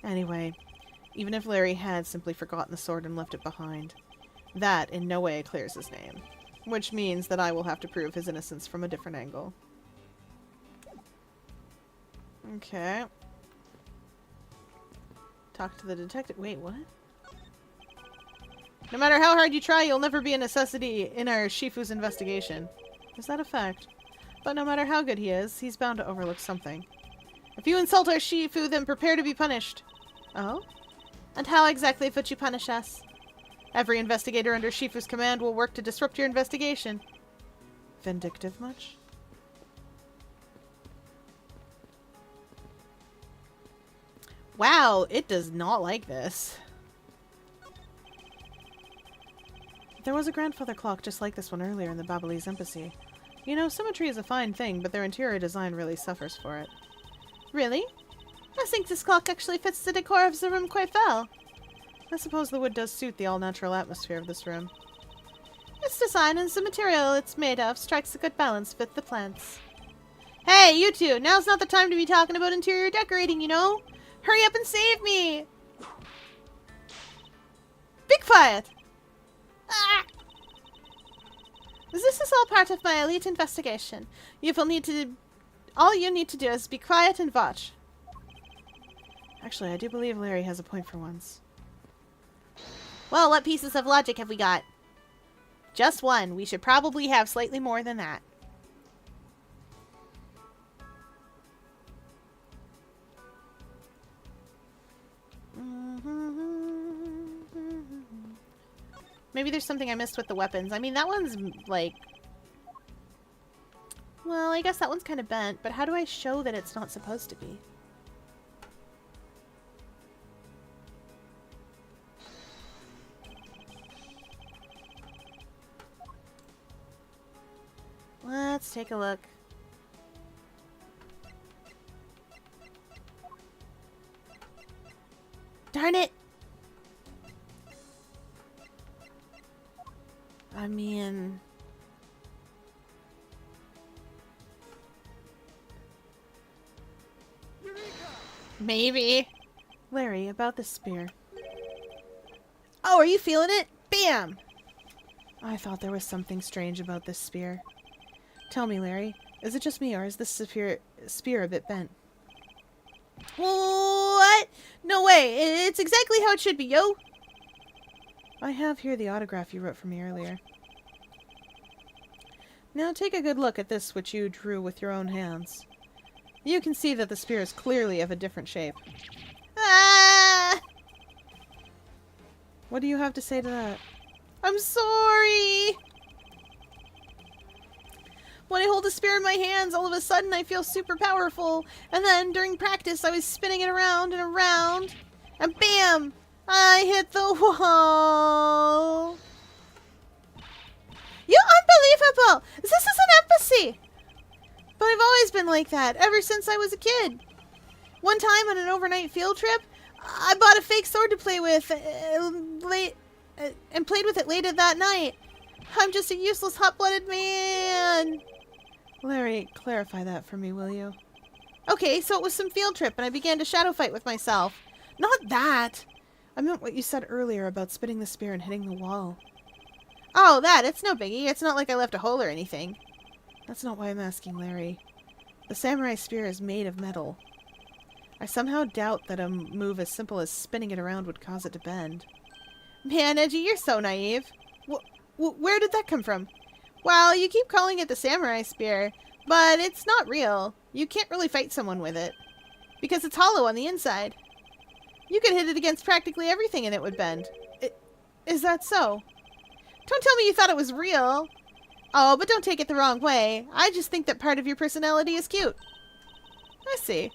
Anyway, even if Larry had simply forgotten the sword and left it behind, that in no way clears his name. Which means that I will have to prove his innocence from a different angle. Okay. Talk to the detective. Wait, what? No matter how hard you try, you'll never be a necessity in our Shifu's investigation. Is that a fact? But no matter how good he is, he's bound to overlook something. If you insult our Shifu, then prepare to be punished. Oh? And how exactly would you punish us? Every investigator under Shifu's command will work to disrupt your investigation. Vindictive much? Wow, it does not like this. There was a grandfather clock just like this one earlier in the Babalese embassy. You know, symmetry is a fine thing, but their interior design really suffers for it. Really? I think this clock actually fits the decor of the room quite well. I suppose the wood does suit the all-natural atmosphere of this room. Its design and the material it's made of strikes a good balance with the plants. Hey, you two! Now's not the time to be talking about interior decorating, you know? Hurry up and save me! Be quiet! Ah! This is all part of my elite investigation. All you need to do is be quiet and watch. Actually, I do believe Larry has a point for once. Well, what pieces of logic have we got? Just one. We should probably have slightly more than that. Maybe there's something I missed with the weapons. I mean, that one's, like... Well, I guess that one's kind of bent, but how do I show that it's not supposed to be? Let's take a look. Darn it! I mean... Maybe. Larry, about this spear. Oh, are you feeling it? Bam! I thought there was something strange about this spear. Tell me, Larry, is it just me or is this spear a bit bent? What? No way. It's exactly how it should be, yo. I have here the autograph you wrote for me earlier. Now take a good look at this which you drew with your own hands. You can see that the spear is clearly of a different shape. Ah! What do you have to say to that? I'm sorry. When I hold a spear in my hands, all of a sudden I feel super powerful. And then during practice, I was spinning it around and around. And bam! I hit the wall. You unbelievable! This is an embassy! But I've always been like that, ever since I was a kid. One time on an overnight field trip, I bought a fake sword to play with and played with it later that night. I'm just a useless hot-blooded man. Larry, clarify that for me, will you? Okay, so it was some field trip and I began to shadow fight with myself. Not that. I meant what you said earlier about spinning the spear and hitting the wall. Oh, that. It's no biggie. It's not like I left a hole or anything. That's not why I'm asking, Larry. The samurai spear is made of metal. I somehow doubt that a move as simple as spinning it around would cause it to bend. Man, Edgy, you're so naive. Where did that come from? Well, you keep calling it the samurai spear, but it's not real. You can't really fight someone with it, because it's hollow on the inside. You could hit it against practically everything and it would bend. Is that so? Don't tell me you thought it was real. Oh, but don't take it the wrong way. I just think that part of your personality is cute. I see.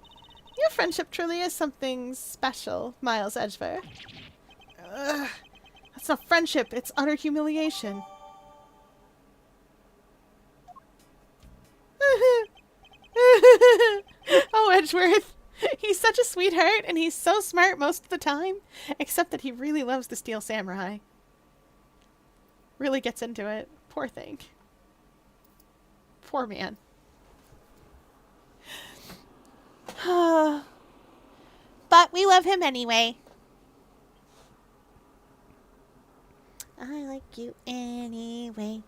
Your friendship truly is something special, Miles Edgever. Ugh, that's not friendship, it's utter humiliation. Oh, Edgeworth. He's such a sweetheart, and he's so smart most of the time, except that he really loves the Steel Samurai. Really gets into it. Poor thing. Poor man. But we love him anyway. I like you anyway.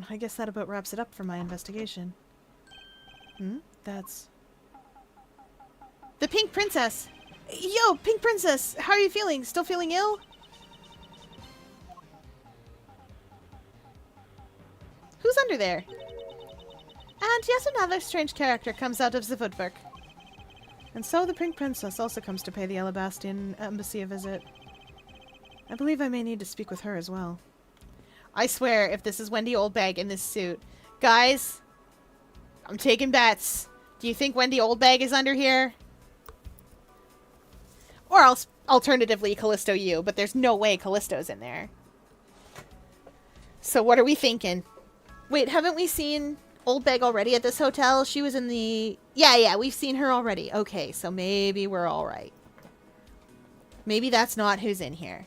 I guess that about wraps it up for my investigation. That's... The Pink Princess! Yo, Pink Princess! How are you feeling? Still feeling ill? Who's under there? And yet another strange character comes out of the woodwork. And so the Pink Princess also comes to pay the Alabastian embassy a visit. I believe I may need to speak with her as well. I swear, if this is Wendy Oldbag in this suit. Guys, I'm taking bets. Do you think Wendy Oldbag is under here? Or else, alternatively, Callisto U, but there's no way Callisto's in there. So what are we thinking? Wait, haven't we seen Oldbag already at this hotel? She was in the... Yeah, we've seen her already. Okay, so maybe we're all right. Maybe that's not who's in here.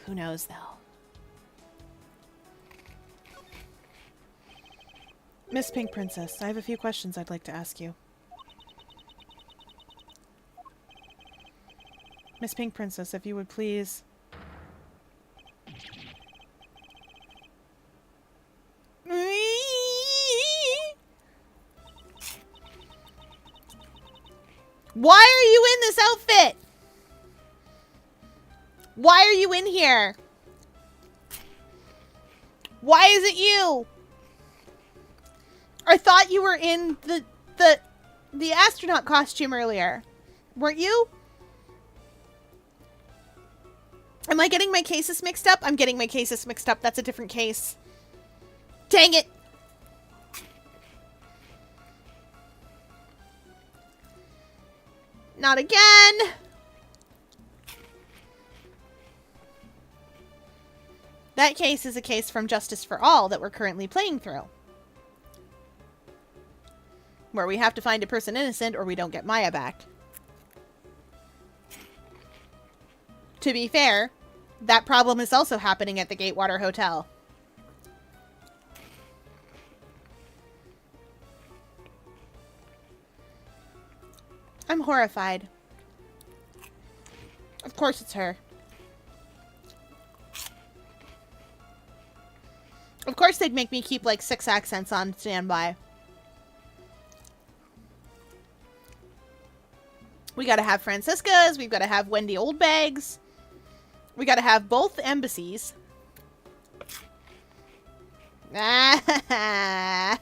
Who knows, though? Miss Pink Princess, I have a few questions I'd like to ask you. Miss Pink Princess, if you would please... Why are you in this outfit? Why are you in here? Why is it you? I thought you were in the astronaut costume earlier. Weren't you? Am I getting my cases mixed up? I'm getting my cases mixed up. That's a different case. Dang it. Not again. That case is a case from Justice for All that we're currently playing through. Where we have to find a person innocent or we don't get Maya back. To be fair, that problem is also happening at the Gatewater Hotel. I'm horrified. Of course it's her. Of course they'd make me keep like 6 accents on standby. We gotta have Francisca's, we've gotta have Wendy Oldbags. We gotta have both embassies. If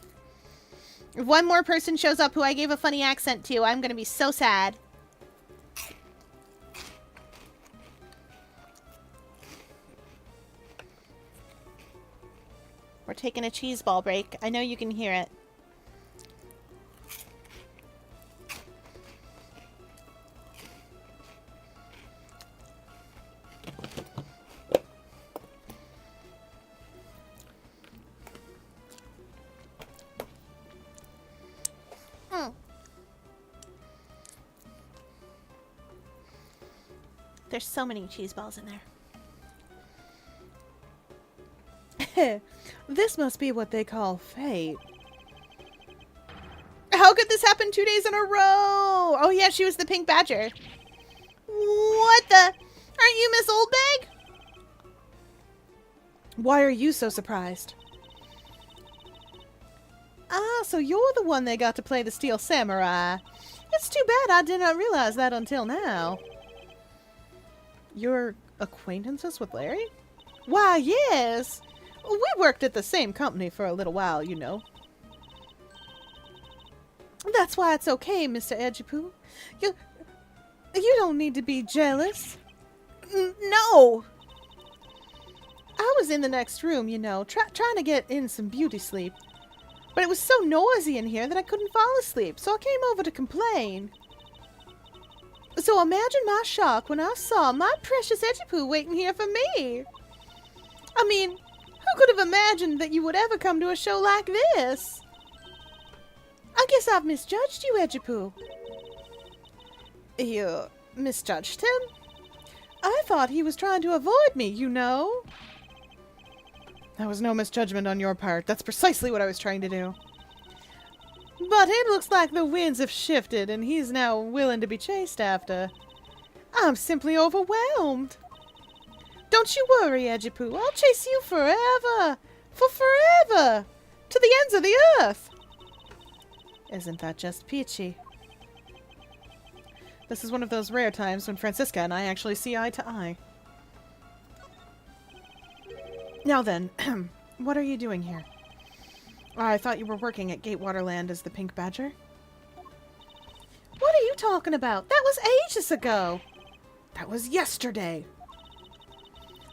one more person shows up who I gave a funny accent to, I'm gonna be so sad. We're taking a cheese ball break. I know you can hear it. There's so many cheese balls in there. This must be what they call fate. How could this happen 2 days in a row? Oh yeah, she was the pink badger. What the? Aren't you Miss Oldbag? Why are you so surprised? Ah, so you're the one they got to play the Steel Samurai. It's too bad I did not realize that until now. You're acquaintances with Larry? Why, yes. We worked at the same company for a little while, you know. That's why it's okay, Mr. Edgepoo. You don't need to be jealous. No! I was in the next room, you know, trying to get in some beauty sleep. But it was so noisy in here that I couldn't fall asleep, so I came over to complain. So imagine my shock when I saw my precious Edgepoo waiting here for me. I mean, who could have imagined that you would ever come to a show like this? I guess I've misjudged you, Edgepoo. You misjudged him? I thought he was trying to avoid me, you know. That was no misjudgment on your part. That's precisely what I was trying to do. But it looks like the winds have shifted and he's now willing to be chased after. I'm simply overwhelmed. Don't you worry, Edgepoo. I'll chase you forever. For forever. To the ends of the earth. Isn't that just peachy? This is one of those rare times when Francisca and I actually see eye to eye. Now then, what are you doing here? I thought you were working at Gatewaterland as the Pink Badger. What are you talking about? That was ages ago. That was yesterday.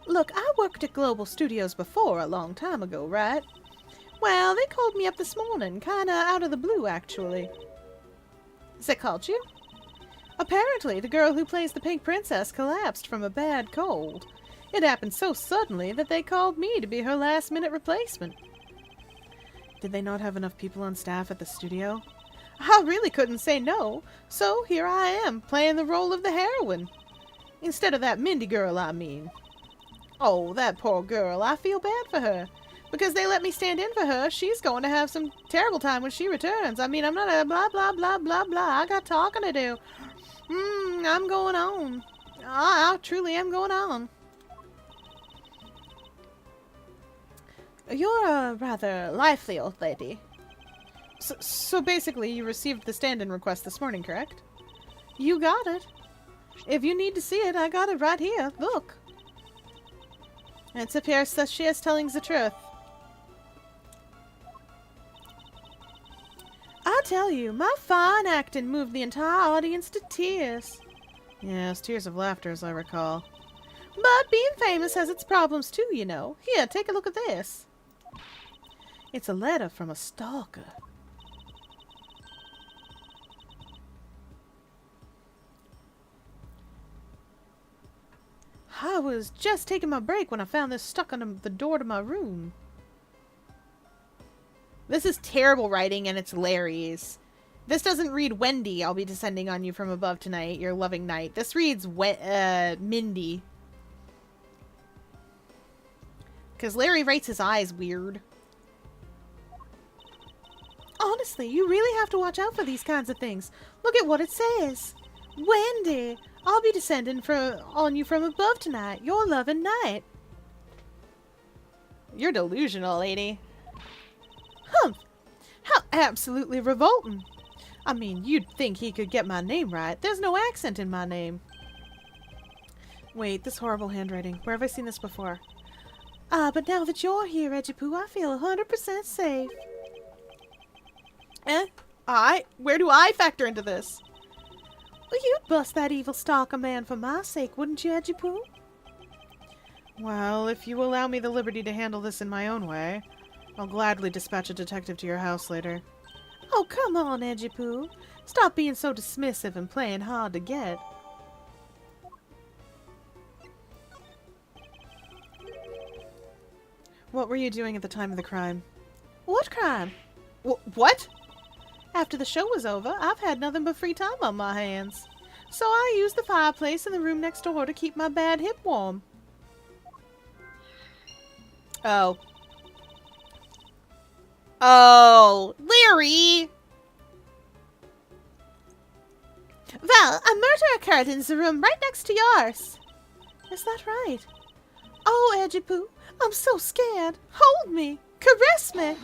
Look, I worked at Global Studios before a long time ago, right? Well, they called me up this morning, kinda out of the blue, actually. They called you? Apparently, the girl who plays the Pink Princess collapsed from a bad cold. It happened so suddenly that they called me to be her last-minute replacement. Did they not have enough people on staff at the studio? I really couldn't say no, so here I am, playing the role of the heroine. Instead of that Mindy girl, I mean. Oh, that poor girl, I feel bad for her. Because they let me stand in for her, she's going to have some terrible time when she returns. I mean, I'm not a blah, blah, blah, blah, blah. I got talking to do. I'm going on. I truly am going on. You're a rather lively old lady. So basically, you received the stand-in request this morning, correct? You got it. If you need to see it, I got it right here. Look. It appears that she is telling the truth. I tell you, my fine acting moved the entire audience to tears. Yes, tears of laughter, as I recall. But being famous has its problems too, you know. Here, take a look at this. It's a letter from a stalker. I was just taking my break when I found this stuck on the door to my room. This is terrible writing, and it's Larry's. This doesn't read Wendy, I'll be descending on you from above tonight, your loving night. This reads Mindy. Because Larry writes his eyes weird. Honestly, you really have to watch out for these kinds of things. Look at what it says. Wendy, I'll be descending on you from above tonight, your loving night. You're delusional, lady. Humph! How absolutely revolting. I mean, you'd think he could get my name right. There's no accent in my name. Wait, this horrible handwriting. Where have I seen this before? But now that you're here, Reggie-Poo, I feel 100% safe. Where do I factor into this? Well, you'd bust that evil stalker man for my sake, wouldn't you, Reggie-Poo? Well, if you allow me the liberty to handle this in my own way, I'll gladly dispatch a detective to your house later. Oh, come on, Edgy-Poo. Stop being so dismissive and playing hard to get. What were you doing at the time of the crime? What crime? What? After the show was over, I've had nothing but free time on my hands. So I used the fireplace in the room next door to keep my bad hip warm. Oh. Oh, Larry! Well, a murder occurred in the room right next to yours. Is that right? Oh, Edgy-Poo, I'm so scared. Hold me. Caress me.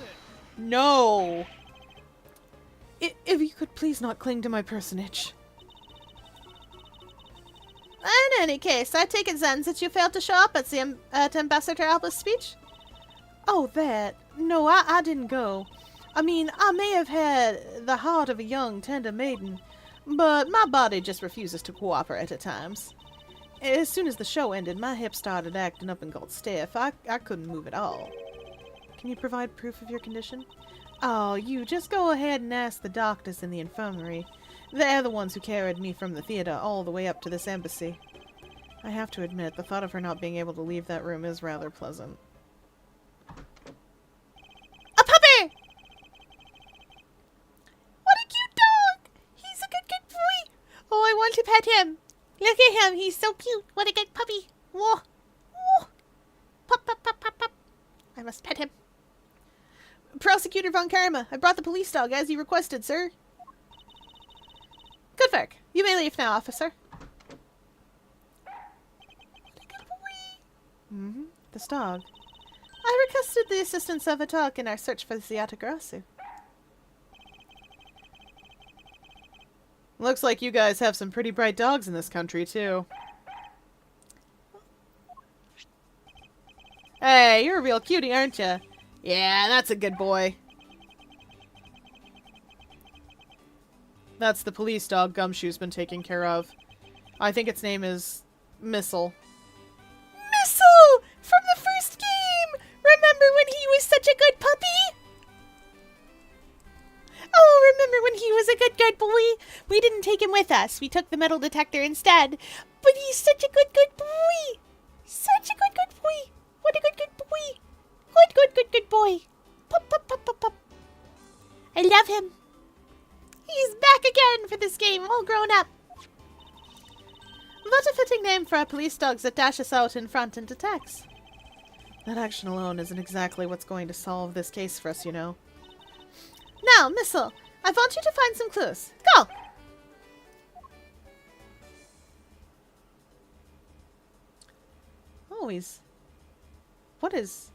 No. If you could please not cling to my personage. In any case, I take it, Zen, that you failed to show up at Ambassador Alba's speech? Oh, that. No, I didn't go. I mean, I may have had the heart of a young, tender maiden, but my body just refuses to cooperate at times. As soon as the show ended, my hip started acting up and got stiff. I couldn't move at all. Can you provide proof of your condition? Oh, you just go ahead and ask the doctors in the infirmary. They're the ones who carried me from the theater all the way up to this embassy. I have to admit, the thought of her not being able to leave that room is rather pleasant. A puppy! What a cute dog! He's a good boy. Oh, I want to pet him. Look at him. He's so cute. What a good puppy. Whoa. Whoa. Pup, pup, pup, pup, pup. I must pet him. Prosecutor Von Karma, I brought the police dog as you requested, sir. Good work. You may leave now, officer. What a good boy. Mm-hmm. This dog. I requested the assistance of a dog in our search for the Ziatagarasu. Looks like you guys have some pretty bright dogs in this country, too. Hey, you're a real cutie, aren't you? Yeah, that's a good boy. That's the police dog Gumshoe's been taking care of. I think its name is Missile. Missile! From the first game! Remember when he was such a good puppy? Oh, remember when he was a good boy? We didn't take him with us. We took the metal detector instead. But he's such a good boy. Such a good boy. What a good boy. Good boy. Pup, pup, pup, pup, pup. I love him. He's back again for this game, all grown up. What a fitting name for our police dogs that dash us out in front and attacks. That action alone isn't exactly what's going to solve this case for us, you know. Now, Missile, I want you to find some clues. Go! Always. What is...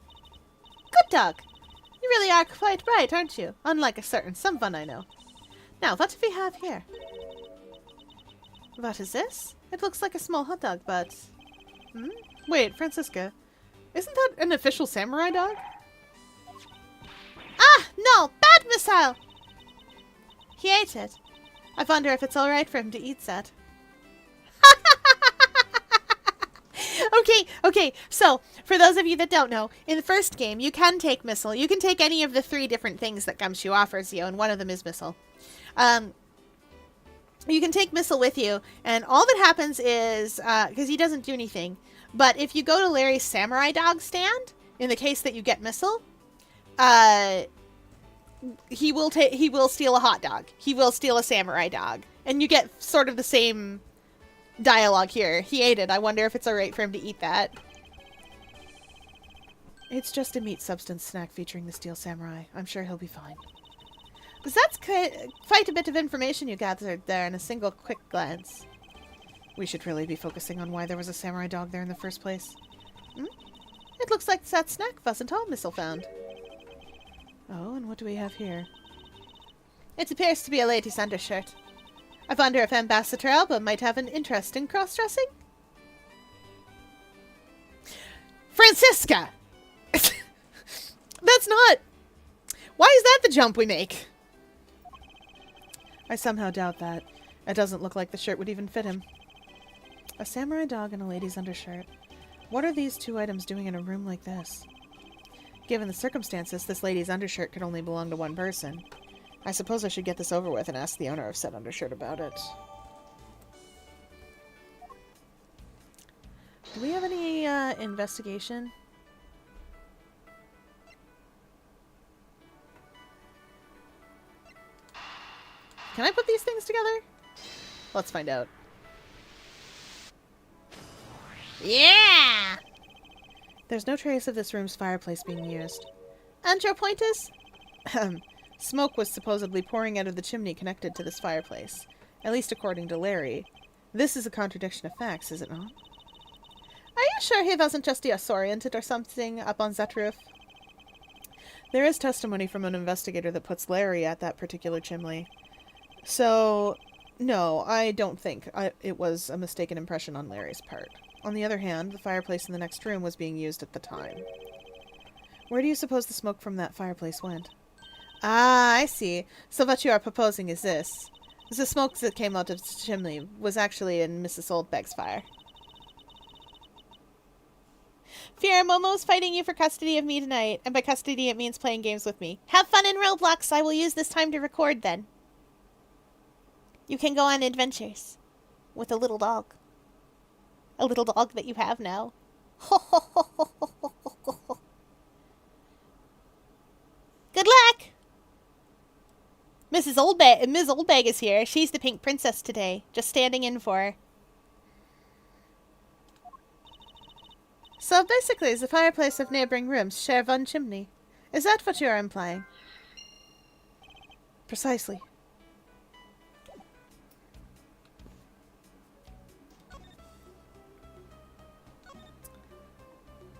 Good dog. You really are quite bright, aren't you? Unlike a certain someone I know. Now, what do we have here? What is this? It looks like a small hot dog, but... Wait, Francisca. Isn't that an official samurai dog? Ah, no! Bad missile! He ate it. I wonder if it's alright for him to eat that. Okay, so, for those of you that don't know, in the first game, you can take Missile. You can take any of the 3 different things that Gumshoe offers you, and one of them is Missile. You can take Missile with you, and all that happens is, because he doesn't do anything, But if you go to Larry's samurai dog stand, in the case that you get Missile, he will steal a hot dog. He will steal a samurai dog. And you get sort of the same dialogue here. He ate it. I wonder if it's alright for him to eat that. It's just a meat substance snack featuring the Steel Samurai. I'm sure he'll be fine. Because that's quite a bit of information you gathered there in a single quick glance. We should really be focusing on why there was a samurai dog there in the first place. It looks like that snack wasn't all Missile found. Oh, and what do we have here? It appears to be a lady's undershirt. I wonder if Ambassador Alba might have an interest in cross-dressing? Francisca! That's not... Why is that the jump we make? I somehow doubt that. It doesn't look like the shirt would even fit him. A samurai dog and a lady's undershirt. What are these two items doing in a room like this? Given the circumstances, this lady's undershirt could only belong to one person. I suppose I should get this over with and ask the owner of said undershirt about it. Do we have any investigation? Can I put these things together? Let's find out. Yeah! There's no trace of this room's fireplace being used. Anthropointus? Smoke was supposedly pouring out of the chimney connected to this fireplace, at least according to Larry. This is a contradiction of facts, is it not? Are you sure he wasn't just disoriented or something up on that roof? There is testimony from an investigator that puts Larry at that particular chimney. So, no, I don't think it was a mistaken impression on Larry's part. On the other hand, the fireplace in the next room was being used at the time. Where do you suppose the smoke from that fireplace went? Ah, I see. So what you are proposing is this. The smoke that came out of the chimney was actually in Mrs. Oldbeg's fire. Fear, Momo's fighting you for custody of me tonight, and by custody it means playing games with me. Have fun in Roblox. I will use this time to record then. You can go on adventures with a little dog. A little dog that you have now. Good luck! Ms. Oldbag is here. She's the pink princess today. Just standing in for her. So basically, the fireplace of neighboring rooms share one chimney. Is that what you are implying? Precisely.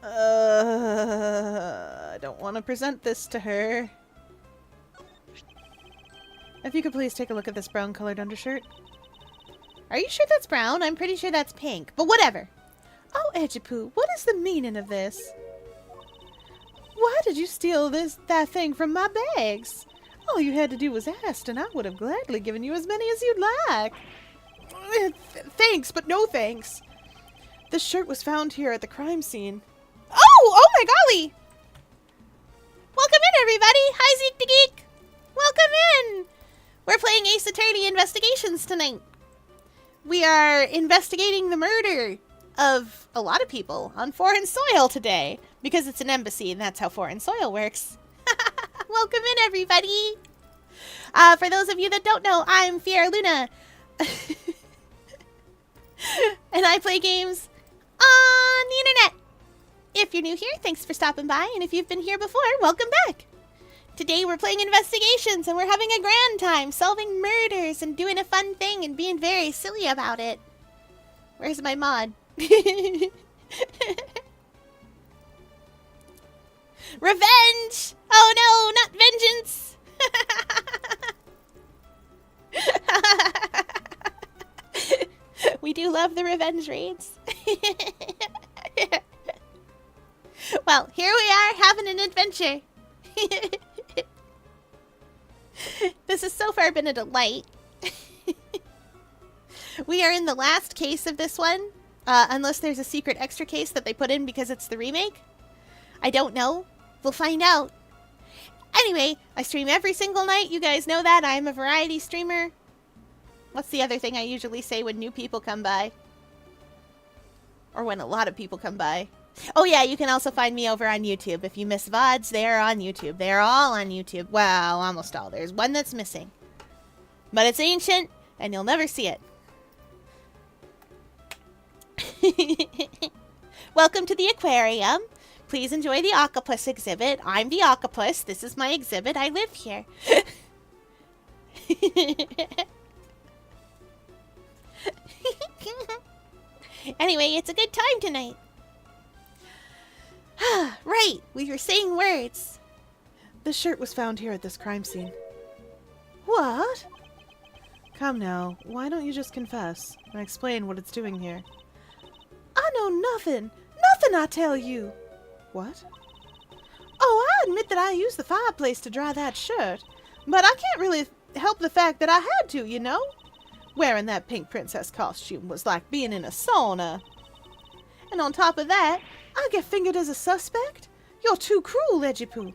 I don't want to present this to her. If you could please take a look at this brown-colored undershirt. Are you sure that's brown? I'm pretty sure that's pink, but whatever. Oh, Edgepoo, what is the meaning of this? Why did you steal that thing from my bags? All you had to do was ask, and I would have gladly given you as many as you'd like. Thanks, but no thanks. This shirt was found here at the crime scene. Oh my golly! Welcome in, everybody! Hi, Zeke the Geek! Welcome in! We're playing Ace Attorney Investigations tonight. We are investigating the murder of a lot of people on foreign soil today, because it's an embassy and that's how foreign soil works. Welcome in, everybody! For those of you that don't know, I'm Fiera Luna. And I play games on the internet. If you're new here, thanks for stopping by, and if you've been here before, welcome back. Today we're playing investigations, and we're having a grand time solving murders and doing a fun thing and being very silly about it. Where's my mod? Revenge! Oh no, not vengeance! We do love the revenge raids. Well, here we are having an adventure. This has so far been a delight. We are in the last case of this one, unless there's a secret extra case that they put in because it's the remake. I don't know. We'll find out. Anyway, I stream every single night. You guys know that. I'm a variety streamer. What's the other thing I usually say when new people come by? Or when a lot of people come by. Oh yeah, you can also find me over on YouTube. If you miss VODs, they are on YouTube. They are all on YouTube. Well, almost all. There's one that's missing. But it's ancient, and you'll never see it. Welcome to the aquarium. Please enjoy the octopus exhibit. I'm the octopus. This is my exhibit. I live here. Anyway, it's a good time tonight. Right, we were saying words. The shirt was found here at this crime scene. What? Come now, why don't you just confess and explain what it's doing here? I know nothing. Nothing, I tell you. What? Oh, I admit that I used the fireplace to dry that shirt, but I can't really help the fact that I had to, you know? Wearing that pink princess costume was like being in a sauna. And on top of that, I get fingered as a suspect? You're too cruel, Edgipoo.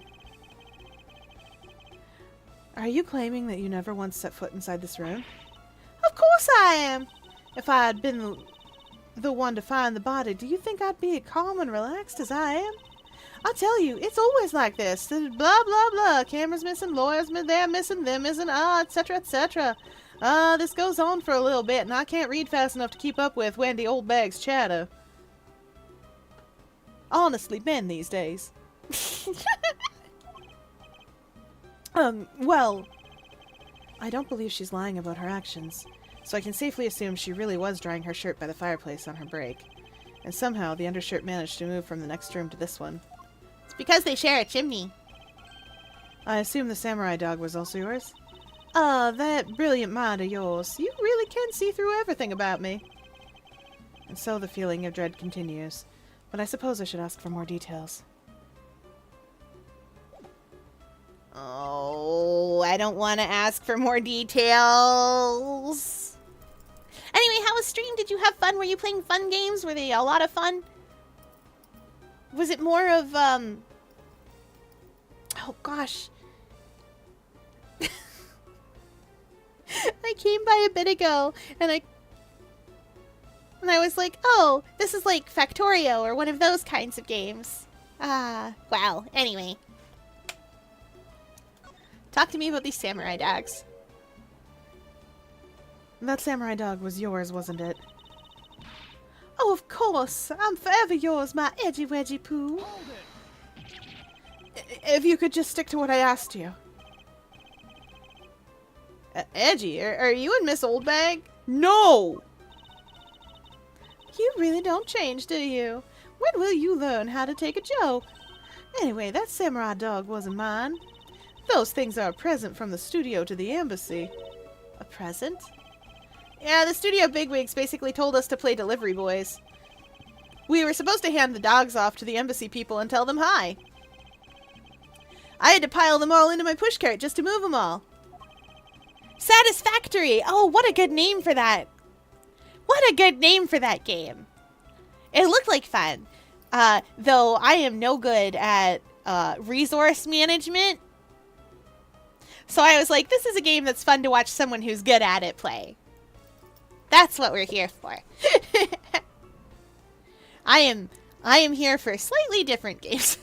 Are you claiming that you never once set foot inside this room? Of course I am. If I had been the one to find the body, do you think I'd be as calm and relaxed as I am? I tell you, it's always like this. Blah, blah, blah. Cameras missing, lawyers they're missing, them missing, etc., etc. This goes on for a little bit, and I can't read fast enough to keep up with Wendy Oldbag's chatter. Honestly, men these days. Well, I don't believe she's lying about her actions, so I can safely assume she really was drying her shirt by the fireplace on her break. And somehow the undershirt managed to move from the next room to this one. It's because they share a chimney. I assume the samurai dog was also yours? That brilliant mind of yours. You really can see through everything about me. And so the feeling of dread continues. But I suppose I should ask for more details. Oh, I don't want to ask for more details. Anyway, how was stream? Did you have fun? Were you playing fun games? Were they a lot of fun? Was it more of, oh gosh. I came by a bit ago, and I was like, oh, this is like Factorio or one of those kinds of games. Well, anyway. Talk to me about these samurai dogs. That samurai dog was yours, wasn't it? Oh, of course. I'm forever yours, my edgy wedgy poo. If you could just stick to what I asked you. Edgy, are you and Miss Oldbag? No! You really don't change, do you? When will you learn how to take a joke? Anyway, that samurai dog wasn't mine. Those things are a present from the studio to the embassy. A present? Yeah, the studio bigwigs basically told us to play delivery boys. We were supposed to hand the dogs off to the embassy people and tell them hi. I had to pile them all into my pushcart just to move them all. Satisfactory! Oh, what a good name for that. What a good name for that game. It looked like fun. Though I am no good at resource management. So I was like, this is a game that's fun to watch someone who's good at it play. That's what we're here for. I am here for slightly different games.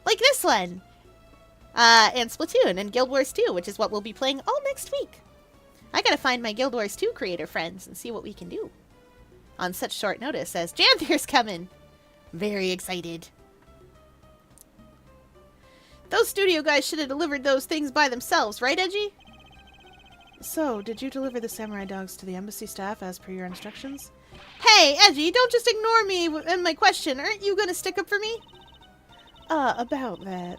Like this one. And Splatoon and Guild Wars 2, which is what we'll be playing all next week. I gotta find my Guild Wars 2 creator friends and see what we can do. On such short notice as Janther's coming. Very excited. Those studio guys should have delivered those things by themselves, right, Edgy? So, did you deliver the samurai dogs to the embassy staff as per your instructions? Hey, Edgy, don't just ignore me and my question. Aren't you gonna stick up for me? About that.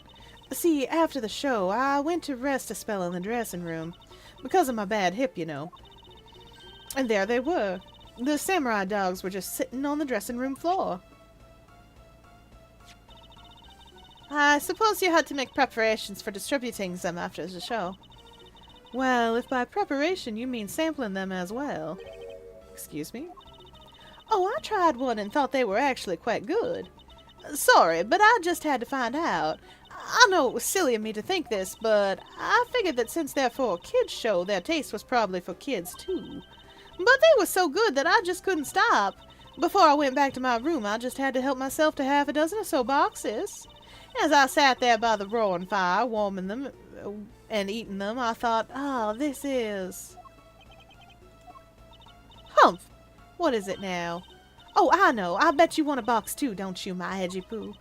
See, after the show, I went to rest a spell in the dressing room. Because of my bad hip, you know. And there they were. The samurai dogs were just sitting on the dressing room floor. I suppose you had to make preparations for distributing them after the show. Well, if by preparation you mean sampling them as well. Excuse me? Oh, I tried one and thought they were actually quite good. Sorry, but I just had to find out. I know it was silly of me to think this, but I figured that since they're for a kids' show, their taste was probably for kids too. But they were so good that I just couldn't stop. Before I went back to my room, I just had to help myself to half a dozen or so boxes. As I sat there by the roaring fire, warming them and eating them, I thought, this is... Humph! What is it now? Oh, I know. I bet you want a box too, don't you, my edgy poo?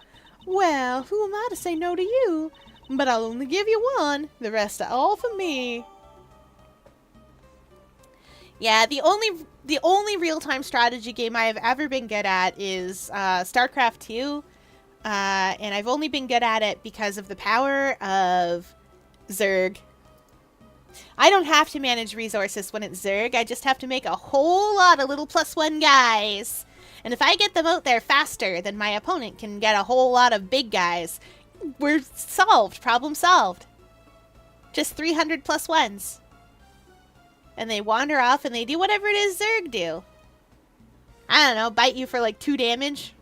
Well, who am I to say no to you? But I'll only give you one. The rest are all for me. Yeah, the only real-time strategy game I have ever been good at is StarCraft 2. And I've only been good at it because of the power of Zerg. I don't have to manage resources when it's Zerg. I just have to make a whole lot of little +1 guys. And if I get them out there faster than my opponent can get a whole lot of big guys, we're solved. Problem solved. Just 300 +1s. And they wander off and they do whatever it is Zerg do. I don't know, bite you for like 2 damage.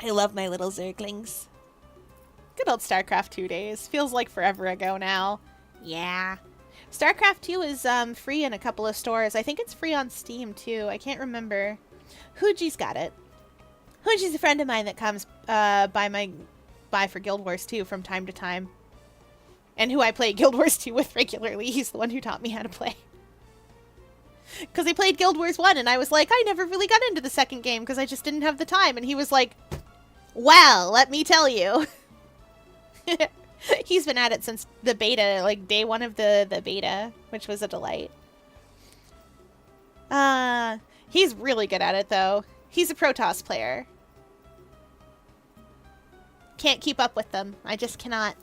I love my little Zerglings. Good old StarCraft 2 days. Feels like forever ago now. Yeah. StarCraft 2 is free in a couple of stores. I think it's free on Steam too. I can't remember. Hooji's got it. Hooji's a friend of mine that comes by for Guild Wars 2 from time to time. And who I play Guild Wars 2 with regularly. He's the one who taught me how to play. Because I played Guild Wars 1 and I was like, I never really got into the second game because I just didn't have the time. And he was like, well, let me tell you. He's been at it since the beta, like day 1 of the beta, which was a delight. He's really good at it though. He's a Protoss player. Can't keep up with them. I just cannot.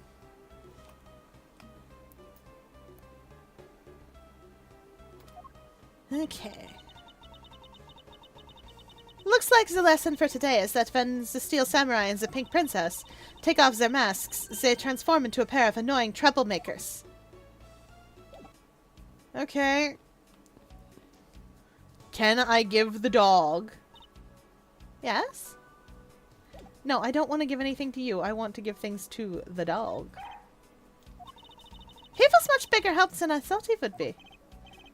Okay. Looks like the lesson for today is that when the Steel Samurai and the Pink Princess take off their masks, they transform into a pair of annoying troublemakers. Okay. Can I give the dog? Yes? No, I don't want to give anything to you. I want to give things to the dog. He was much bigger help than I thought he would be.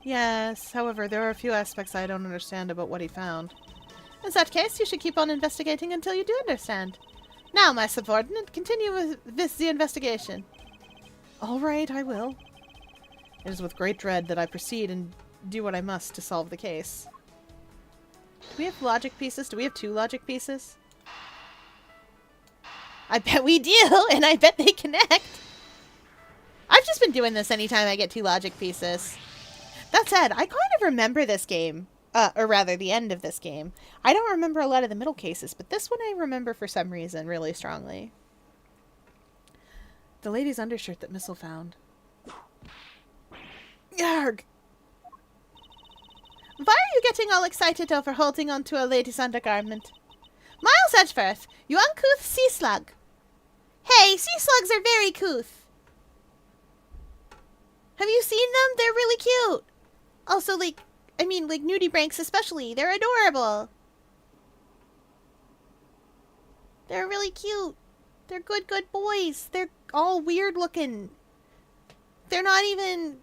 Yes, however, there are a few aspects I don't understand about what he found. In that case, you should keep on investigating until you do understand. Now, my subordinate, continue with the investigation. All right, I will. It is with great dread that I proceed and do what I must to solve the case. Do we have logic pieces? Do we have 2 logic pieces? I bet we do, and I bet they connect. I've just been doing this anytime I get 2 logic pieces. That said, I kind of remember this game. Or rather, the end of this game. I don't remember a lot of the middle cases, but this one I remember for some reason really strongly. The lady's undershirt that Missile found. Yarg! Why are you getting all excited over holding onto a lady's undergarment? Miles Edgeworth, you uncouth sea slug! Hey, sea slugs are very couth! Have you seen them? They're really cute! Also, like nudibranchs especially. They're adorable. They're really cute. They're good boys. They're all weird looking. They're not even...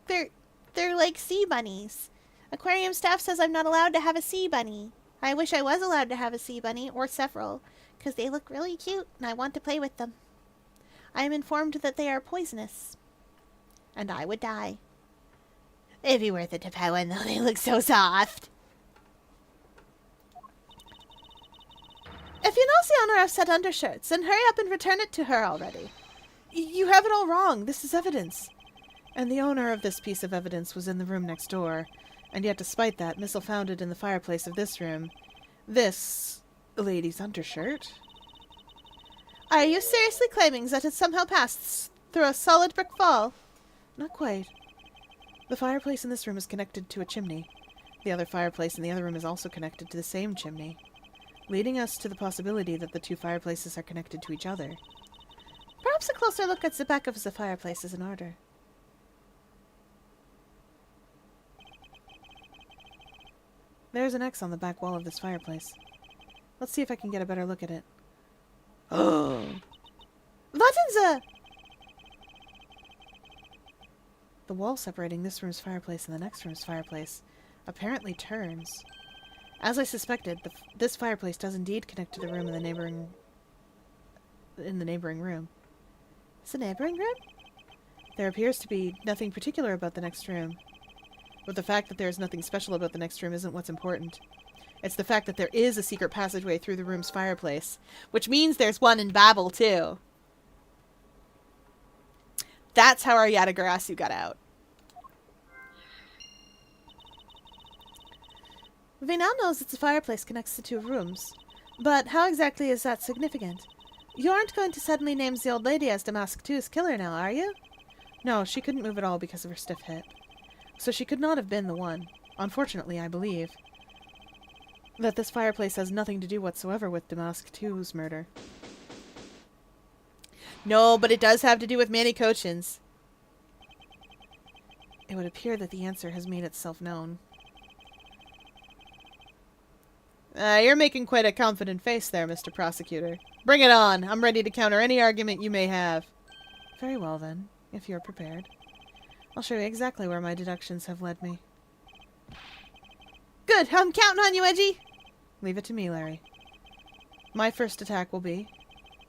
They're like sea bunnies. Aquarium staff says I'm not allowed to have a sea bunny. I wish I was allowed to have a sea bunny, or several, because they look really cute and I want to play with them. I am informed that they are poisonous. And I would die. It'd be worth it to pet one, though. They look so soft. If you know the owner of said undershirts, then hurry up and return it to her already. You have it all wrong. This is evidence. And the owner of this piece of evidence was in the room next door. And yet, despite that, Missile found it in the fireplace of this room. This lady's undershirt. Are you seriously claiming that it somehow passed through a solid brick wall? Not quite. The fireplace in this room is connected to a chimney. The other fireplace in the other room is also connected to the same chimney, leading us to the possibility that the 2 fireplaces are connected to each other. Perhaps a closer look at the back of the fireplace is in order. There's an X on the back wall of this fireplace. Let's see if I can get a better look at it. Oh! What in the... The wall separating this room's fireplace and the next room's fireplace Apparently turns. As I suspected, this fireplace does indeed connect to the room in the neighboring room. It's the neighboring room? There appears to be nothing particular about the next room. But the fact that there is nothing special about the next room isn't what's important. It's the fact that there is a secret passageway through the room's fireplace. Which means there's one in Babel, too. That's how our Yatagarasu got out. We now know that the fireplace connects the two rooms. But how exactly is that significant? You aren't going to suddenly name the old lady as Damask 2's killer now, are you? No, she couldn't move at all because of her stiff hip. So she could not have been the one. Unfortunately, I believe that this fireplace has nothing to do whatsoever with Damask 2's murder. No, but it does have to do with Manny Cochin's. It would appear that the answer has made itself known. You're making quite a confident face there, Mr. Prosecutor. Bring it on. I'm ready to counter any argument you may have. Very well, then, if you're prepared. I'll show you exactly where my deductions have led me. Good. I'm counting on you, Edgy. Leave it to me, Larry. My first attack will be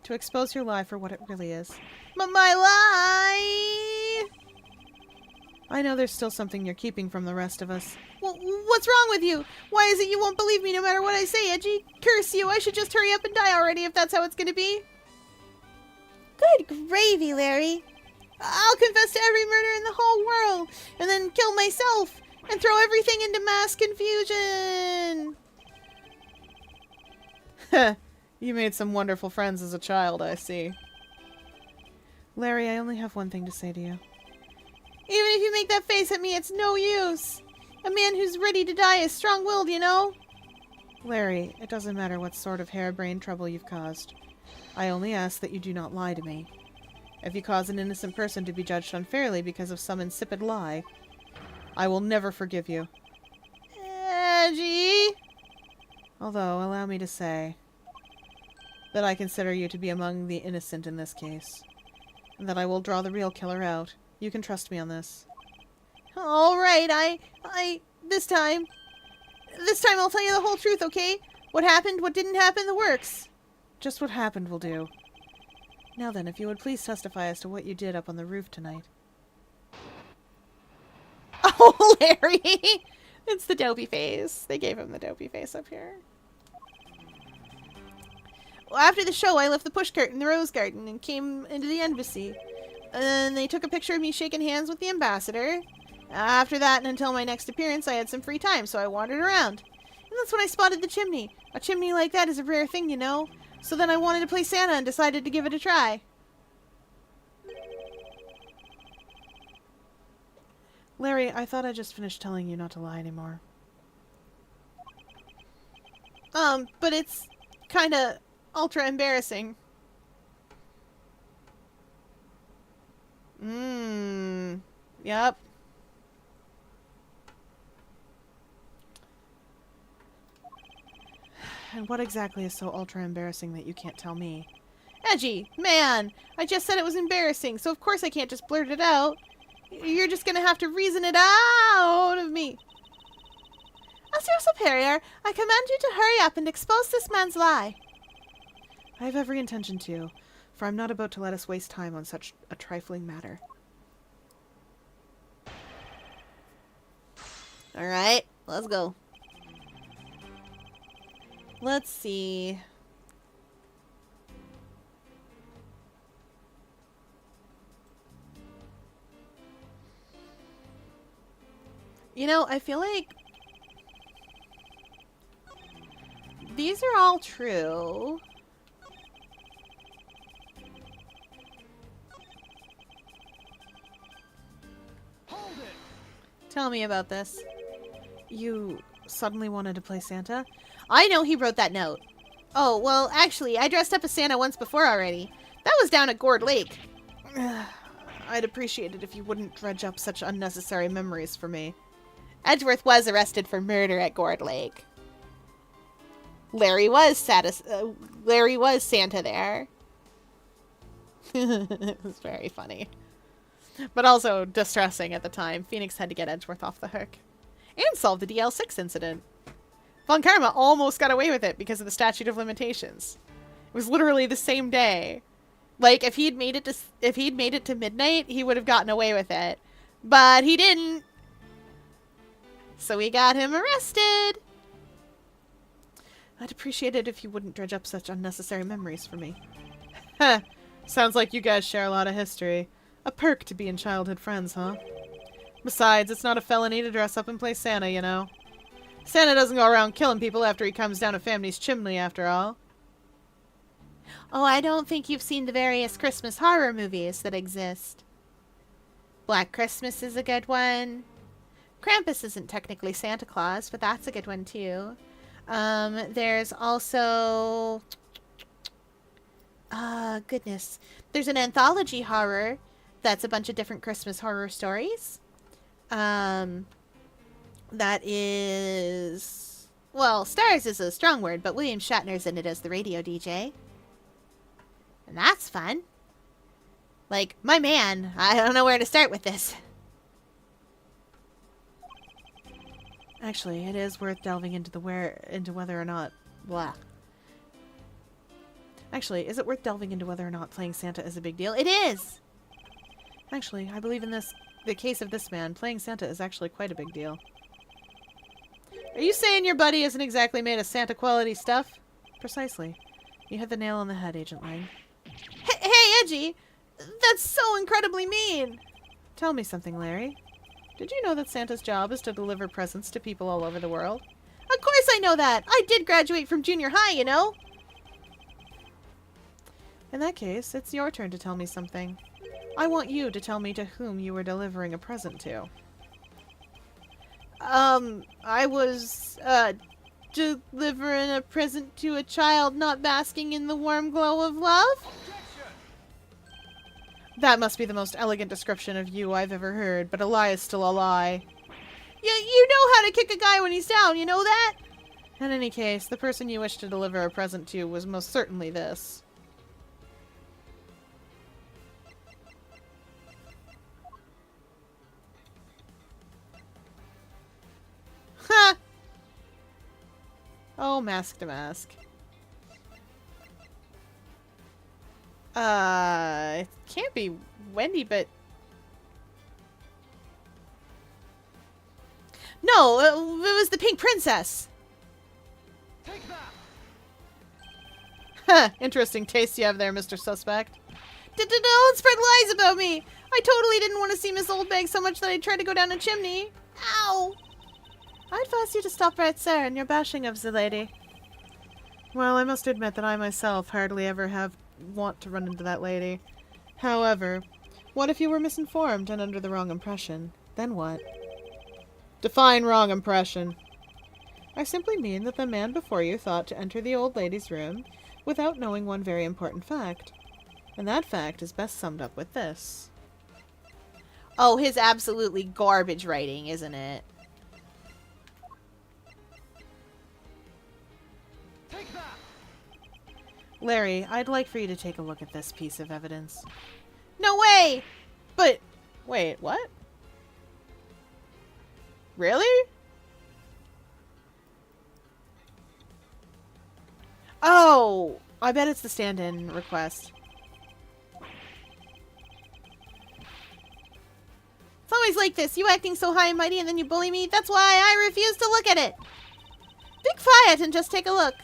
to expose your lie for what it really is. But my lie... I know there's still something you're keeping from the rest of us. What's wrong with you? Why is it you won't believe me no matter what I say, Edgy? Curse you, I should just hurry up and die already if that's how it's gonna be. Good gravy, Larry. I'll confess to every murder in the whole world, and then kill myself, and throw everything into mass confusion. You made some wonderful friends as a child, I see. Larry, I only have one thing to say to you. Even if you make that face at me, it's no use. A man who's ready to die is strong-willed, you know? Larry, it doesn't matter what sort of harebrained trouble you've caused. I only ask that you do not lie to me. If you cause an innocent person to be judged unfairly because of some insipid lie, I will never forgive you. Edgy. Although, allow me to say that I consider you to be among the innocent in this case, and that I will draw the real killer out. You can trust me on this. All right, this time I'll tell you the whole truth, okay? What happened, what didn't happen, the works. Just what happened will do. Now then, if you would please testify as to what you did up on the roof tonight. Oh, Larry! It's the dopey face. They gave him the dopey face up here. Well, after the show, I left the pushcart in the rose garden and came into the embassy. And they took a picture of me shaking hands with the ambassador. After that, and until my next appearance, I had some free time, so I wandered around. And that's when I spotted the chimney. A chimney like that is a rare thing, you know. So then I wanted to play Santa and decided to give it a try. Larry, I thought I just finished telling you not to lie anymore. But it's kinda ultra embarrassing. Yep. And what exactly is so ultra embarrassing that you can't tell me? Edgy, man, I just said it was embarrassing, so of course I can't just blurt it out. You're just gonna have to reason it out of me. As your superior, I command you to hurry up and expose this man's lie. I have every intention to, for I'm not about to let us waste time on such a trifling matter. Alright, let's go. Let's see. You know, I feel like these are all true. Hold it! Tell me about this. You suddenly wanted to play Santa? I know he wrote that note. Oh, well, actually, I dressed up as Santa once before already. That was down at Gourd Lake. I'd appreciate it if you wouldn't dredge up such unnecessary memories for me. Edgeworth was arrested for murder at Gourd Lake. Larry was Santa there. It was very funny. But also distressing at the time. Phoenix had to get Edgeworth off the hook. and solve the DL6 incident. Von Karma almost got away with it because of the statute of limitations. It was literally the same day. Like, if he'd made it to midnight, he would have gotten away with it. But he didn't. So we got him arrested. I'd appreciate it if you wouldn't dredge up such unnecessary memories for me. Heh. Sounds like you guys share a lot of history. A perk to being childhood friends, huh? Besides, it's not a felony to dress up and play Santa, you know. Santa doesn't go around killing people after he comes down a family's chimney, after all. Oh, I don't think you've seen the various Christmas horror movies that exist. Black Christmas is a good one. Krampus isn't technically Santa Claus, but that's a good one too. There's also... goodness. There's an anthology horror that's a bunch of different Christmas horror stories. That is... Well, stars is a strong word, but William Shatner's in it as the radio DJ. And that's fun. Like, my man, I don't know where to start with this. Actually, it is worth delving into whether or not... Blah. Actually, is it worth delving into whether or not playing Santa is a big deal? It is! Actually, I believe in the case of this man, playing Santa is actually quite a big deal. Are you saying your buddy isn't exactly made of Santa-quality stuff? Precisely. You hit the nail on the head, Agent Lang. Hey, Edgy! That's so incredibly mean! Tell me something, Larry. Did you know that Santa's job is to deliver presents to people all over the world? Of course I know that! I did graduate from junior high, you know? In that case, it's your turn to tell me something. I want you to tell me to whom you were delivering a present to. I was, delivering a present to a child not basking in the warm glow of love? That must be the most elegant description of you I've ever heard, but a lie is still a lie. You know how to kick a guy when he's down, you know that? In any case, the person you wished to deliver a present to was most certainly this. Ha! Oh, mask to mask. It can't be Wendy, but... No, it was the Pink Princess. Take that! Huh, interesting taste you have there, Mr. Suspect. Don't spread lies about me. I totally didn't want to see Miss Oldbag so much that I tried to go down a chimney. Ow! I advise you to stop right there in your bashing of the lady. Well, I must admit that I myself hardly ever want to run into that lady. However, what if you were misinformed and under the wrong impression? Then what? Define wrong impression. I simply mean that the man before you thought to enter the old lady's room without knowing one very important fact. And that fact is best summed up with this. Oh, his absolutely garbage writing, isn't it? Take that! Larry, I'd like for you to take a look at this piece of evidence. No way! But, wait, what? Really? Oh, I bet it's the stand-in request. It's always like this. You acting so high and mighty and then you bully me. That's why I refuse to look at it. Be quiet and just take a look.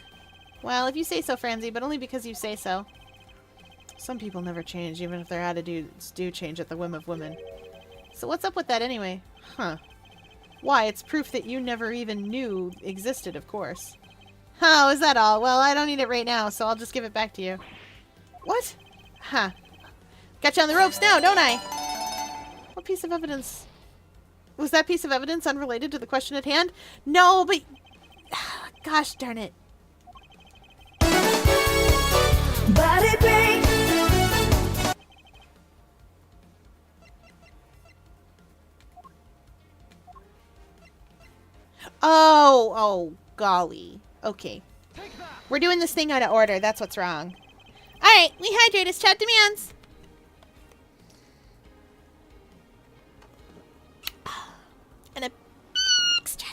Well, if you say so, Franzi, but only because you say so. Some people never change, even if their attitudes do change at the whim of women. So what's up with that anyway? Huh. Why, it's proof that you never even knew existed, of course. Oh, is that all? Well, I don't need it right now, so I'll just give it back to you. What? Huh. Got you on the ropes now, don't I? What piece of evidence? Was that piece of evidence unrelated to the question at hand? No, but... Gosh darn it. Body break. Oh, golly. Okay. Take that! We're doing this thing out of order. That's what's wrong. Alright, we hydrate as chat demands. And a extra.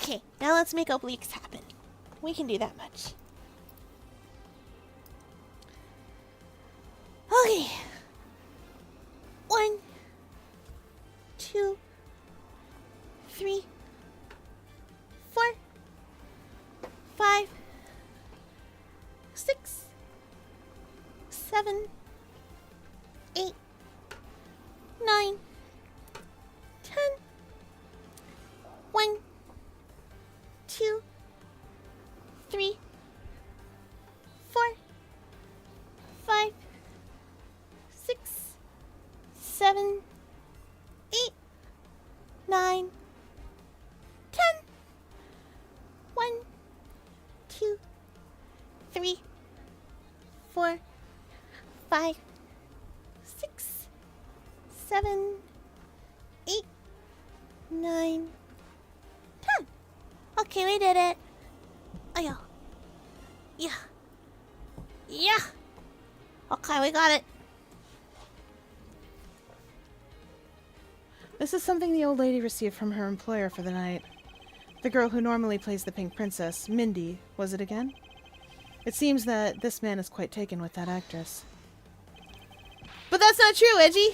Okay, now let's make obliques happen. We can do that much. Okay. 1, 2, 3, 4, 5, 6, 7, 8, 9, 10. 1, 2, 3, 4, 5, 6, 7, 8, 9, 10. 1, 2, 3, 4, 5, 6, 7, 8, 9, 10. Okay, we did it. Oh, yeah. Yeah. Yeah. Okay, we got it. This is something the old lady received from her employer for the night. The girl who normally plays the Pink Princess, Mindy, was it again? It seems that this man is quite taken with that actress. But that's not true, Edgy.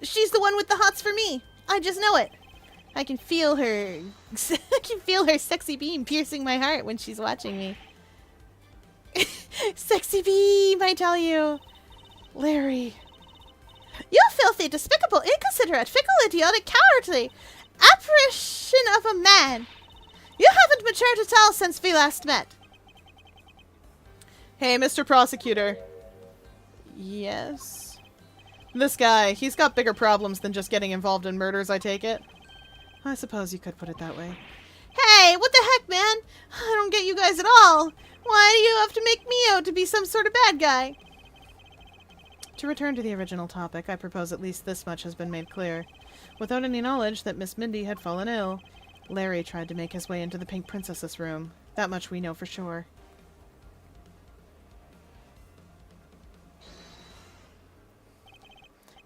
She's the one with the hots for me. I just know it. I can feel her. I can feel her sexy beam piercing my heart when she's watching me. Sexy beam, I tell you. Larry. You filthy, despicable, inconsiderate, fickle, idiotic, cowardly apparition of a man. You haven't matured at all since we last met. Hey, Mr. Prosecutor. Yes? This guy, he's got bigger problems than just getting involved in murders, I take it. I suppose you could put it that way. Hey, what the heck, man? I don't get you guys at all. Why do you have to make me out to be some sort of bad guy? To return to the original topic, I propose at least this much has been made clear. Without any knowledge that Miss Mindy had fallen ill, Larry tried to make his way into the Pink Princess's room. That much we know for sure.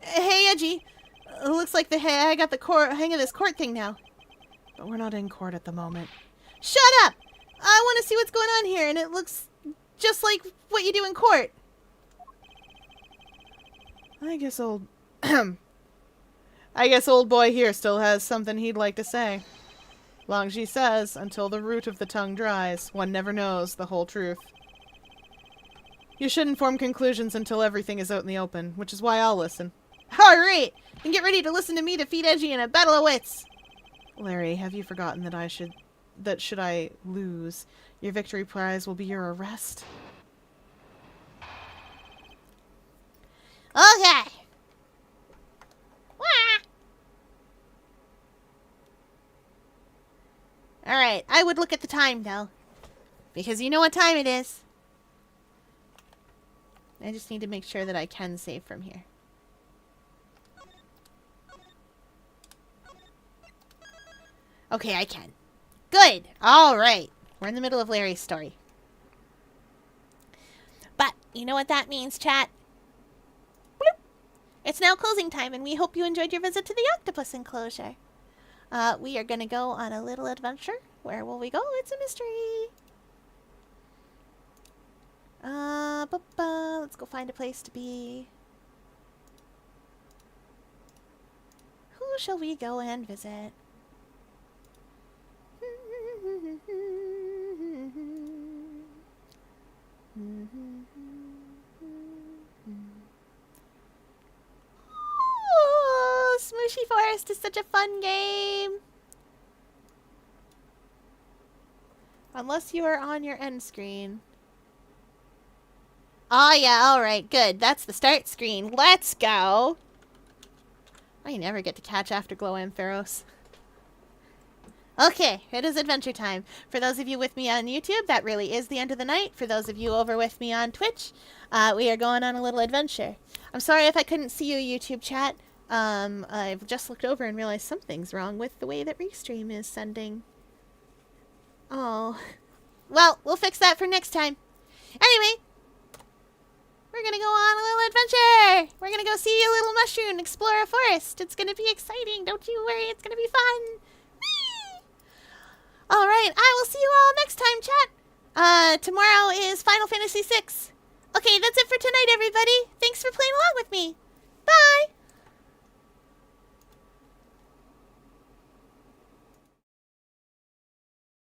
Hey, Edgy. Looks like I got the hang of this court thing now. But we're not in court at the moment. Shut up! I want to see what's going on here, and it looks just like what you do in court. I guess old... I guess old boy here still has something he'd like to say. Long as he says, until the root of the tongue dries, one never knows the whole truth. You shouldn't form conclusions until everything is out in the open, which is why I'll listen. Alright, then get ready to listen to me defeat Edgy in a battle of wits. Larry, have you forgotten that should I lose, your victory prize will be your arrest? Okay. Wah. Alright, I would look at the time, though. Because you know what time it is. I just need to make sure that I can save from here. Okay, I can. Good. Alright. We're in the middle of Larry's story. But you know what that means, chat? Bloop. It's now closing time, and we hope you enjoyed your visit to the octopus enclosure. We are going to go on a little adventure. Where will we go? It's a mystery. Let's go find a place to be. Who shall we go and visit? Oh, Smooshy Forest is such a fun game. Unless you are on your end screen. Oh, yeah, alright, good. That's the start screen. Let's go! I never get to catch Afterglow Ampharos. Okay, it is adventure time. For those of you with me on YouTube, that really is the end of the night. For those of you over with me on Twitch, we are going on a little adventure. I'm sorry if I couldn't see you, YouTube chat. I've just looked over and realized something's wrong with the way that Restream is sending. Oh. Well, we'll fix that for next time. Anyway, we're gonna go on a little adventure. We're gonna go see a little mushroom, explore a forest. It's gonna be exciting. Don't you worry, it's gonna be fun. Whee! All right, I will see you all next time, chat. Tomorrow is Final Fantasy VI. Okay, that's it for tonight, everybody. Thanks for playing along with me. Bye.